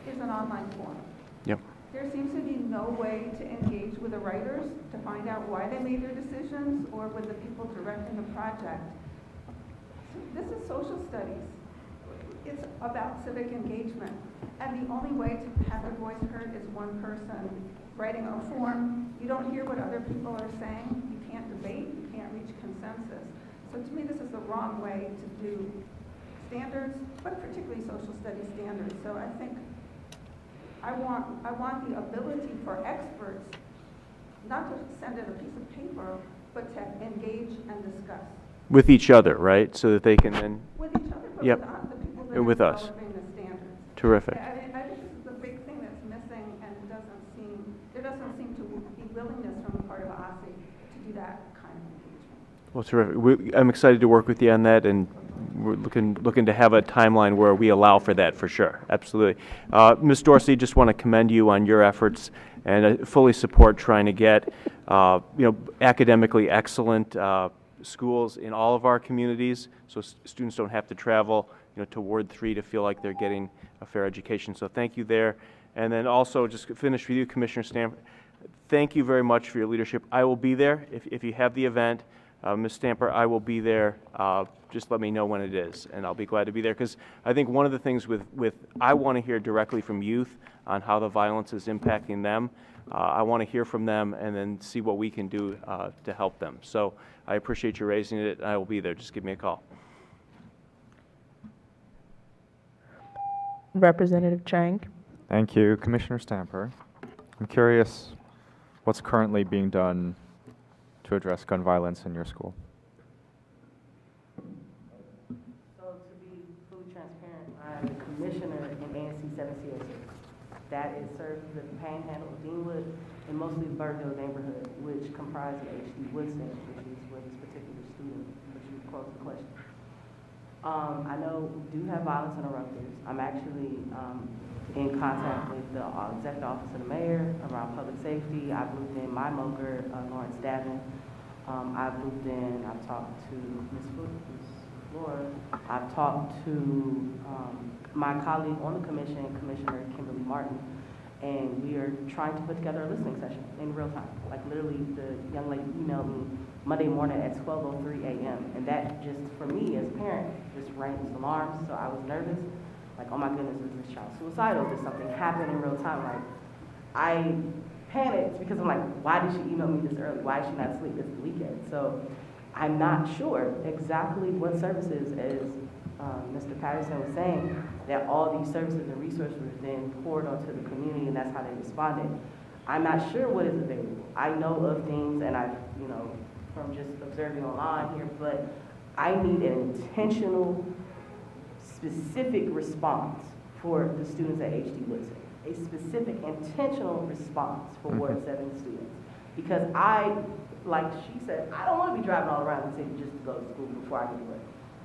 Speaker 19: is an online form.
Speaker 7: Yep.
Speaker 19: There seems to be no way to engage with the writers to find out why they made their decisions, or with the people directing the project. This is social studies. It's about civic engagement. And the only way to have your voice heard is one person writing a form. You don't hear what other people are saying. You can't debate. You can't reach consensus. So to me, this is the wrong way to do standards, but particularly social studies standards. So I think I want the ability for experts not to send in a piece of paper, but to engage and discuss.
Speaker 7: With each other, right? So that they can then...
Speaker 19: With each other, but
Speaker 7: yep.
Speaker 19: with the people that
Speaker 7: with
Speaker 19: are
Speaker 7: us.
Speaker 19: developing the standards.
Speaker 7: Terrific.
Speaker 19: I think this is the big thing that's missing, and there doesn't seem to be willingness from the part of OSSE to do that kind of engagement.
Speaker 7: Well, terrific. I'm excited to work with you on that, and we're looking to have a timeline where we allow for that for sure. Absolutely. Ms. Dorsey, just want to commend you on your efforts, and fully support trying to get academically excellent schools in all of our communities, so students don't have to travel to Ward 3 to feel like they're getting a fair education. So thank you there. And then also, just to finish with you, Commissioner Stamper, thank you very much for your leadership. I will be there if you have the event. Ms. Stamper, I will be there. Just let me know when it is, and I'll be glad to be there, because I think one of the things I want to hear directly from youth on how the violence is impacting them. I want to hear from them and then see what we can do to help them. So I appreciate you raising it, and I will be there. Just give me a call.
Speaker 2: Representative Chang.
Speaker 16: Thank you, Commissioner Stamper. I'm curious what's currently being done to address gun violence in your school.
Speaker 21: So to be fully transparent, I'm the commissioner in ANC 706. That is serves the Panhandle of Deanwood and mostly the Burville neighborhood, which comprises H.D. Woodson, which is where this particular student, which you posed the question. I know we do have violence interrupters. I'm actually in contact with the Executive Office of the Mayor around public safety. I've looped in my MOGR, Lawrence Davin. I've talked to Ms. Laura I've talked to my colleague on the commission, Commissioner Kimberly Martin, and we are trying to put together a listening session in real time. Like literally, the young lady emailed me Monday morning at 12:03 a.m. And that just, for me as a parent, just rang alarms. So I was nervous. Like, oh my goodness, is this child suicidal? Did something happen in real time? Like, I panicked because I'm like, why did she email me this early? Why is she not asleep? It's the weekend. So I'm not sure exactly what services, as Mr. Patterson was saying, that all these services and resources were then poured onto the community, and that's how they responded. I'm not sure what is available. I know of things, and I've, from just observing online here, but I need an intentional, specific response for the students at HD Woodson. A specific, intentional response for Ward 7 students. Because like she said, I don't want to be driving all around the city just to go to school before I get to work.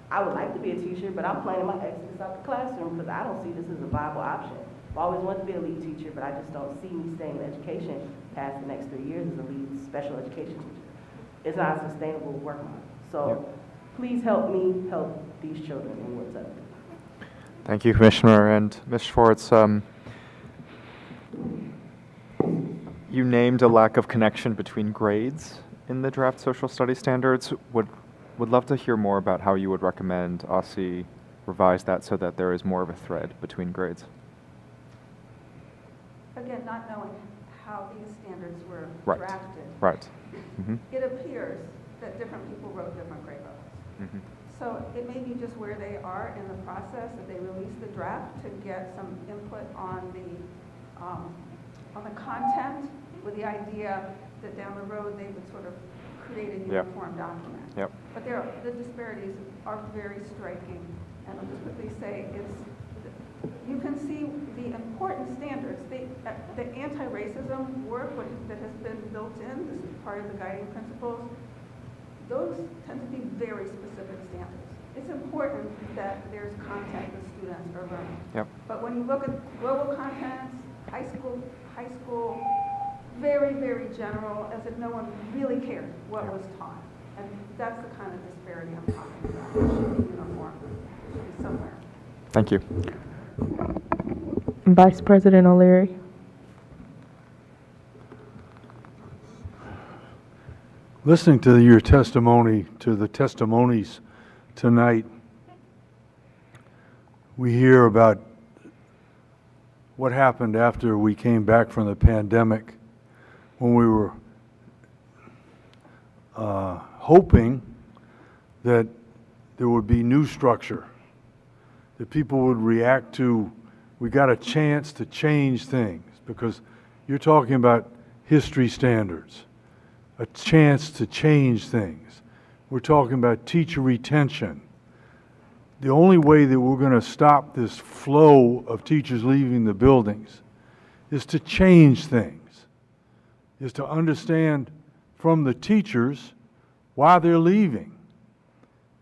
Speaker 21: I would like to be a teacher, but I'm planning my exodus out the classroom because I don't see this as a viable option. I've always wanted to be a lead teacher, but I just don't see me staying in education past the next 3 years as a lead special education teacher. It's not a sustainable work model. So please help me help these children in Ward 7.
Speaker 16: Thank you, Commissioner. And Ms. Schwartz, you named a lack of connection between grades in the draft social studies standards. Would love to hear more about how you would recommend OSSE revise that so that there is more of a thread between grades.
Speaker 19: Again, not knowing how these standards were
Speaker 16: Right.
Speaker 19: drafted.
Speaker 16: Right.
Speaker 19: It appears that different people wrote different grade levels. So it may be just where they are in the process, that they release the draft to get some input on the content, with the idea that down the road they would sort of create a uniform document.
Speaker 16: Yep.
Speaker 19: But the disparities are very striking. And I'll just quickly say, you can see the important standards. The anti-racism work that has been built in, this is part of the guiding principles, those tend to be very specific standards. It's important that there's content that students are learning.
Speaker 16: Yep.
Speaker 19: But when you look at global contents, high school, very, very general, as if no one really cared what was taught. And that's the kind of disparity I'm talking about. It should be uniform. It should be somewhere.
Speaker 16: Thank you.
Speaker 2: Vice President O'Leary.
Speaker 1: Listening to your testimony, to the testimonies tonight, we hear about what happened after we came back from the pandemic, when we were hoping that there would be new structure, that people would react to, we got a chance to change things, because you're talking about history standards, a chance to change things. We're talking about teacher retention. The only way that we're going to stop this flow of teachers leaving the buildings is to change things, is to understand from the teachers why they're leaving.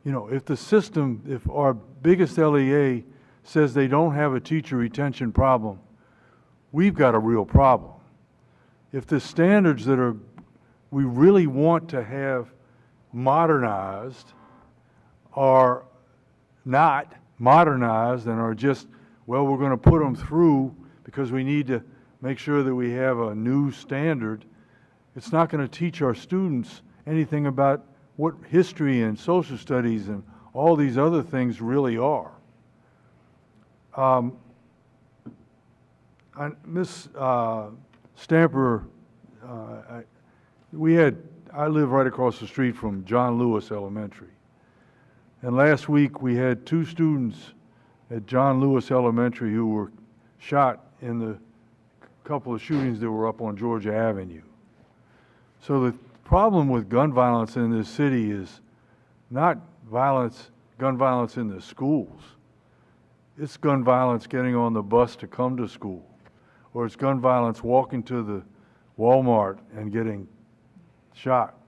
Speaker 1: If the system, if our biggest LEA says they don't have a teacher retention problem, we've got a real problem. If the standards that we really want to have modernized are not modernized and are just, well, we're going to put them through because we need to make sure that we have a new standard, it's not going to teach our students anything about what history and social studies and all these other things really are. Ms. Stamper, I live right across the street from John Lewis Elementary. And last week we had 2 students at John Lewis Elementary who were shot in the couple of shootings that were up on Georgia Avenue. So the problem with gun violence in this city is not gun violence in the schools. It's gun violence getting on the bus to come to school, or it's gun violence walking to the Walmart and getting shot.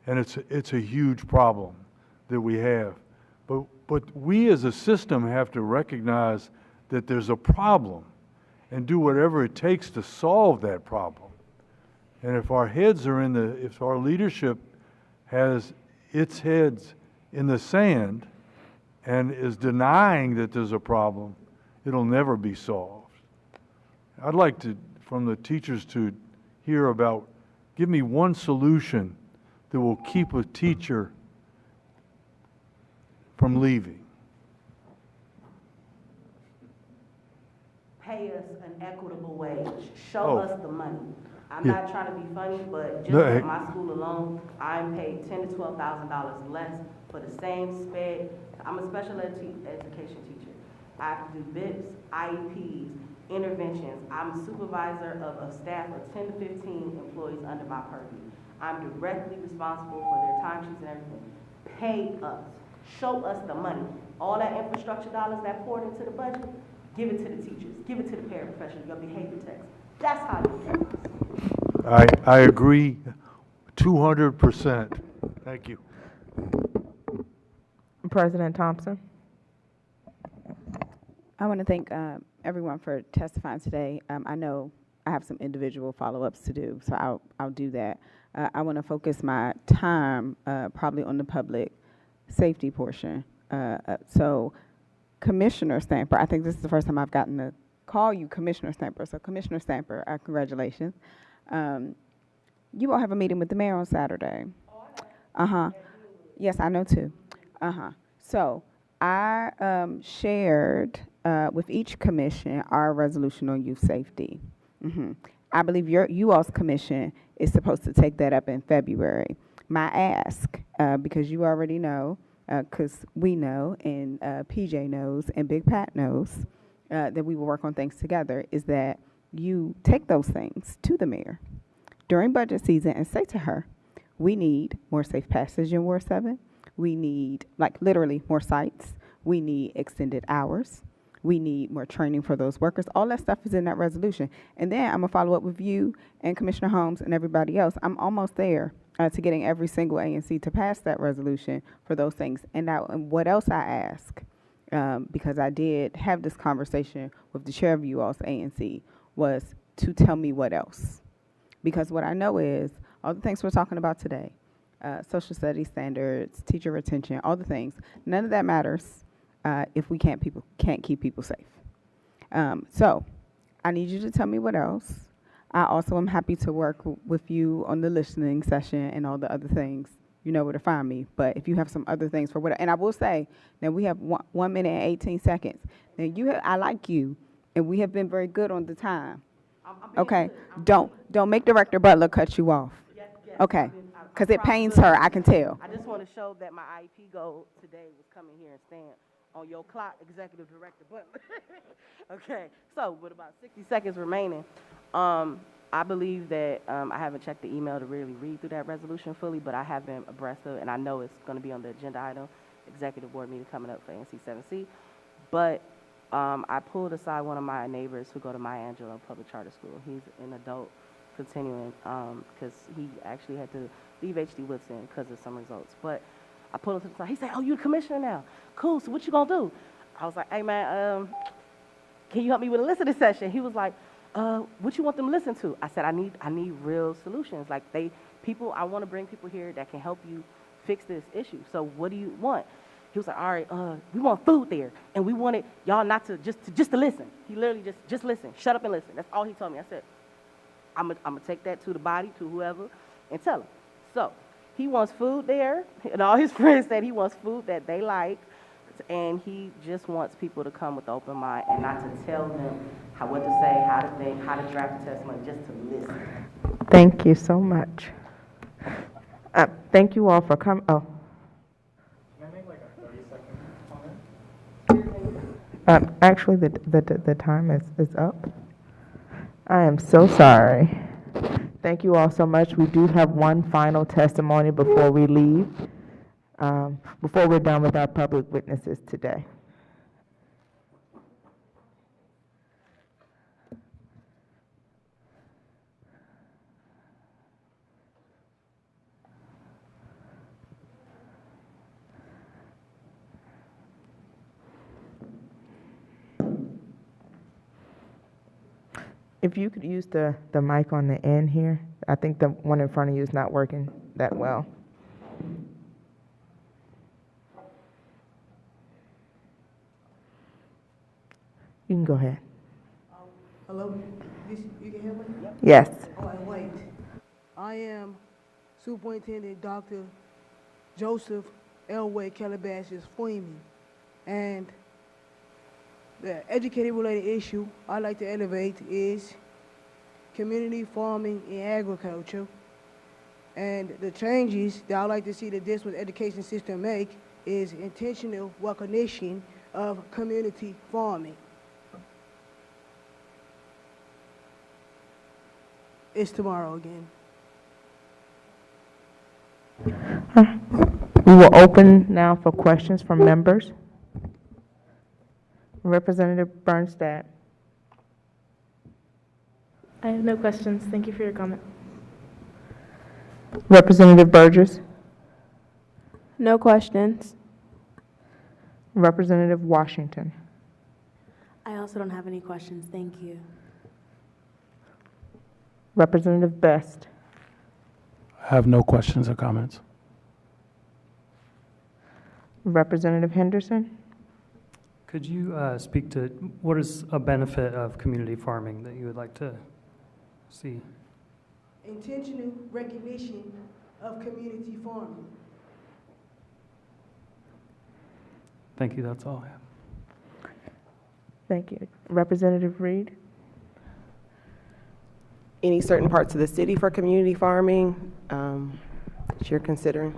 Speaker 1: And it's a huge problem that we have. But we as a system have to recognize that there's a problem and do whatever it takes to solve that problem. And if our heads are if our leadership has its heads in the sand, and is denying that there's a problem, it'll never be solved. I'd like to, from the teachers, to hear about, give me one solution that will keep a teacher from leaving.
Speaker 21: Pay us an equitable wage. Show us the money. I'm
Speaker 1: Yeah.
Speaker 21: not trying to be funny, but just
Speaker 1: No,
Speaker 21: at
Speaker 1: hey.
Speaker 21: my school alone, I'm paid $10,000 to $12,000 less for the same sped. I'm a special education teacher. I have to do BIPs, IEPs, interventions. I'm a supervisor of a staff of 10 to 15 employees under my purview. I'm directly responsible for their timesheets and everything. Pay us. Show us the money. All that infrastructure dollars that poured into the budget, give it to the teachers. Give it to the paraprofessionals, your behavior techs. That's how you do it.
Speaker 1: I agree 200%. Thank you.
Speaker 2: President Thompson.
Speaker 5: I want to thank everyone for testifying today. I know I have some individual follow-ups to do, so I'll do that. I want to focus my time probably on the public safety portion. So Commissioner Stamper, I think this is the first time I've gotten to call you Commissioner Stamper. So Commissioner Stamper, congratulations. You all have a meeting with the mayor on Saturday. Yes, I know too. So I shared with each commission our resolution on youth safety. I believe you all's commission is supposed to take that up in February. My ask, because you already know, because we know, and PJ knows, and Big Pat knows, that we will work on things together, is that you take those things to the mayor during budget season and say to her, we need more safe passage in Ward 7. We need, like, literally more sites. We need extended hours. We need more training for those workers. All that stuff is in that resolution. And then I'm going to follow up with you and Commissioner Holmes and everybody else. I'm almost there to getting every single ANC to pass that resolution for those things. And now, and what else I ask, because I did have this conversation with the chair of you all's ANC, was to tell me what else. Because what I know is all the things we're talking about today, social studies standards, teacher retention, all the things, none of that matters if we can't keep people safe. So I need you to tell me what else. I also am happy to work with you on the listening session and all the other things. You know where to find me. But if you have some other things for what, and I will say that we have 1 minute and 18 seconds. Now I like you, and we have been very good on the time. Okay, don't make Director Butler cut you off.
Speaker 21: Yes,
Speaker 2: Okay, because it pains her, I can tell.
Speaker 21: I just want to show that my IEP goal today was coming here and stand on your clock, Executive Director Butler. Okay, so with about 60 seconds remaining, I believe that I haven't checked the email to really read through that resolution fully, but I have been abreast of it, and I know it's going to be on the agenda item, executive board meeting coming up for NC 7C. But I pulled aside one of my neighbors who go to Maya Angelou Public Charter School. He's an adult continuing because he actually had to leave HD Woodson because of some results. But I pulled him to the side. He said, "Oh, you the commissioner now? Cool. So what you gonna do?" I was like, "Hey man, can you help me with a listening session?" He was like, "What you want them to listen to?" I said, "I need real solutions. Like I want to bring people here that can help you fix this issue. So what do you want?" He was like, "All right, we want food there, and we wanted y'all not to just to listen." He literally just listen, shut up and listen. That's all he told me. I said, I'm gonna take that to the body, to whoever, and tell him. So he wants food there, and all his friends said he wants food that they like, and he just wants people to come with an open mind and not to tell them what to say, how to think, how to draft a testimony, just to listen.
Speaker 2: Thank you so much. Thank you all for coming. Oh.
Speaker 16: Can I make like a 30-second comment?
Speaker 2: Actually, the time is up. I am so sorry. Thank you all so much. We do have one final testimony before we leave, before we're done with our public witnesses today. If you could use the mic on the end here, I think the one in front of you is not working that well. You can go ahead.
Speaker 13: Hello, you can hear me?
Speaker 2: Yes.
Speaker 13: Oh, I wait. I am Superintendent Dr. Joseph Elway Calabasas Freeman, and the educated-related issue I'd like to elevate is community farming and agriculture. And the changes that I'd like to see the district education system make is intentional recognition of community farming. It's tomorrow again.
Speaker 2: We will open now for questions from members. Representative Bernstadt.
Speaker 14: I have no questions. Thank you for your comment.
Speaker 2: Representative Burgess.
Speaker 9: No questions.
Speaker 2: Representative Washington.
Speaker 14: I also don't have any questions. Thank you.
Speaker 2: Representative Best.
Speaker 8: I have no questions or comments.
Speaker 2: Representative Henderson.
Speaker 6: Could you speak to what is a benefit of community farming that you would like to see?
Speaker 13: Intentional recognition of community farming.
Speaker 6: Thank you, that's all I have.
Speaker 2: Thank you. Representative Reed.
Speaker 3: Any certain parts of the city for community farming that you're considering?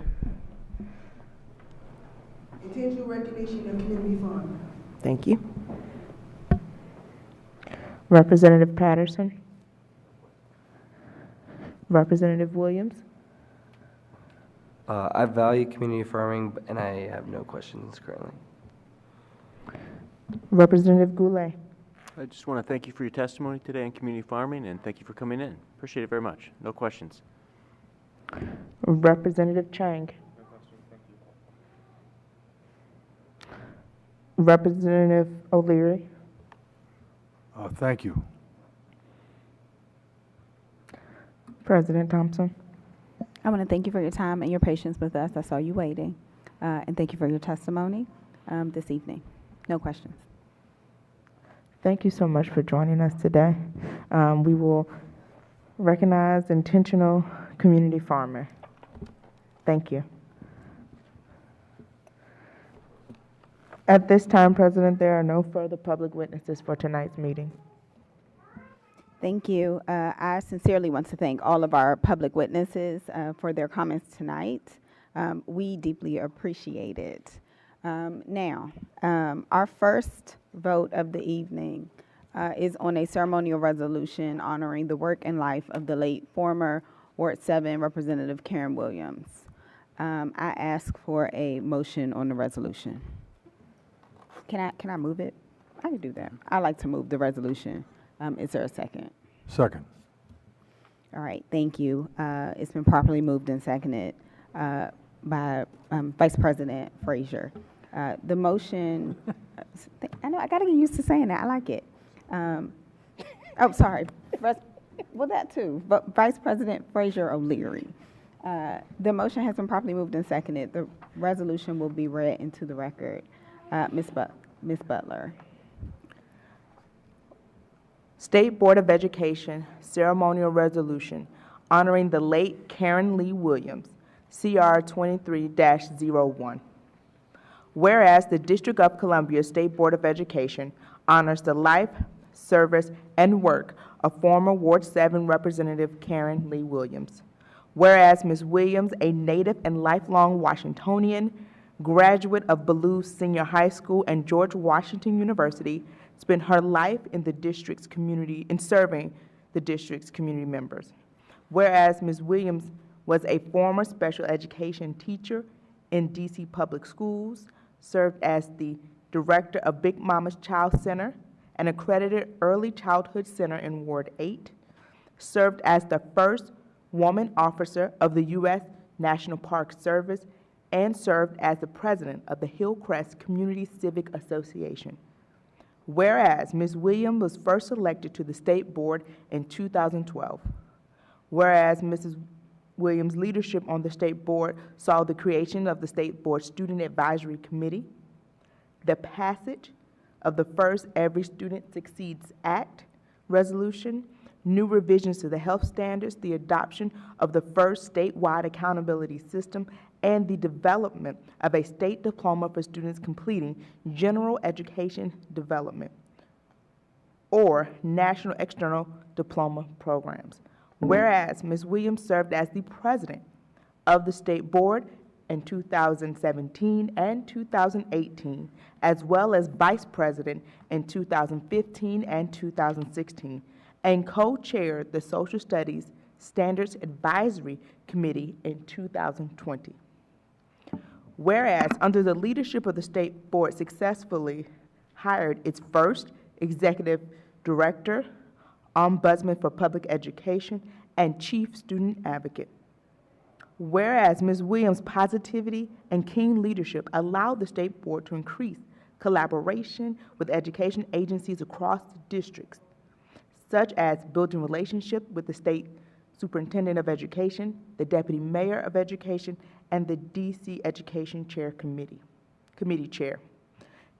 Speaker 13: Intentional recognition of community farming.
Speaker 3: Thank you.
Speaker 2: Representative Patterson. Representative Williams.
Speaker 15: I value community farming, and I have no questions currently.
Speaker 2: Representative Goulet.
Speaker 7: I just want to thank you for your testimony today on community farming, and thank you for coming in. Appreciate it very much. No questions.
Speaker 2: Representative Chang. Representative O'Leary.
Speaker 1: Thank you.
Speaker 2: President Thompson.
Speaker 5: I want to thank you for your time and your patience with us. I saw you waiting. And thank you for your testimony this evening. No questions.
Speaker 2: Thank you so much for joining us today. We will recognize intentional community farmer. Thank you. At this time, President, there are no further public witnesses for tonight's meeting.
Speaker 5: Thank you. I sincerely want to thank all of our public witnesses for their comments tonight. We deeply appreciate it. Now, our first vote of the evening is on a ceremonial resolution honoring the work and life of the late former Ward 7 Representative Karen Williams. I ask for a motion on the resolution. Can I move it? I can do that. I'd like to move the resolution. Is there a second?
Speaker 1: Second.
Speaker 5: All right, thank you. It's been properly moved and seconded by Vice President Frazier. The motion, I know, I got to get used to saying that. I like it. Oh, sorry. Well, that too. But Vice President Frazier O'Leary. The motion has been properly moved and seconded. The resolution will be read into the record. Ms. Butler.
Speaker 2: State Board of Education ceremonial resolution honoring the late Karen Lee Williams, CR 23-01. Whereas the District of Columbia State Board of Education honors the life, service, and work of former Ward 7 Representative Karen Lee Williams. Whereas Ms. Williams, a native and lifelong Washingtonian, graduate of Ballou Senior High School and George Washington University, spent her life in the district's community in serving the district's community members. Whereas Ms. Williams was a former special education teacher in DC Public Schools, served as the director of Big Mama's Child Center, an accredited early childhood center in Ward 8, served as the first woman officer of the U.S. National Park Service, and served as the president of the Hillcrest Community Civic Association. Whereas Ms. Williams was first elected to the State Board in 2012. Whereas Mrs. Williams' leadership on the State Board saw the creation of the State Board Student Advisory Committee, the passage of the first Every Student Succeeds Act resolution, new revisions to the health standards, the adoption of the first statewide accountability system, and the development of a state diploma for students completing general education development or national external diploma programs. Whereas Ms. Williams served as the president of the state board in 2017 and 2018, as well as vice president in 2015 and 2016, and co-chaired the Social Studies Standards Advisory Committee in 2020. Whereas, under the leadership of the state board, successfully hired its first executive director, ombudsman for public education, and chief student advocate. Whereas Ms. Williams' positivity and keen leadership allowed the state board to increase collaboration with education agencies across the districts, such as building relationships with the state superintendent of education, the deputy mayor of education, and the DC Education Chair Committee Chair.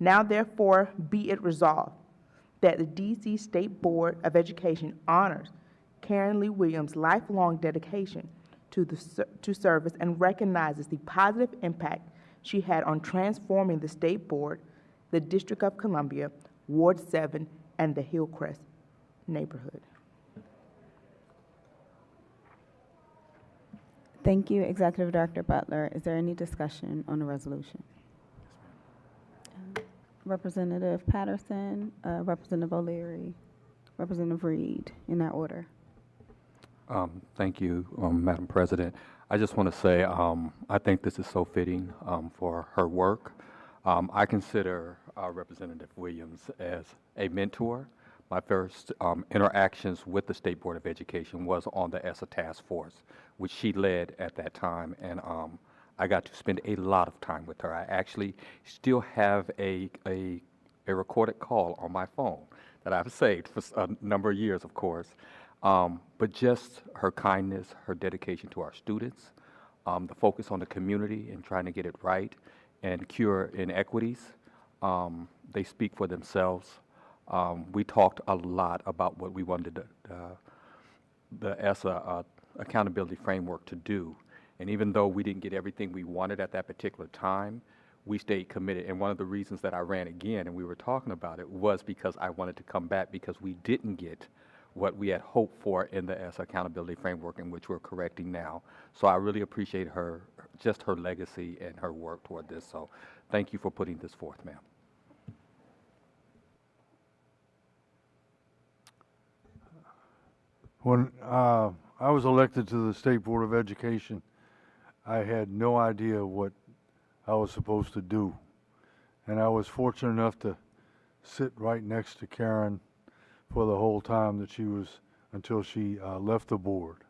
Speaker 2: Now therefore be it resolved that the DC State Board of Education honors Karen Lee Williams' lifelong dedication to service and recognizes the positive impact she had on transforming the State Board, the District of Columbia, Ward 7, and the Hillcrest neighborhood.
Speaker 5: Thank you, Executive Director Butler. Is there any discussion on the resolution? Representative Patterson, Representative O'Leary, Representative Reed, in that order.
Speaker 4: Thank you, Madam President. I just want to say I think this is so fitting for her work. I consider Representative Williams as a mentor. My first interactions with the State Board of Education was on the ESSA task force, which she led at that time, and I got to spend a lot of time with her. I actually still have a recorded call on my phone that I've saved for a number of years, of course. But just her kindness, her dedication to our students, the focus on the community and trying to get it right and cure inequities, they speak for themselves. We talked a lot about what we wanted the ESSA accountability framework to do. And even though we didn't get everything we wanted at that particular time, we stayed committed. And one of the reasons that I ran again, and we were talking about it, was because I wanted to come back because we didn't get what we had hoped for in the ESSA accountability framework, in which we're correcting now. So I really appreciate her, just her legacy and her work toward this. So thank you for putting this forth, ma'am.
Speaker 1: When I was elected to the State Board of Education, I had no idea what I was supposed to do. And I was fortunate enough to sit right next to Karen for the whole time that she was, until she left the board.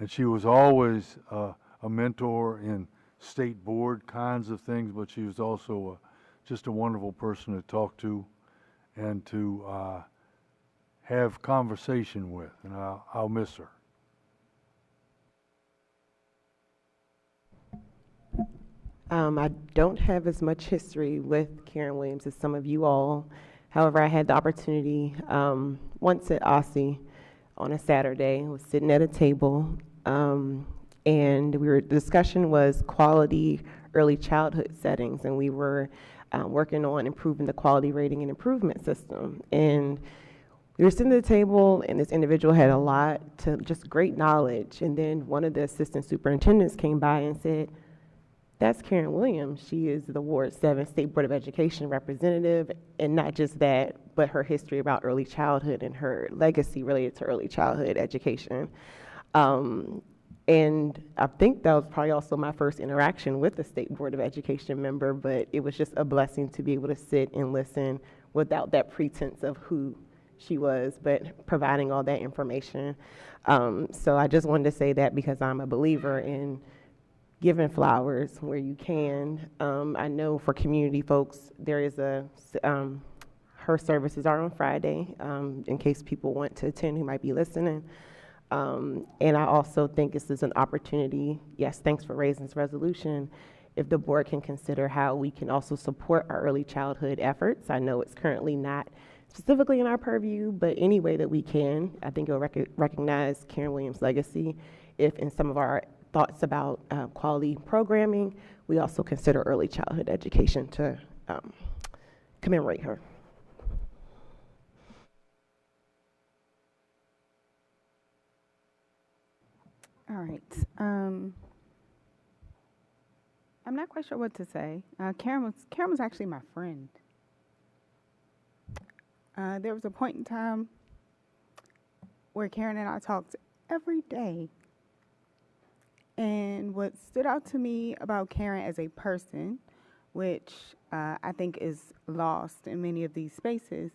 Speaker 1: And she was always a mentor in state board kinds of things, but she was also just a wonderful person to talk to and to have conversation with, and I'll miss her.
Speaker 3: I don't have as much history with Karen Williams as some of you all. However, I had the opportunity once at OSSE on a Saturday. I was sitting at a table, and the discussion was quality early childhood settings, and we were working on improving the quality rating and improvement system. And we were sitting at the table, and this individual had a lot to just great knowledge. And then one of the assistant superintendents came by and said, "That's Karen Williams. She is the Ward 7 State Board of Education representative," and not just that, but her history about early childhood and her legacy related to early childhood education. And I think that was probably also my first interaction with the State Board of Education member, but it was just a blessing to be able to sit and listen without that pretense of who she was, but providing all that information. So I just wanted to say that because I'm a believer in giving flowers where you can. I know for community folks, there is her services are on Friday, in case people want to attend who might be listening. And I also think this is an opportunity, yes, thanks for raising this resolution. if the board can consider how we can also support our early childhood efforts. I know it's currently not specifically in our purview, but any way that we can, I think it'll recognize Karen Williams' legacy if in some of our thoughts about quality programming, we also consider early childhood education to commemorate her.
Speaker 5: All right. I'm not quite sure what to say. Karen was actually my friend. There was a point in time where Karen and I talked every day. And what stood out to me about Karen as a person, which I think is lost in many of these spaces,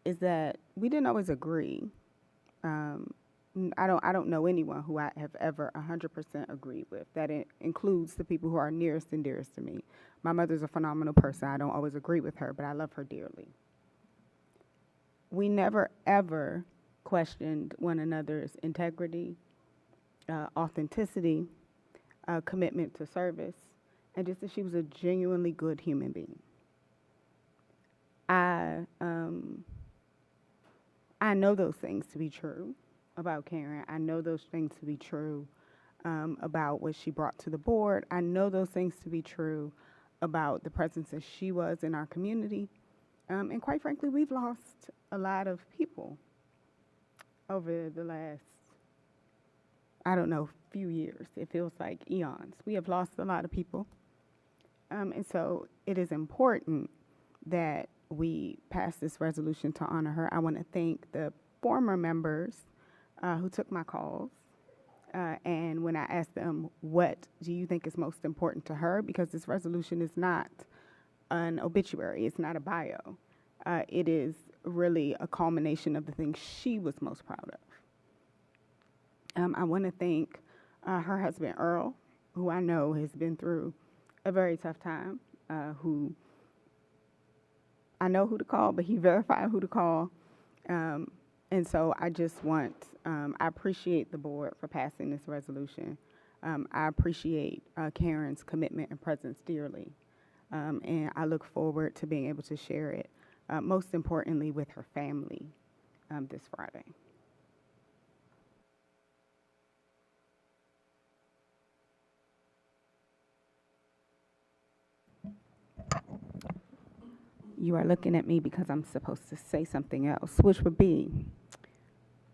Speaker 5: is that we didn't always agree. I don't know anyone who I have ever 100% agreed with. That includes the people who are nearest and dearest to me. My mother's a phenomenal person. I don't always agree with her, but I love her dearly. We never, ever questioned one another's integrity, authenticity, commitment to service, and just that she was a genuinely good human being. I know those things to be true about Karen. I know those things to be true about what she brought to the board. I know those things to be true about the presence that she was in our community. And quite frankly, we've lost a lot of people over the last, I don't know, few years. It feels like eons. We have lost a lot of people. And so it is important that we pass this resolution to honor her. I want to thank the former members who took my calls. And when I asked them, what do you think is most important to her? Because this resolution is not an obituary. It's not a bio. It is really a culmination of the things she was most proud of. I want to thank her husband, Earl, who I know has been through a very tough time, who I know who to call, but he verified who to call. And so I just want, I appreciate the board for passing this resolution. I appreciate Karen's commitment and presence dearly. And I look forward to being able to share it, most importantly with her family this Friday. You are looking at me because I'm supposed to say something else, which would be,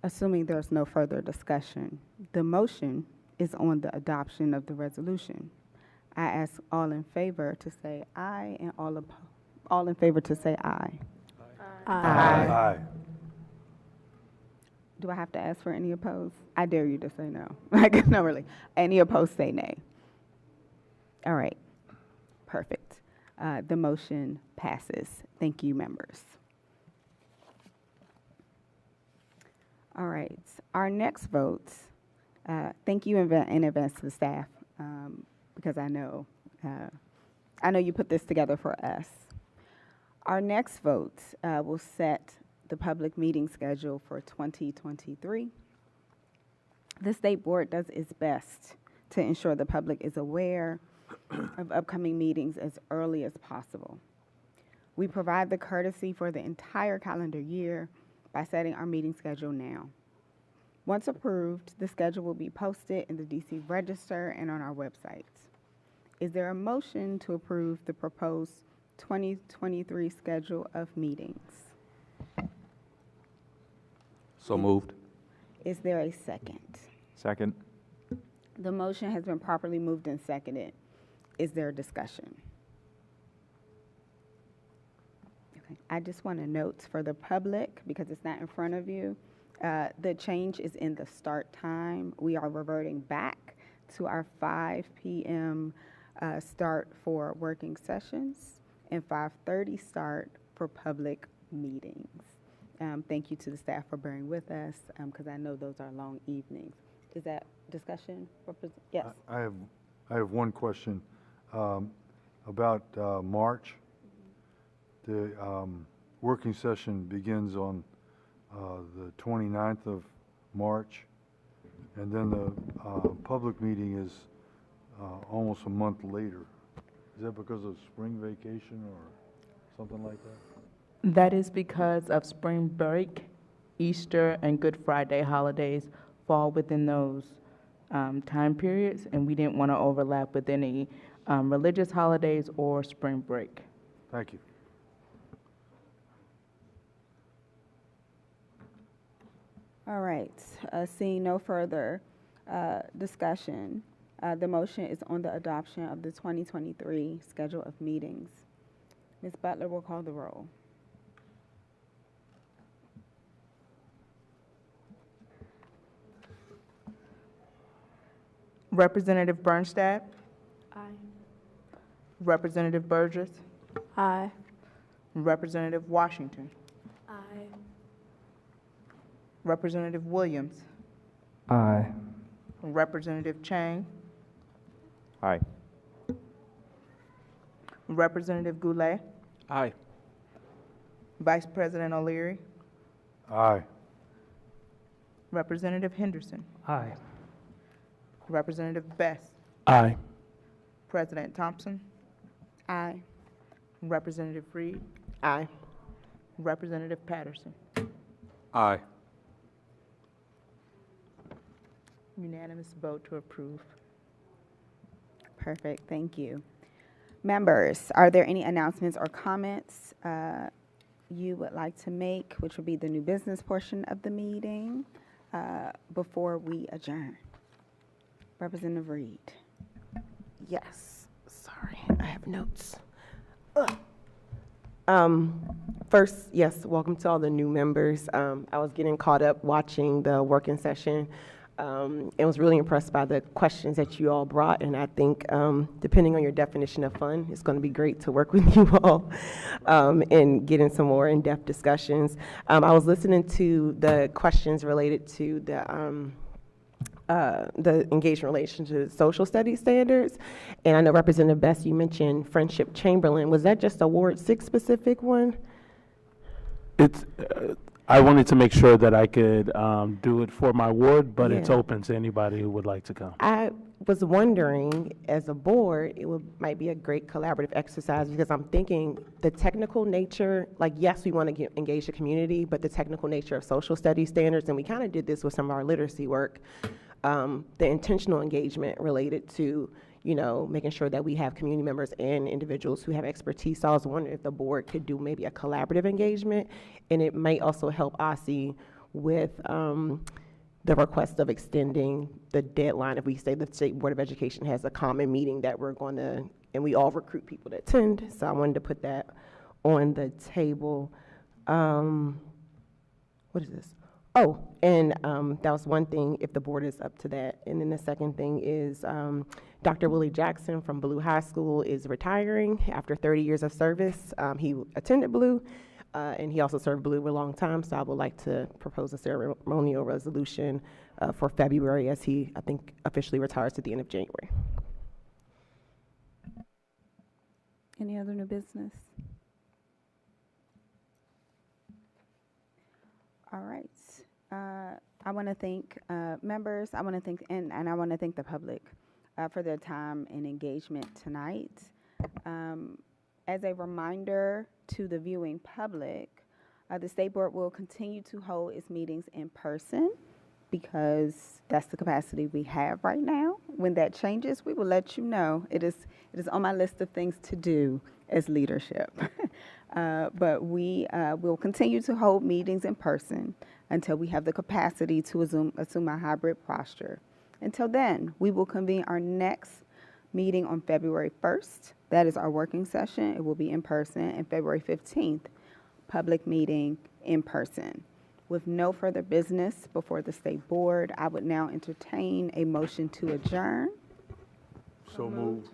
Speaker 5: assuming there's no further discussion, the motion is on the adoption of the resolution. I ask all in favor to say aye and all in favor to say aye.
Speaker 1: Aye. Aye.
Speaker 5: Do I have to ask for any opposed? I dare you to say no. Like, no, really. Any opposed, say nay. All right. Perfect. The motion passes. Thank you, members. All right. Our next vote, thank you in advance to the staff, because I know you put this together for us. Our next vote will set the public meeting schedule for 2023. The State Board does its best to ensure the public is aware of upcoming meetings as early as possible. We provide the courtesy for the entire calendar year by setting our meeting schedule now. Once approved, the schedule will be posted in the DC Register and on our website. Is there a motion to approve the proposed 2023 schedule of meetings?
Speaker 4: So moved.
Speaker 5: Is there a second?
Speaker 16: Second.
Speaker 5: The motion has been properly moved and seconded. Is there a discussion? Okay. I just want to note for the public, because it's not in front of you, the change is in the start time. We are reverting back to our 5 p.m. Start for working sessions and 5:30 start for public meetings. Thank you to the staff for bearing with us, because I know those are long evenings. Is that discussion? Yes.
Speaker 1: I have one question about March. The working session begins on the 29th of March, and then the public meeting is almost a month later. Is that because of spring vacation or something like that?
Speaker 2: That is because of spring break, Easter, and Good Friday holidays fall within those time periods, and we didn't want to overlap with any religious holidays or spring break.
Speaker 1: Thank you.
Speaker 5: All right, seeing no further discussion, the motion is on the adoption of the 2023 schedule of meetings. Ms. Butler will call the roll.
Speaker 2: Representative Bernstadt?
Speaker 14: Aye.
Speaker 2: Representative Burgess?
Speaker 14: Aye.
Speaker 2: Representative Washington?
Speaker 14: Aye.
Speaker 2: Representative Williams?
Speaker 15: Aye.
Speaker 2: Representative Chang?
Speaker 16: Aye.
Speaker 2: Representative Goulet?
Speaker 8: Aye.
Speaker 2: Vice President O'Leary?
Speaker 1: Aye.
Speaker 2: Representative Henderson?
Speaker 6: Aye.
Speaker 2: Representative Best?
Speaker 8: Aye.
Speaker 2: President Thompson?
Speaker 5: Aye.
Speaker 2: Representative Reed?
Speaker 3: Aye.
Speaker 2: Representative Patterson?
Speaker 4: Aye.
Speaker 2: Unanimous vote to approve.
Speaker 5: Perfect, thank you. Members, are there any announcements or comments you would like to make, which would be the new business portion of the meeting, before we adjourn? Representative Reed.
Speaker 3: Yes, sorry, I have notes. First, yes, welcome to all the new members. I was getting caught up watching the working session and was really impressed by the questions that you all brought, and I think depending on your definition of fun, it's going to be great to work with you all and get in some more in-depth discussions. I was listening to the questions related to the engagement relation to social studies standards. And I know Representative Best, you mentioned Friendship Chamberlain. Was that just a Ward 6 specific one?
Speaker 8: It's, I wanted to make sure that I could do it for my ward, but it's
Speaker 3: Yeah.
Speaker 8: open to anybody who would like to come.
Speaker 3: I was wondering, as a board, might be a great collaborative exercise, because I'm thinking the technical nature, like, yes, we want to engage the community, but the technical nature of social studies standards, and we kind of did this with some of our literacy work, the intentional engagement related to, you know, making sure that we have community members and individuals who have expertise. So I was wondering if the board could do maybe a collaborative engagement, and it might also help OSSE with the request of extending the deadline. If we say the State Board of Education has a common meeting that we're going to, and we all recruit people to attend. So I wanted to put that on the table. What is this? Oh, and that was one thing, if the board is up to that. And then the second thing is Dr. Willie Jackson from Blue High School is retiring after 30 years of service. He attended Blue, and he also served Blue a long time, so I would like to propose a ceremonial resolution for February, as he, I think, officially retires at the end of January.
Speaker 5: Any other new business? All right. I want to thank members. I want to thank, and I want to thank the public for their time and engagement tonight. As a reminder to the viewing public, the State Board will continue to hold its meetings in person because that's the capacity we have right now. When that changes, we will let you know. It is on my list of things to do as leadership. But we will continue to hold meetings in person until we have the capacity to assume a hybrid posture. Until then, we will convene our next meeting on February 1st. That is our working session. It will be in person. And February 15th, public meeting in person. With no further business before the State Board, I would now entertain a motion to adjourn.
Speaker 1: So moved.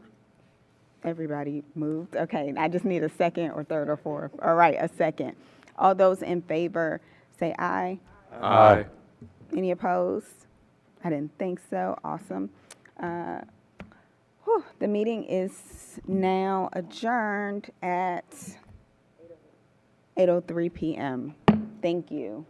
Speaker 5: Everybody moved? Okay, I just need a second or third or fourth. All right, a second. All those in favor say aye.
Speaker 4: Aye.
Speaker 5: Any opposed? I didn't think so. Awesome. The meeting is now adjourned at 8:03 p.m. Thank you.